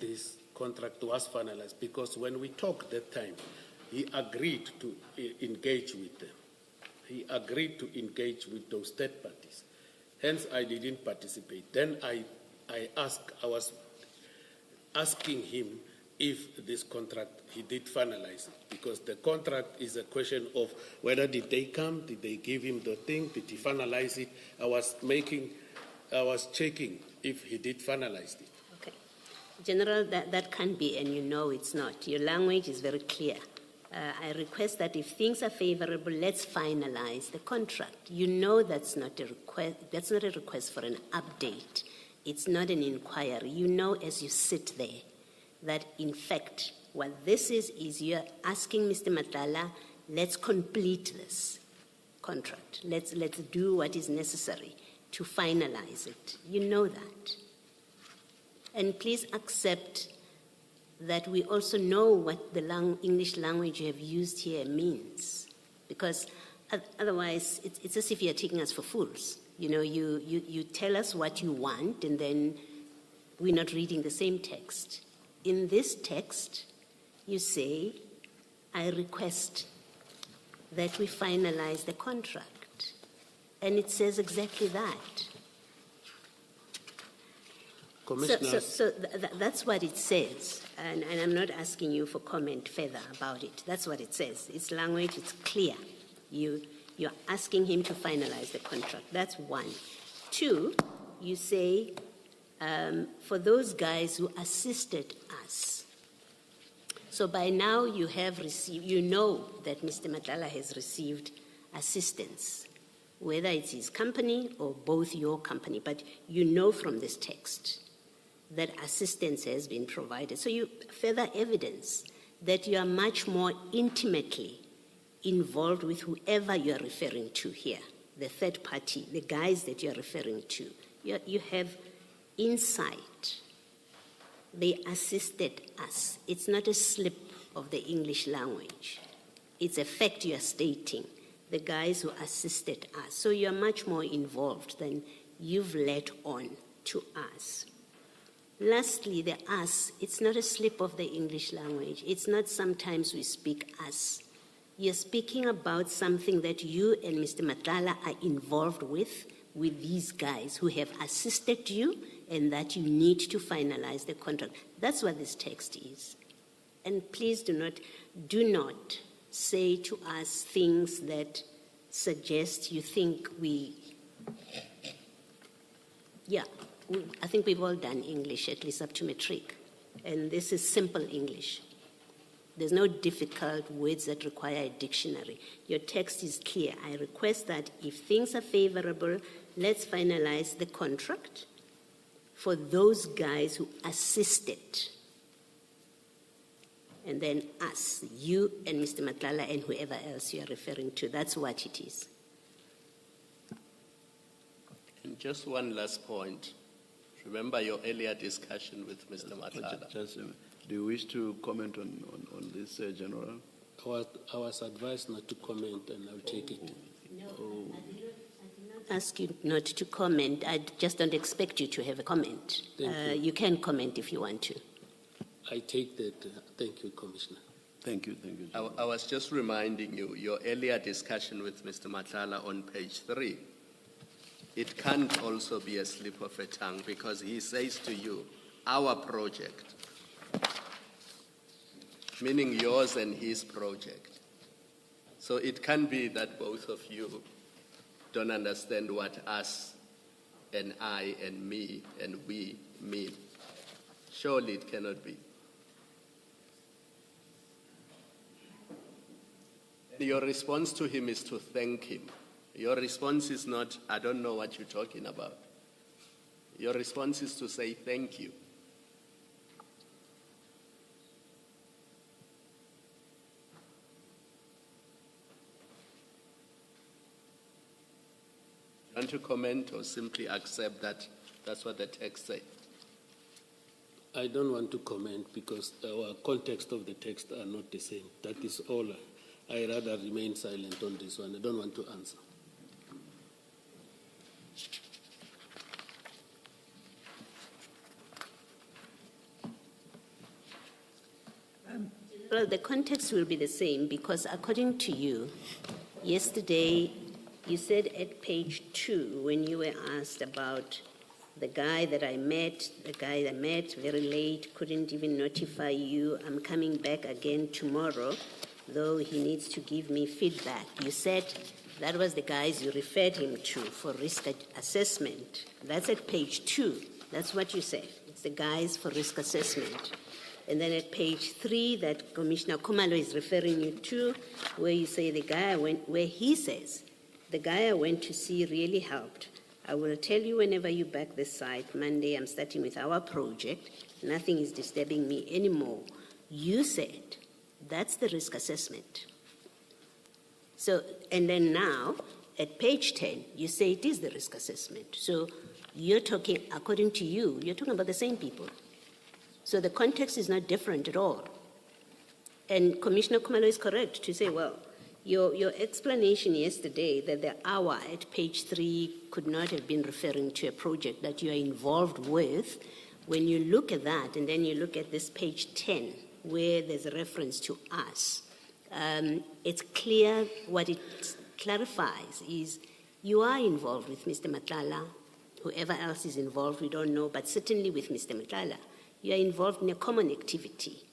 this contract was finalized, because when we talked that time, he agreed to engage with them. He agreed to engage with those third parties. Hence, I didn't participate. Then I was asking him if this contract, he did finalize it, because the contract is a question of whether did they come, did they give him the thing, did he finalize it? I was checking if he did finalize it. Okay. General, that can't be, and you know it's not. Your language is very clear. I request that if things are favorable, let's finalize the contract. You know that's not a request. That's not a request for an update. It's not an inquiry. You know as you sit there that, in fact, what this is you're asking Mr. Matlala, let's complete this contract. Let's do what is necessary to finalize it. You know that. And please accept that we also know what the English language you have used here means, because otherwise it's as if you're taking us for fools. You know, you tell us what you want, and then we're not reading the same text. In this text, you say, I request that we finalize the contract. And it says exactly that. So that's what it says. And I'm not asking you for comment further about it. That's what it says. It's language, it's clear. You're asking him to finalize the contract. That's one. Two, you say, for those guys who assisted us. So by now you have received, you know that Mr. Matlala has received assistance, whether it's his company or both your company, but you know from this text that assistance has been provided. So you further evidence that you are much more intimately involved with whoever you are referring to here, the third party, the guys that you are referring to. You have insight. They assisted us. It's not a slip of the English language. It's a fact you are stating, the guys who assisted us. So you are much more involved than you've let on to us. Lastly, the us, it's not a slip of the English language. It's not sometimes we speak us. You're speaking about something that you and Mr. Matlala are involved with these guys who have assisted you and that you need to finalize the contract. That's what this text is. And please do not say to us things that suggest you think I think we've all done English, at least up to matric. And this is simple English. There's no difficult words that require a dictionary. Your text is clear. I request that if things are favorable, let's finalize the contract for those guys who assisted. And then us, you and Mr. Matlala and whoever else you are referring to. That's what it is. And just one last point. Remember your earlier discussion with Mr. Matlala. Do you wish to comment on this, General? I was advised not to comment, and I'll take it. No, I did not ask you not to comment. I just don't expect you to have a comment. You can comment if you want to. I take that. Thank you, Commissioner. Thank you. I was just reminding you, your earlier discussion with Mr. Matlala on page 3, it can't also be a slip of a tongue because he says to you, our project, meaning yours and his project. So it can be that both of you don't understand what us and I and me and we mean. Surely it cannot be. Your response to him is to thank him. Your response is not, I don't know what you're talking about. Your response is to say thank you. Want to comment or simply accept that that's what the text says? I don't want to comment because our context of the text are not the same. That is all. I rather remain silent on this one. I don't want to answer. Well, the context will be the same because according to you, yesterday you said at page 2 when you were asked about the guy that I met very late, couldn't even notify you, I'm coming back again tomorrow, though he needs to give me feedback. You said that was the guys you referred him to for risk assessment. That's at page 2. That's what you said. It's the guys for risk assessment. And then at page 3 that Commissioner Khumalo is referring you to, where you say the guy where he says, the guy I went to see really helped. I will tell you whenever you back the site. Monday, I'm starting with our project. Nothing is disturbing me anymore. You said that's the risk assessment. So, and then now, at page 10, you say it is the risk assessment. So you're talking, according to you, you're talking about the same people. So the context is not different at all. And Commissioner Khumalo is correct to say, well, your explanation yesterday that the hour at page 3 could not have been referring to a project that you are involved with, when you look at that and then you look at this page 10 where there's a reference to us, it's clear what it clarifies is you are involved with Mr. Matlala, whoever else is involved, we don't know, but certainly with Mr. Matlala. You are involved in a common activity,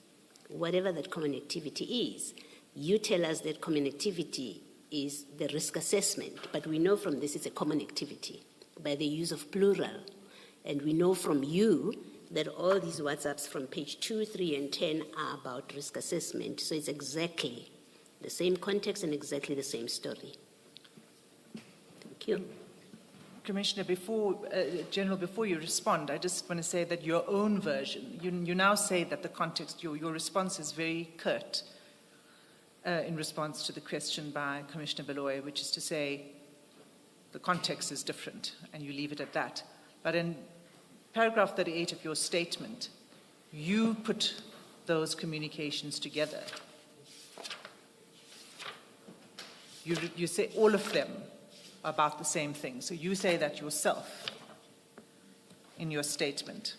whatever that common activity is. You tell us that common activity is the risk assessment, but we know from this it's a common activity by the use of plural. And we know from you that all these WhatsApps from page 2, 3, and 10 are about risk assessment. So it's exactly the same context and exactly the same story. Thank you. Commissioner, General, before you respond, I just want to say that your own version, you now say that the context, your response is very curt in response to the question by Commissioner Beloy, which is to say the context is different, and you leave it at that. But in paragraph 38 of your statement, you put those communications together. You say all of them about the same thing. So you say that yourself in your statement.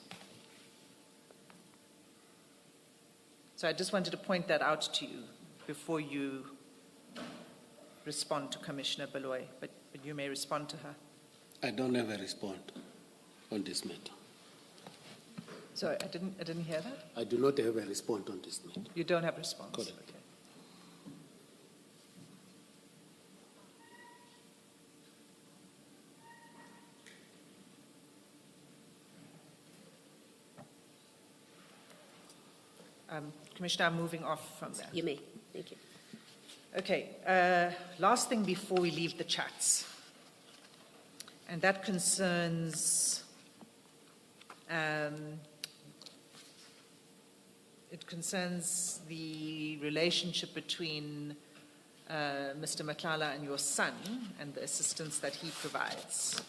So I just wanted to point that out to you before you respond to Commissioner Baloyi, but you may respond to her. I don't have a response on this matter. Sorry, I didn't hear that. I do not have a response on this matter. You don't have a response? Correct. Okay. Commissioner, I'm moving off from that. You may. Thank you. Okay, last thing before we leave the chats, and that concerns the relationship between Mr. Matlala and your son and the assistance that he provides.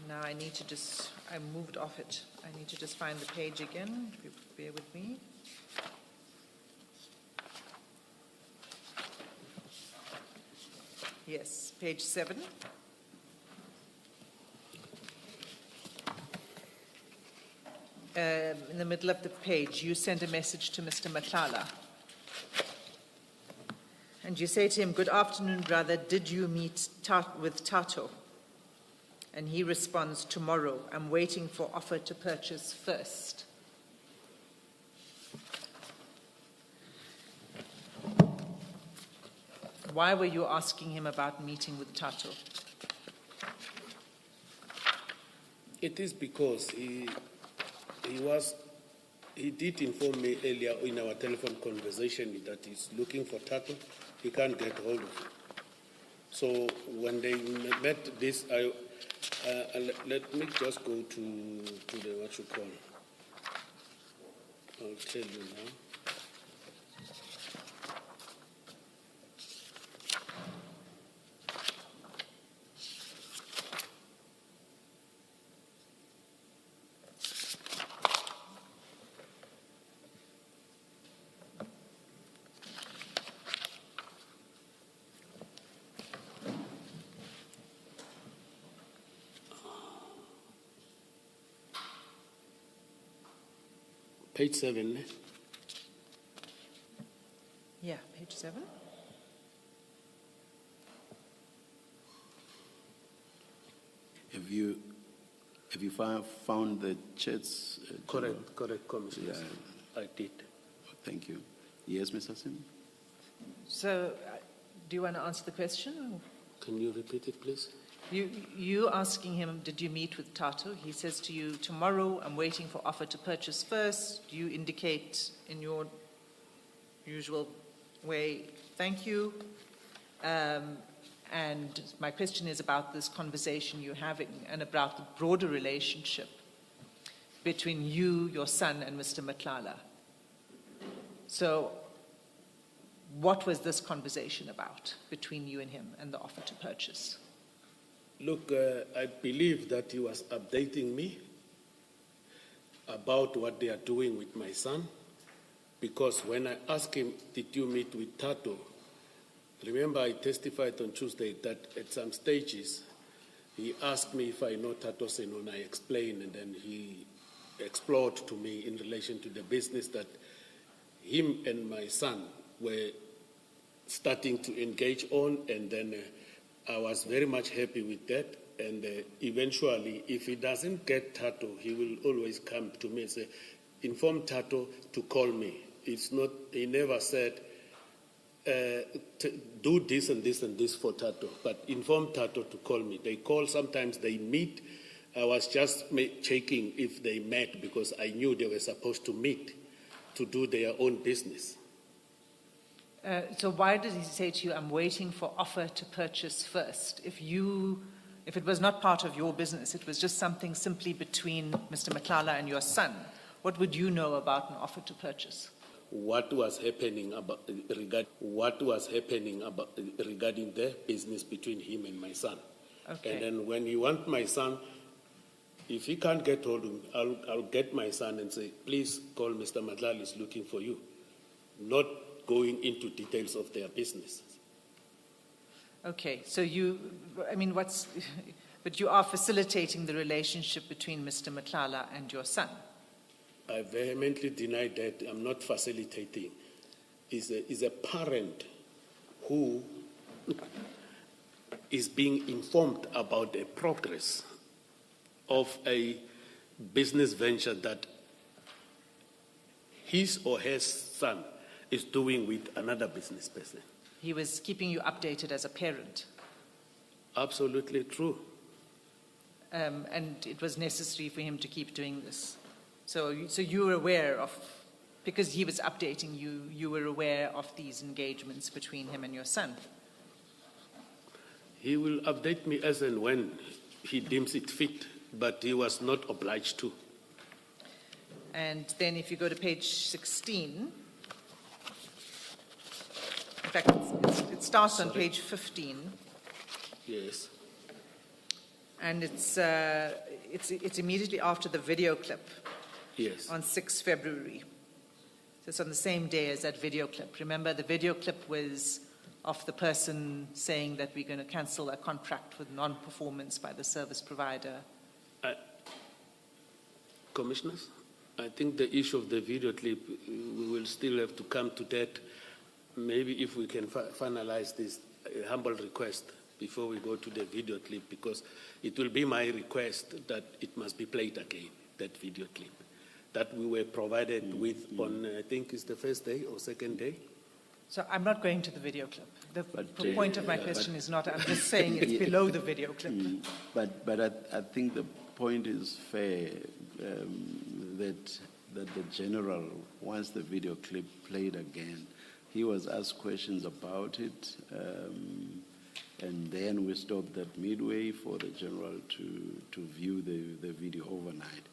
Now I need to I moved off it. I need to just find the page again. If you bear with me. Yes, page 7. In the middle of the page, you send a message to Mr. Matlala. And you say to him, "Good afternoon, brother. Did you meet with Tato?" And he responds, "Tomorrow. I'm waiting for offer to purchase first." Why were you asking him about meeting with Tato? It is because he did inform me earlier in our telephone conversation that he's looking for Tato. He can't get hold of him. So when they met this, let me just go to the what you call. I'll tell you now. Page 7. Yeah, page 7. Have you found the chats? Correct, Commissioner. Yeah. I did. Thank you. Yes, Mr. Sim? So, do you want to answer the question? Can you repeat it, please? You asking him, did you meet with Tato? He says to you, "Tomorrow, I'm waiting for offer to purchase first." Do you indicate in your usual way, "Thank you"? And my question is about this conversation you're having and about the broader relationship between you, your son, and Mr. Matlala. So, what was this conversation about between you and him and the offer to purchase? Look, I believe that he was updating me about what they are doing with my son, because when I asked him, "Did you meet with Tato?" Remember, I testified on Tuesday that at some stages, he asked me if I know Tato Senona. I explained, and then he explored to me in relation to the business that him and my son were starting to engage on, and then I was very much happy with that. And eventually, if he doesn't get Tato, he will always come to me and say, "Inform Tato to call me." It's not, he never said, "Do this and this and this for Tato," but inform Tato to call me. They call, sometimes they meet. I was just checking if they met because I knew they were supposed to meet to do their own business. So why did he say to you, "I'm waiting for offer to purchase first"? If it was not part of your business, it was just something simply between Mr. Matlala and your son, what would you know about an offer to purchase? What was happening regarding the business between him and my son. Okay. And then when you want my son, if he can't get hold of him, I'll get my son and say, "Please call Mr. Matlala, is looking for you." Not going into details of their business. Okay, so But you are facilitating the relationship between Mr. Matlala and your son. I vehemently deny that. I'm not facilitating. Is a parent who is being informed about the progress of a business venture that his or her son is doing with another business person. He was keeping you updated as a parent. Absolutely true. And it was necessary for him to keep doing this. So you were aware of, because he was updating you, you were aware of these engagements between him and your son. He will update me as and when he deems it fit, but he was not obliged to. And then if you go to page 16, in fact, it starts on page 15. Yes. And it's immediately after the video clip. Yes. On 6 February. So it's on the same day as that video clip. Remember, the video clip was of the person saying that we're going to cancel a contract with non-performance by the service provider. Commissioners, I think the issue of the video clip, we will still have to come to that. Maybe if we can finalize this humble request before we go to the video clip, because it will be my request that it must be played again, that video clip that we were provided with on, I think it's the first day or second day. So I'm not going to the video clip. The point of my question is not, I'm just saying it's below the video clip. But I think the point is fair, that the general, once the video clip played again, he was asked questions about it, and then we stopped that midway for the general to view the video overnight.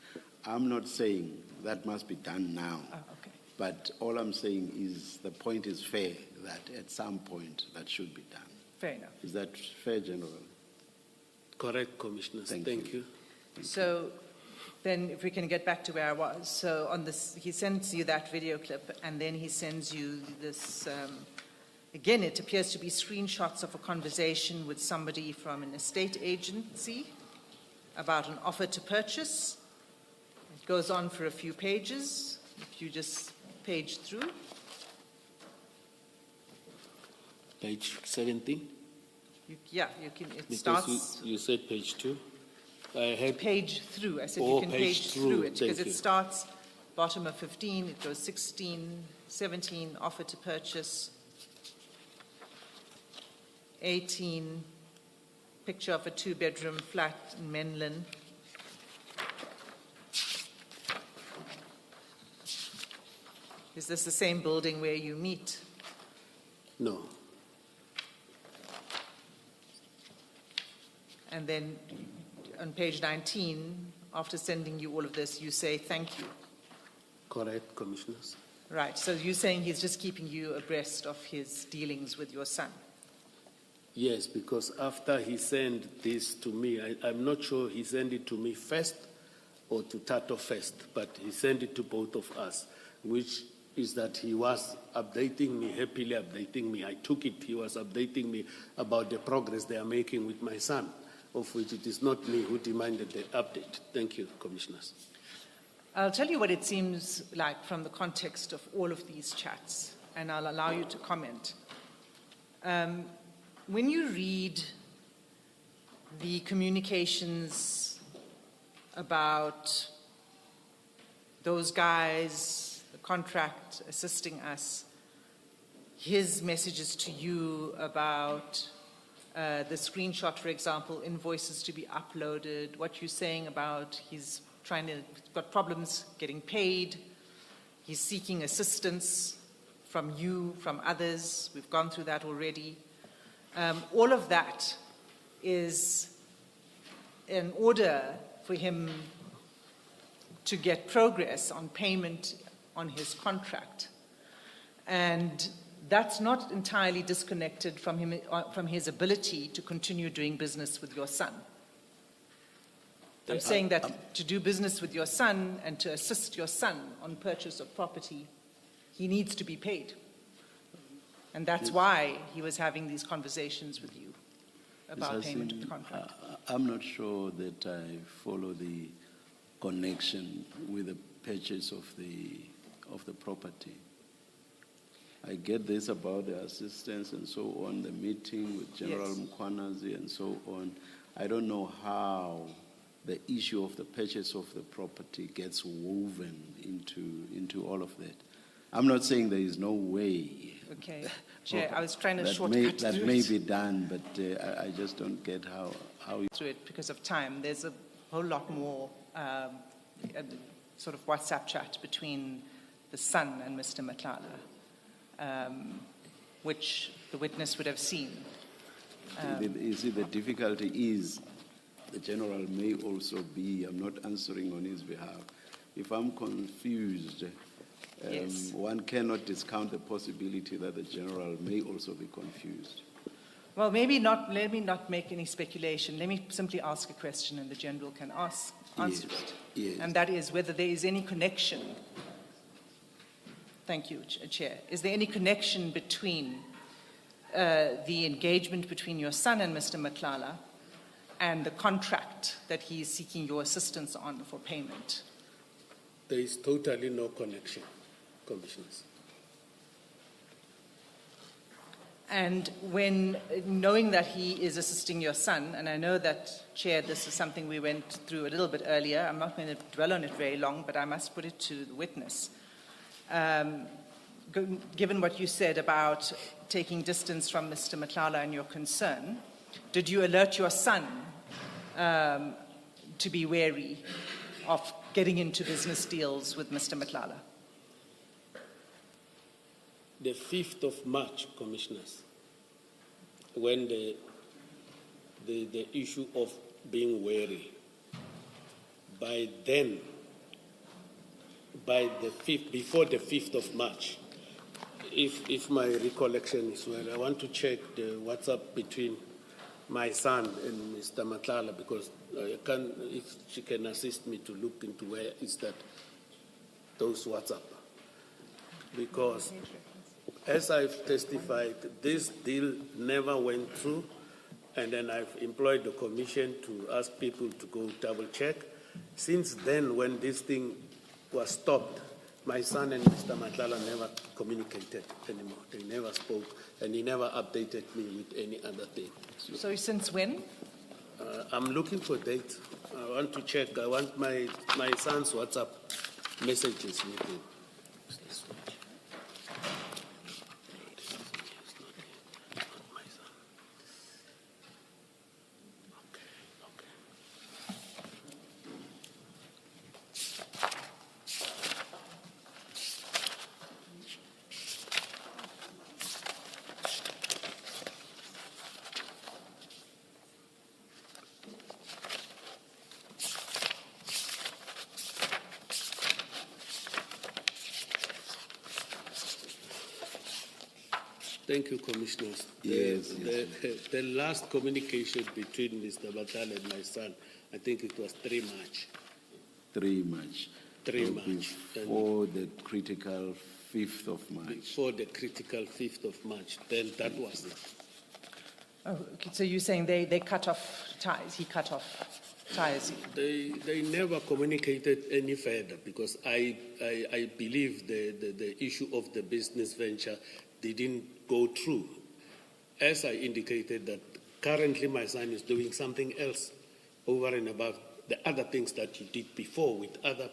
I'm not saying that must be done now. Oh, okay. But all I'm saying is the point is fair, that at some point that should be done. Fair enough. Is that fair, General? Correct, Commissioners. Thank you. So then if we can get back to where I was. So on this, he sends you that video clip, and then he sends you this, again, it appears to be screenshots of a conversation with somebody from an estate agency about an offer to purchase. It goes on for a few pages. If you just page through. Page 17? You can, it Because starts. you said page 2. I had Page through. I said Oh, you can page page through. through it because Thank it you. starts bottom of 15, it goes 16, 17, offer to purchase, 18, picture of a 2-bedroom flat in Menlyn. Is this the same building where you meet? no. And then on page 19, after sending you all of this, you say thank you. Correct, Commissioners. Right, so you're saying he's just keeping you abreast of his dealings with your son? Yes, because after he sent this to me, I'm not sure he sent it to me first or to Tato first, but he sent it to both of us, which is that he was updating me, happily updating me. I took it, he was updating me about the progress they are making with my son, of which it is not me who demanded the update. Thank you, Commissioners. I'll tell you what it seems like from the context of all of these chats, and I'll allow you to comment. When you read the communications about those guys, the contract assisting us, his messages to you about the screenshot, for example, invoices to be uploaded, what you're saying about he's got problems getting paid, he's seeking assistance from you, from others, we've gone through that already. All of that is in order for him to get progress on payment on his contract. And that's not entirely disconnected from him, from his ability to continue doing business with your son. I'm saying that to do business with your son and to assist your son on purchase of property, he needs to be paid. And that's why he was having these conversations with you. about payment of the contract? I'm not sure that I follow the connection with the purchase of the property. I get this about the assistance and so on, the meeting with General Yes. Mkhwanazi and so on. I don't know how the issue of the purchase of the property gets woven into all of that. I'm not saying there is no way. Okay, Chair, I was trying to that shortcut that through may it. be done, but I just don't get how Through it because of time. There's a whole lot more sort of WhatsApp chat between the son and Mr. Matlala, which the witness would have seen. You see, the difficulty is the general may also be, I'm not answering on his behalf. If I'm confused, Yes. one cannot discount the possibility that the general may also be confused. Well, maybe not. Let me not make any speculation. Let me simply ask a question, and the general can answer it. Yes. And that is whether there is any connection. Thank you, Chair. Is there any connection between the engagement between your son and Mr. Matlala and the contract that he is seeking your assistance on for payment? There is totally no connection, Commissioners. And when, knowing that he is assisting your son, and I know that, Chair, this is something we went through a little bit earlier. I'm not going to dwell on it very long, but I must put it to the witness. Given what you said about taking distance from Mr. Matlala and your concern, did you alert your son to be wary of getting into business deals with Mr. Matlala? The 5th of March, Commissioners, when the issue of being wary, by then, before the 5th of March, if my recollection is well, I want to check the WhatsApp between my son and Mr. Matlala, because if she can assist me to look into where is those WhatsApp. Because as I've testified, this deal never went through, and then I've employed the commission to ask people to go double check. Since then, when this thing was stopped, my son and Mr. Matlala never communicated anymore. They never spoke, and he never updated me with any other thing. So since when? I'm looking for dates. I want to check. I want my son's WhatsApp messages with him. Thank you, Commissioners. Yes, the last communication between Mr. Matlala and my son, I think it was 3 March. 3 March. 3 March. Before the critical 5th of March. Before the critical 5th of March. Then that was it. Oh, okay. So you're saying they cut off ties? He cut off ties? They never communicated any further, because I believe the issue of the business venture didn't go through. As I indicated, that currently my son is doing something else over and above the other things that he did before with other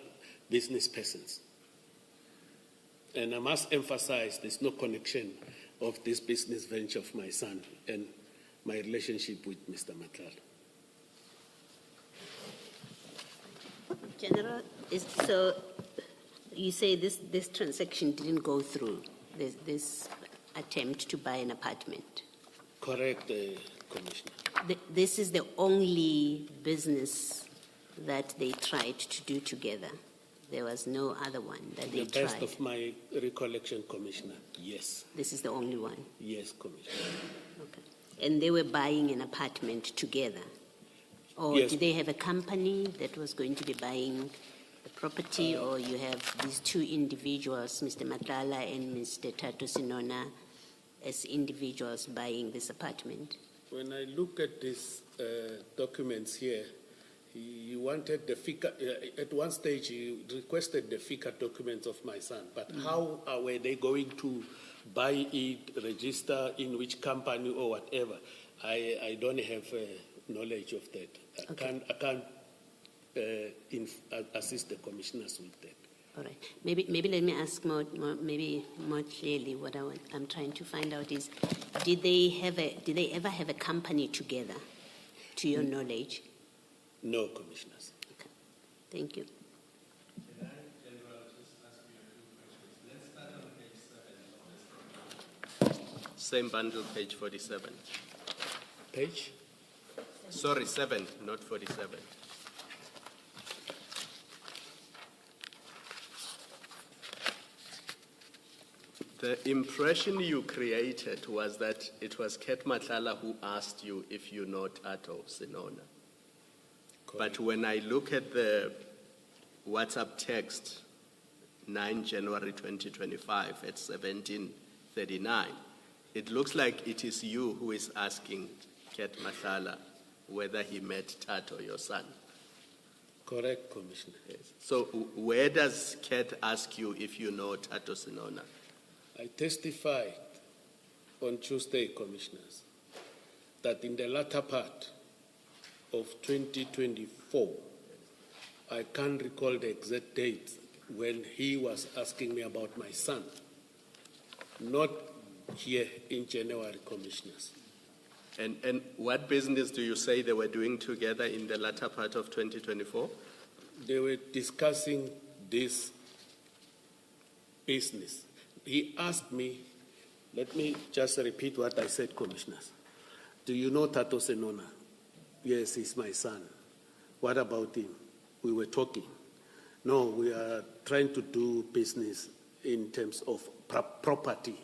business persons. And I must emphasize there's no connection of this business venture of my son and my relationship with Mr. Matlala. General, so you say this transaction didn't go through, this attempt to buy an apartment? Correct, Commissioner. This is the only business that they tried to do together. There was no other one that they tried. The best of my recollection, Commissioner, yes. This is the only one? Yes, Commissioner. Okay. And they were buying an apartment together? Or Yes. did they have a company that was going to be buying the property, or you have these two individuals, Mr. Matlala and Mr. Senona, as individuals buying this apartment? When I look at these documents here, he wanted the FICA, at one stage he requested the FICA documents of my son, but how were they going to buy it, register in which company or whatever? I don't have knowledge of that. Okay. I can't assist the commissioners with that. All right. Maybe let me ask more clearly. What I'm trying to find out is, did they ever have a company together, to your knowledge? No, commissioners. Okay. Thank you. Can I, General, just ask you a few questions? Let's start on page 7 of this. Same bundle, page 47. Page? Sorry, 7, not 47. The impression you created was that it was Ket Matlala who asked you if you know Tato Senona. But when I look at the WhatsApp text, 9 January 2025 at 17:39, it looks like it is you who is asking Ket Matlala whether he met Tato, your son. Correct, Commissioner. Yes. So where does Ket ask you if you know Tato Senona? I testified on Tuesday, Commissioners, that in the latter part of 2024, I can't recall the exact date when he was asking me about my son, not here in January, Commissioners. And what business do you say they were doing together in the latter part of 2024? They were discussing this business. He asked me, let me just repeat what I said, Commissioners. Do you know Tato Senona? Yes, he's my son. What about him? We were talking. No, we are trying to do business in terms of property,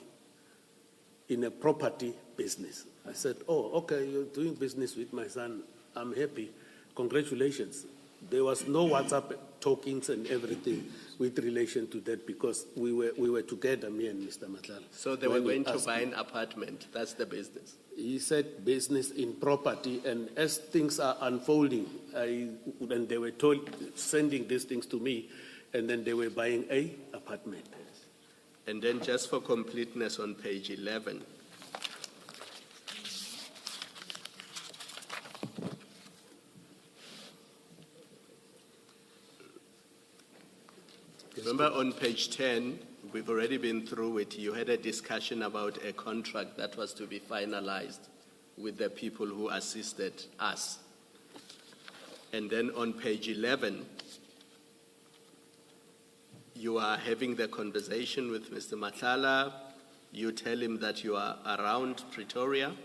in a property business. I said, oh, okay, you're doing business with my son. I'm happy. Congratulations. There was no WhatsApp talkings and everything with relation to that because we were together, me and Mr. Matlala. So they were going to buy an apartment. That's the business. He said business in property, and as things are unfolding, and they were sending these things to me, and then they were buying an apartment. And then just for completeness on page 11, remember on page 10, we've already been through it, you had a discussion about a contract that was to be finalized with the people who assisted us. And then on page 11, you are having the conversation with Mr. Matlala, you tell him that you are around Pretoria,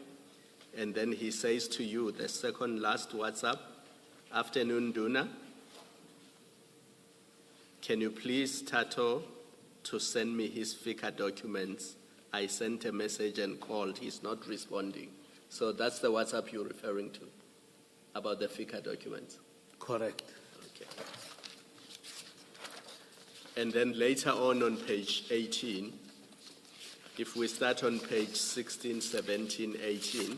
and then he says to you, the second last WhatsApp, afternoon Duna, can you please, Tato, to send me his FICA documents? I sent a message and called. He's not responding. So that's the WhatsApp you're referring to, about the FICA documents? Correct. Okay. And then later on page 18, if we start on page 16, 17, 18,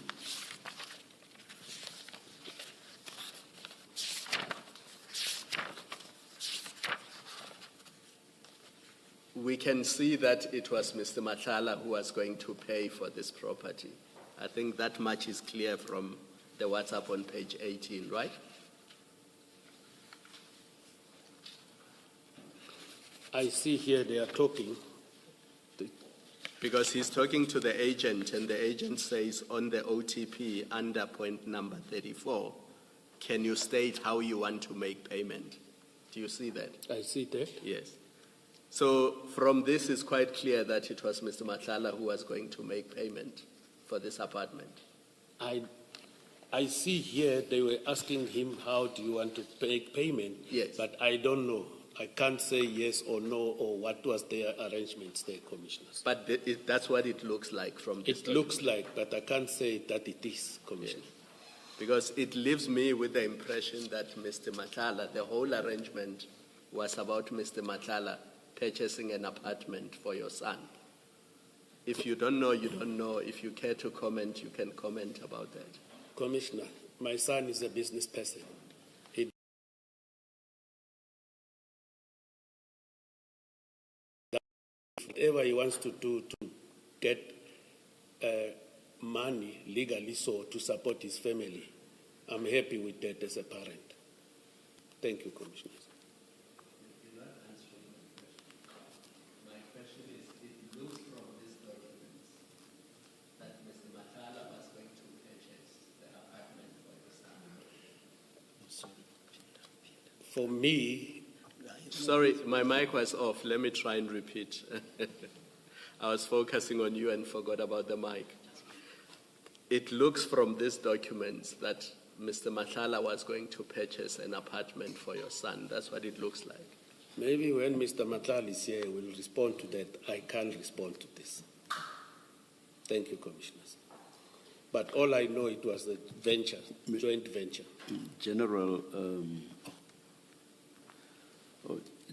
we can see that it was Mr. Matlala who was going to pay for this property. I think that much is clear from the WhatsApp on page 18, right? I see here they are talking. Because he's talking to the agent, and the agent says on the OTP under point number 34, can you state how you want to make payment? Do you see that? I see that. Yes. So from this, it's quite clear that it was Mr. Matlala who was going to make payment for this apartment. I see here they were asking him, how do you want to make payment? Yes. But I don't know. I can't say yes or no or what was their arrangements there, Commissioners. But that's what it looks like from this It looks like, but I can't say that it is, Commissioner. Yes. Because it leaves me with the impression that Mr. Matlala, the whole arrangement was about Mr. Matlala purchasing an apartment for your son. If you don't know, you don't know. If you care to comment, you can comment about that. Commissioner, my son is a business person. Whatever he wants to do to get money legally so to support his family, I'm happy with that as a parent. Thank you, Commissioner. You're not answering my question. My question is, it looks from these documents that Mr. Matlala was going to purchase the apartment for his son. For me, Sorry, my mic was off. Let me try and repeat. I was focusing on you and forgot about the mic. It looks from these documents that Mr. Matlala was going to purchase an apartment for your son. That's what it looks like. maybe when Mr. Matlala is here, we'll respond to that. I can't respond to this. Thank you, Commissioners. But all I know, it was a venture, joint venture.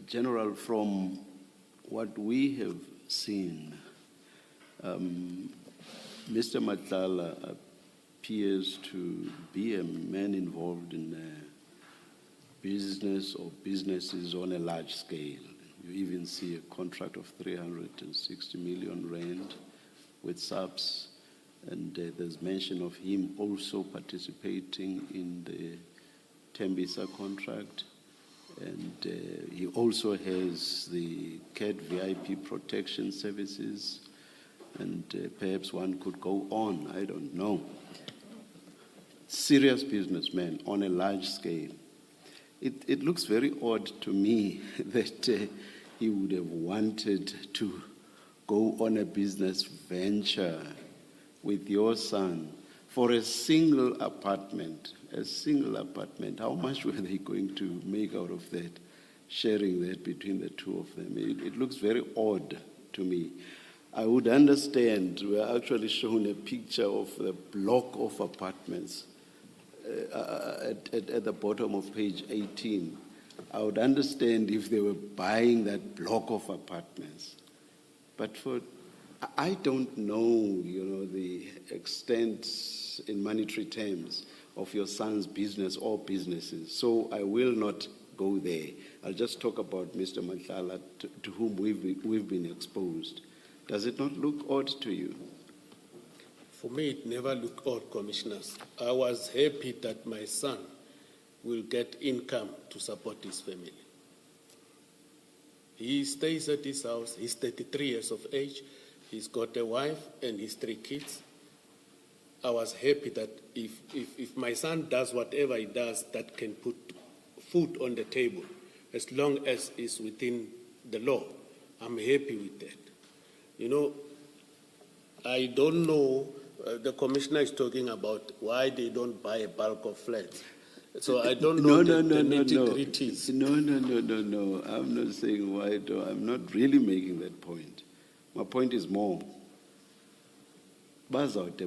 General, from what we have seen, Mr. Matlala appears to be a man involved in business or businesses on a large scale. You even see a contract of 360 million rand with SAPS, and there's mention of him also participating in the Tembisa contract. And he also has the CAT VIP protection services, and perhaps one could go on, I don't know. Serious businessman on a large scale. It looks very odd to me that he would have wanted to go on a business venture with your son for a single apartment. How much were they going to make out of that, sharing that between the two of them? It looks very odd to me. I would understand, we're actually shown a picture of the block of apartments at the bottom of page 18. I would understand if they were buying that block of apartments. But I don't know, the extent in monetary terms of your son's business or businesses. So I will not go there. I'll just talk about Mr. Matlala, to whom we've been exposed. Does it not look odd to you? For me, it never looked odd, Commissioners. I was happy that my son will get income to support his family. He stays at his house. He's 33 years of age. He's got a wife and his 3 kids. I was happy that if my son does whatever he does that can put food on the table, as long as it's within the law, I'm happy with that. I don't know, the Commissioner is talking about why they don't buy a bulk of flats. So I don't know the nitty-gritties. No. I'm not saying why. I'm not really making that point. My point is more. Why would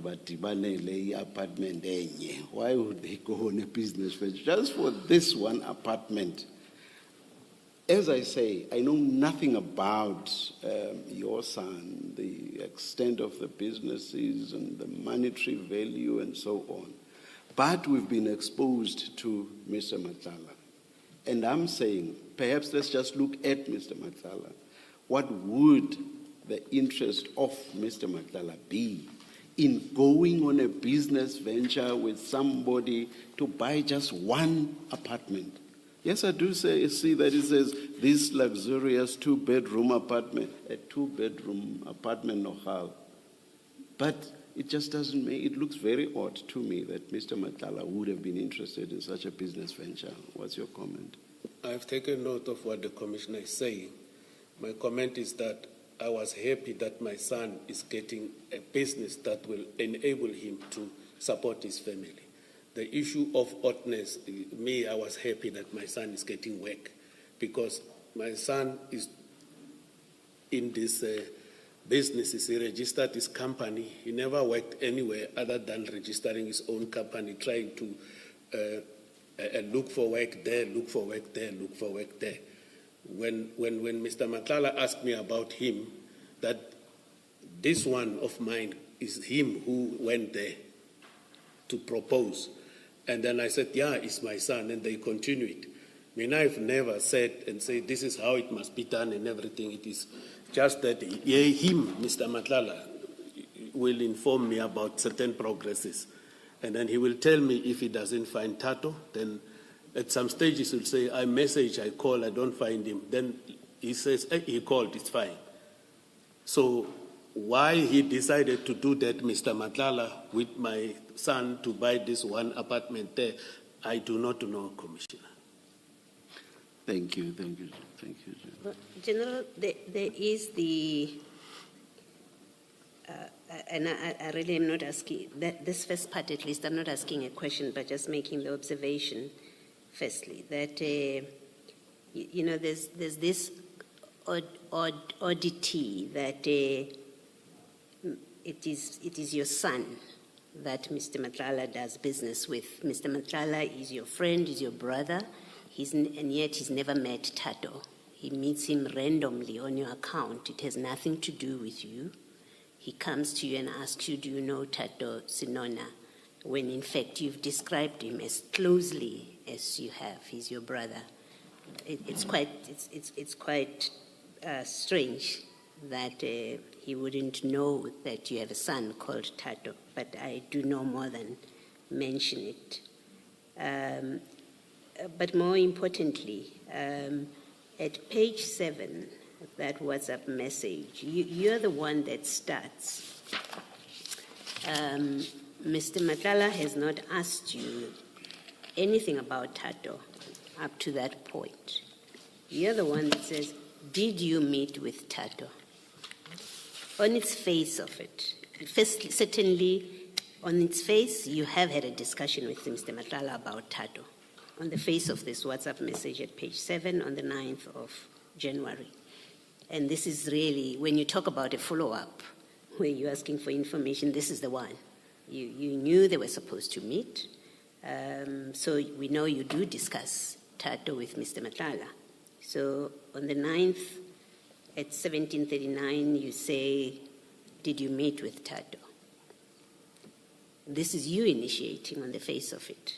they go on a business venture just for this one apartment? As I say, I know nothing about your son, the extent of the businesses and the monetary value and so on. But we've been exposed to Mr. Matlala. And I'm saying, perhaps let's just look at Mr. Matlala. What would the interest of Mr. Matlala be in going on a business venture with somebody to buy just one apartment? Yes, I do see that it says this luxurious 2-bedroom apartment, a 2-bedroom apartment Nohal. But it just doesn't make, it looks very odd to me that Mr. Matlala would have been interested in such a business venture. What's your comment? I've taken note of what the Commissioner is saying. My comment is that I was happy that my son is getting a business that will enable him to support his family. The issue of oddness, I was happy that my son is getting work, because my son is in this business. He registered his company. He never worked anywhere other than registering his own company, trying to look for work there, look for work there, look for work there. When Mr. Matlala asked me about him, that this one of mine is him who went there to propose. And then I said, yeah, it's my son, and they continued. I mean, I've never said and said this is how it must be done and everything. It is just that him, Mr. Matlala, will inform me about certain progresses. And then he will tell me if he doesn't find Tato, then at some stages he'll say, I message, I call, I don't find him. Then he says, he called, it's fine. So why he decided to do that, Mr. Matlala, with my son to buy this one apartment there, I do not know, Commissioner. Thank you. Well, General, there is the, and I really am not asking, this first part at least, I'm not asking a question, but just making the observation, firstly, that, you know, there's this oddity that it is your son that Mr. Matlala does business with. Mr. Matlala is your friend, is your brother, and yet he's never met Tato. He meets him randomly on your account. It has nothing to do with you. He comes to you and asks you, do you know Tato Senona? When in fact you've described him as closely as you have. He's your brother. It's quite strange that he wouldn't know that you have a son called Tato, but I do no more than mention it. But more importantly, at page 7, that WhatsApp message, you're the one that starts. Mr. Matlala has not asked you anything about Tato up to that point. You're the one that says, did you meet with Tato? On its face of it, first, certainly on its face, you have had a discussion with Mr. Matlala about Tato. On the face of this WhatsApp message at page 7 on the 9th of January. And this is really, when you talk about a follow-up, where you're asking for information, this is the one. You knew they were supposed to meet. So we know you do discuss Tato with Mr. Matlala. So on the 9th at 17:39, you say, did you meet with Tato? This is you initiating on the face of it.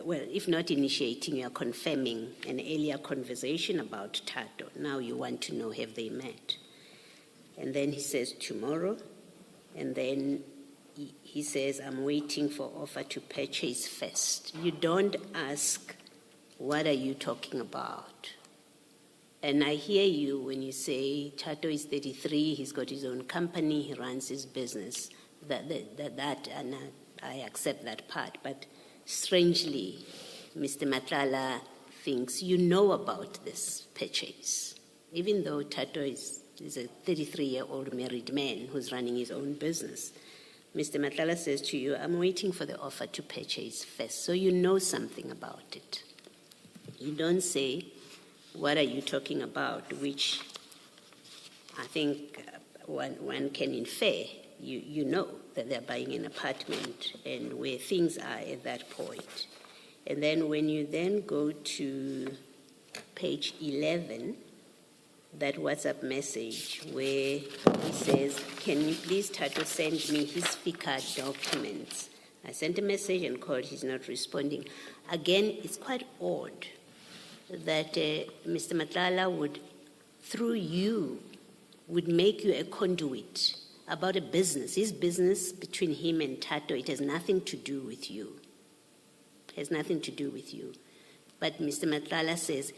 Well, if not initiating, you are confirming an earlier conversation about Tato. Now you want to know, have they met? And then he says, tomorrow. And then he says, I'm waiting for offer to purchase first. You don't ask, what are you talking about? And I hear you when you say, Tato is 33, he's got his own company, he runs his business. And I accept that part, but strangely, Mr. Matlala thinks you know about this purchase, even though Tato is a 33-year-old married man who's running his own business. Mr. Matlala says to you, I'm waiting for the offer to purchase first, so you know something about it. You don't say, what are you talking about, which I think one can infer. You know that they're buying an apartment and where things are at that point. And then when you then go to page 11, that WhatsApp message where he says, can you please, Tato, send me his FICA documents? I sent a message and called, he's not responding. Again, it's quite odd that Mr. Matlala would, through you, would make you a conduit about a business. His business between him and Tato, it has nothing to do with you. It has nothing to do with you. But Mr. Matlala says,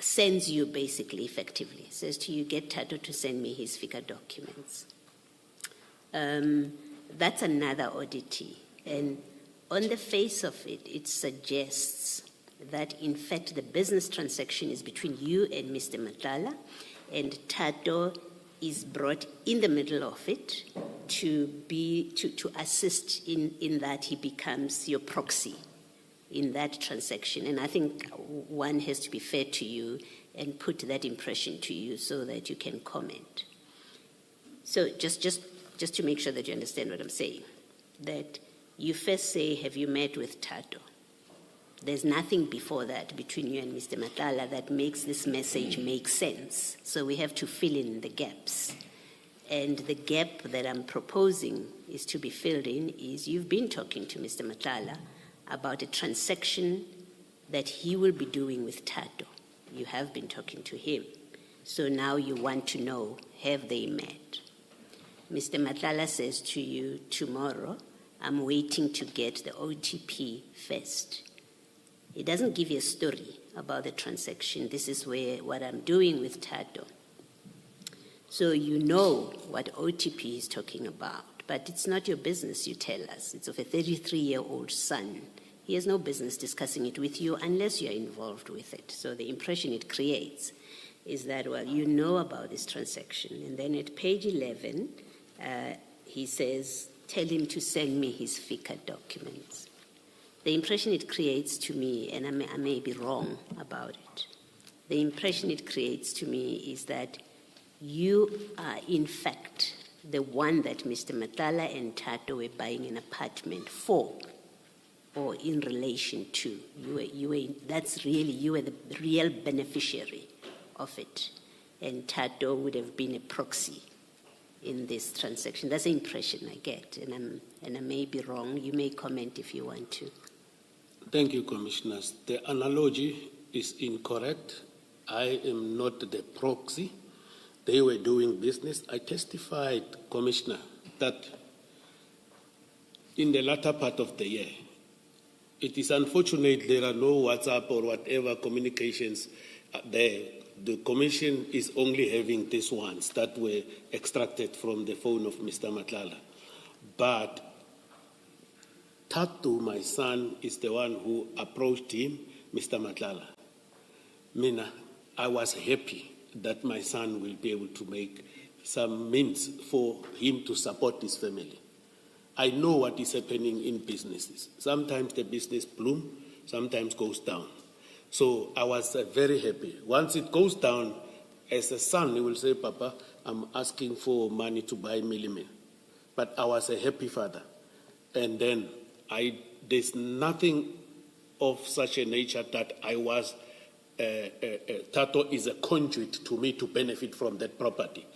sends you basically, effectively, says to you, get Tato to send me his FICA documents. That's another oddity. And on the face of it, it suggests that, in fact, the business transaction is between you and Mr. Matlala, and Tato is brought in the middle of it to assist in that he becomes your proxy in that transaction. And I think one has to be fair to you and put that impression to you so that you can comment. So just to make sure that you understand what I'm saying, that you first say, have you met with Tato? There's nothing before that between you and Mr. Matlala that makes this message make sense. So we have to fill in the gaps. And the gap that I'm proposing is to be filled in is you've been talking to Mr. Matlala about a transaction that he will be doing with Tato. You have been talking to him. So now you want to know, have they met? Mr. Matlala says to you tomorrow, I'm waiting to get the OTP first. He doesn't give you a story about the transaction. This is what I'm doing with Tato. So you know what OTP is talking about, but it's not your business, you tell us. It's of a 33-year-old son. He has no business discussing it with you unless you're involved with it. So the impression it creates is that, well, you know about this transaction. And then at page 11, he says, tell him to send me his FICA documents. The impression it creates to me, and I may be wrong about it, the impression it creates to me is that you are, in fact, the one that Mr. Matlala and Tato were buying an apartment for, or in relation to. You were the real beneficiary of it. And Tato would have been a proxy in this transaction. That's the impression I get, and I may be wrong. You may comment if you want to. Thank you, Commissioners. The analogy is incorrect. I am not the proxy. They were doing business. I testified, Commissioner, that in the latter part of the year, it is unfortunate there are no WhatsApp or whatever communications there. The Commission is only having these ones that were extracted from the phone of Mr. Matlala. But Tato, my son, is the one who approached him, Mr. Matlala. Mina, I was happy that my son will be able to make some means for him to support his family. I know what is happening in businesses. Sometimes the business blooms, sometimes goes down. So I was very happy. Once it goes down, as a son, he will say, Papa, I'm asking for money to buy millimil. But I was a happy father. And then there's nothing of such a nature that I was Tato is a conduit to me to benefit from that property.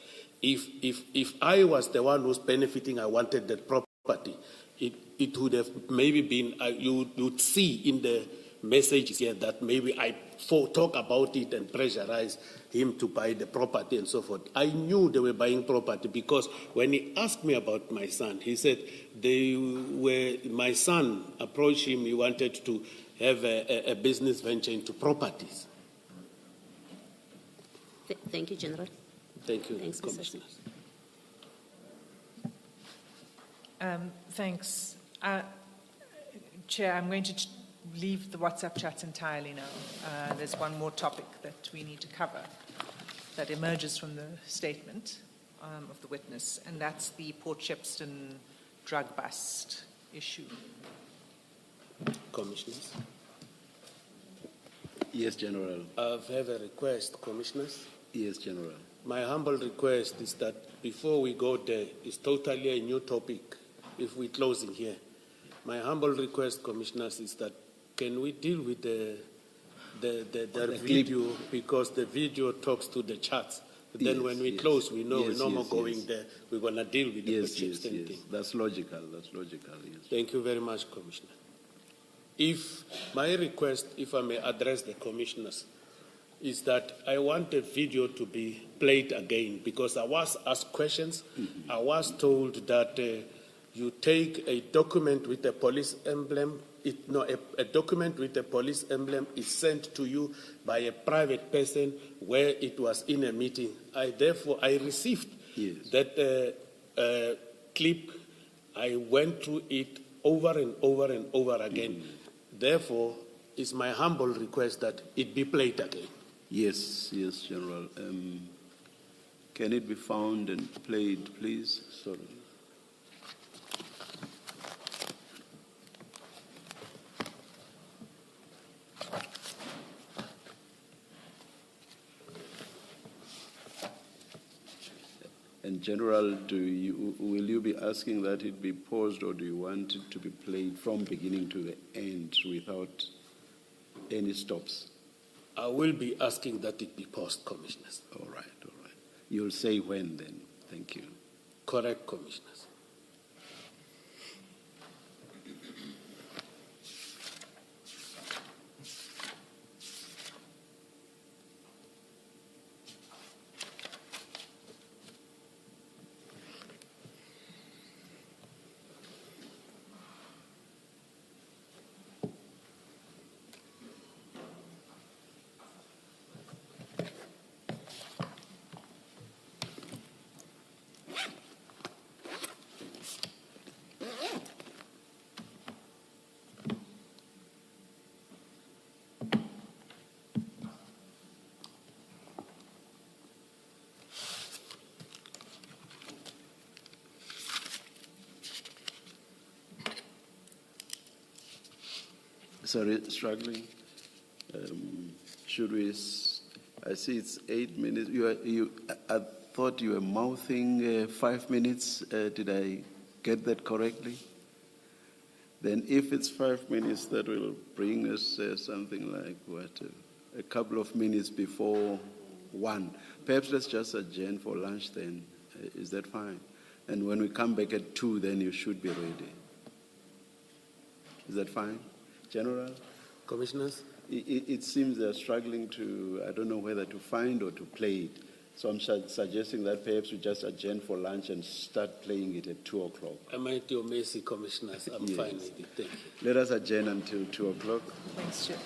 If I was the one who's benefiting, I wanted that property, it would have maybe been, you would see in the messages here that maybe I talk about it and pressurize him to buy the property and so forth. I knew they were buying property because when he asked me about my son, he said my son approached him, he wanted to have a business venture into properties. Thank you, General. Thank you, Thanks, Commissioners. Thanks. Chair, I'm going to leave the WhatsApp chat entirely now. There's one more topic that we need to cover that emerges from the statement of the witness, and that's the Port Shepstone drug bust issue. Commissioners. Yes, General. I have a request, Commissioners. Yes, General. My humble request is that before we go there, it's totally a new topic if we're closing here. My humble request, Commissioners, is that can we deal with the video, because the video talks to the charts. Then when we close, we know we're no more going there. We're going to deal with the Port-Shepstone thing. That's logical. That's logical, yes. Thank you very much, Commissioner. My request, if I may address the Commissioners, is that I want the video to be played again, because I was asked questions. Mm-hmm. I was told that you take a document with a police emblem. A document with a police emblem is sent to you by a private person where it was in a meeting. Therefore, I received that clip. I went through it over and over and over again. Mm-hmm. Therefore, it's my humble request that it be played again. Yes, General. Can it be found and played, please? Sorry. And General, will you be asking that it be paused, or do you want it to be played from beginning to the end without any stops? I will be asking that it be paused, Commissioners. All right. You'll say when then. Thank you. Correct, Commissioners. Sorry, struggling. Should we? I see it's 8 minutes. I thought you were mouthing 5 minutes. Did I get that correctly? Then, if it's 5 minutes, that will bring us something like what? A couple of minutes before 1. Perhaps let's just adjourn for lunch. Then, is that fine? And when we come back at 2, then you should be ready. Is that fine? General? Commissioners? It seems they're struggling to, I don't know whether to find or to play it. So I'm suggesting that perhaps we just adjourn for lunch and start playing it at 2 o'clock. I'm at your mercy, Commissioners. I'm Yes. fine with it. Thank you. Let us adjourn until 2 o'clock. Thanks, Chair.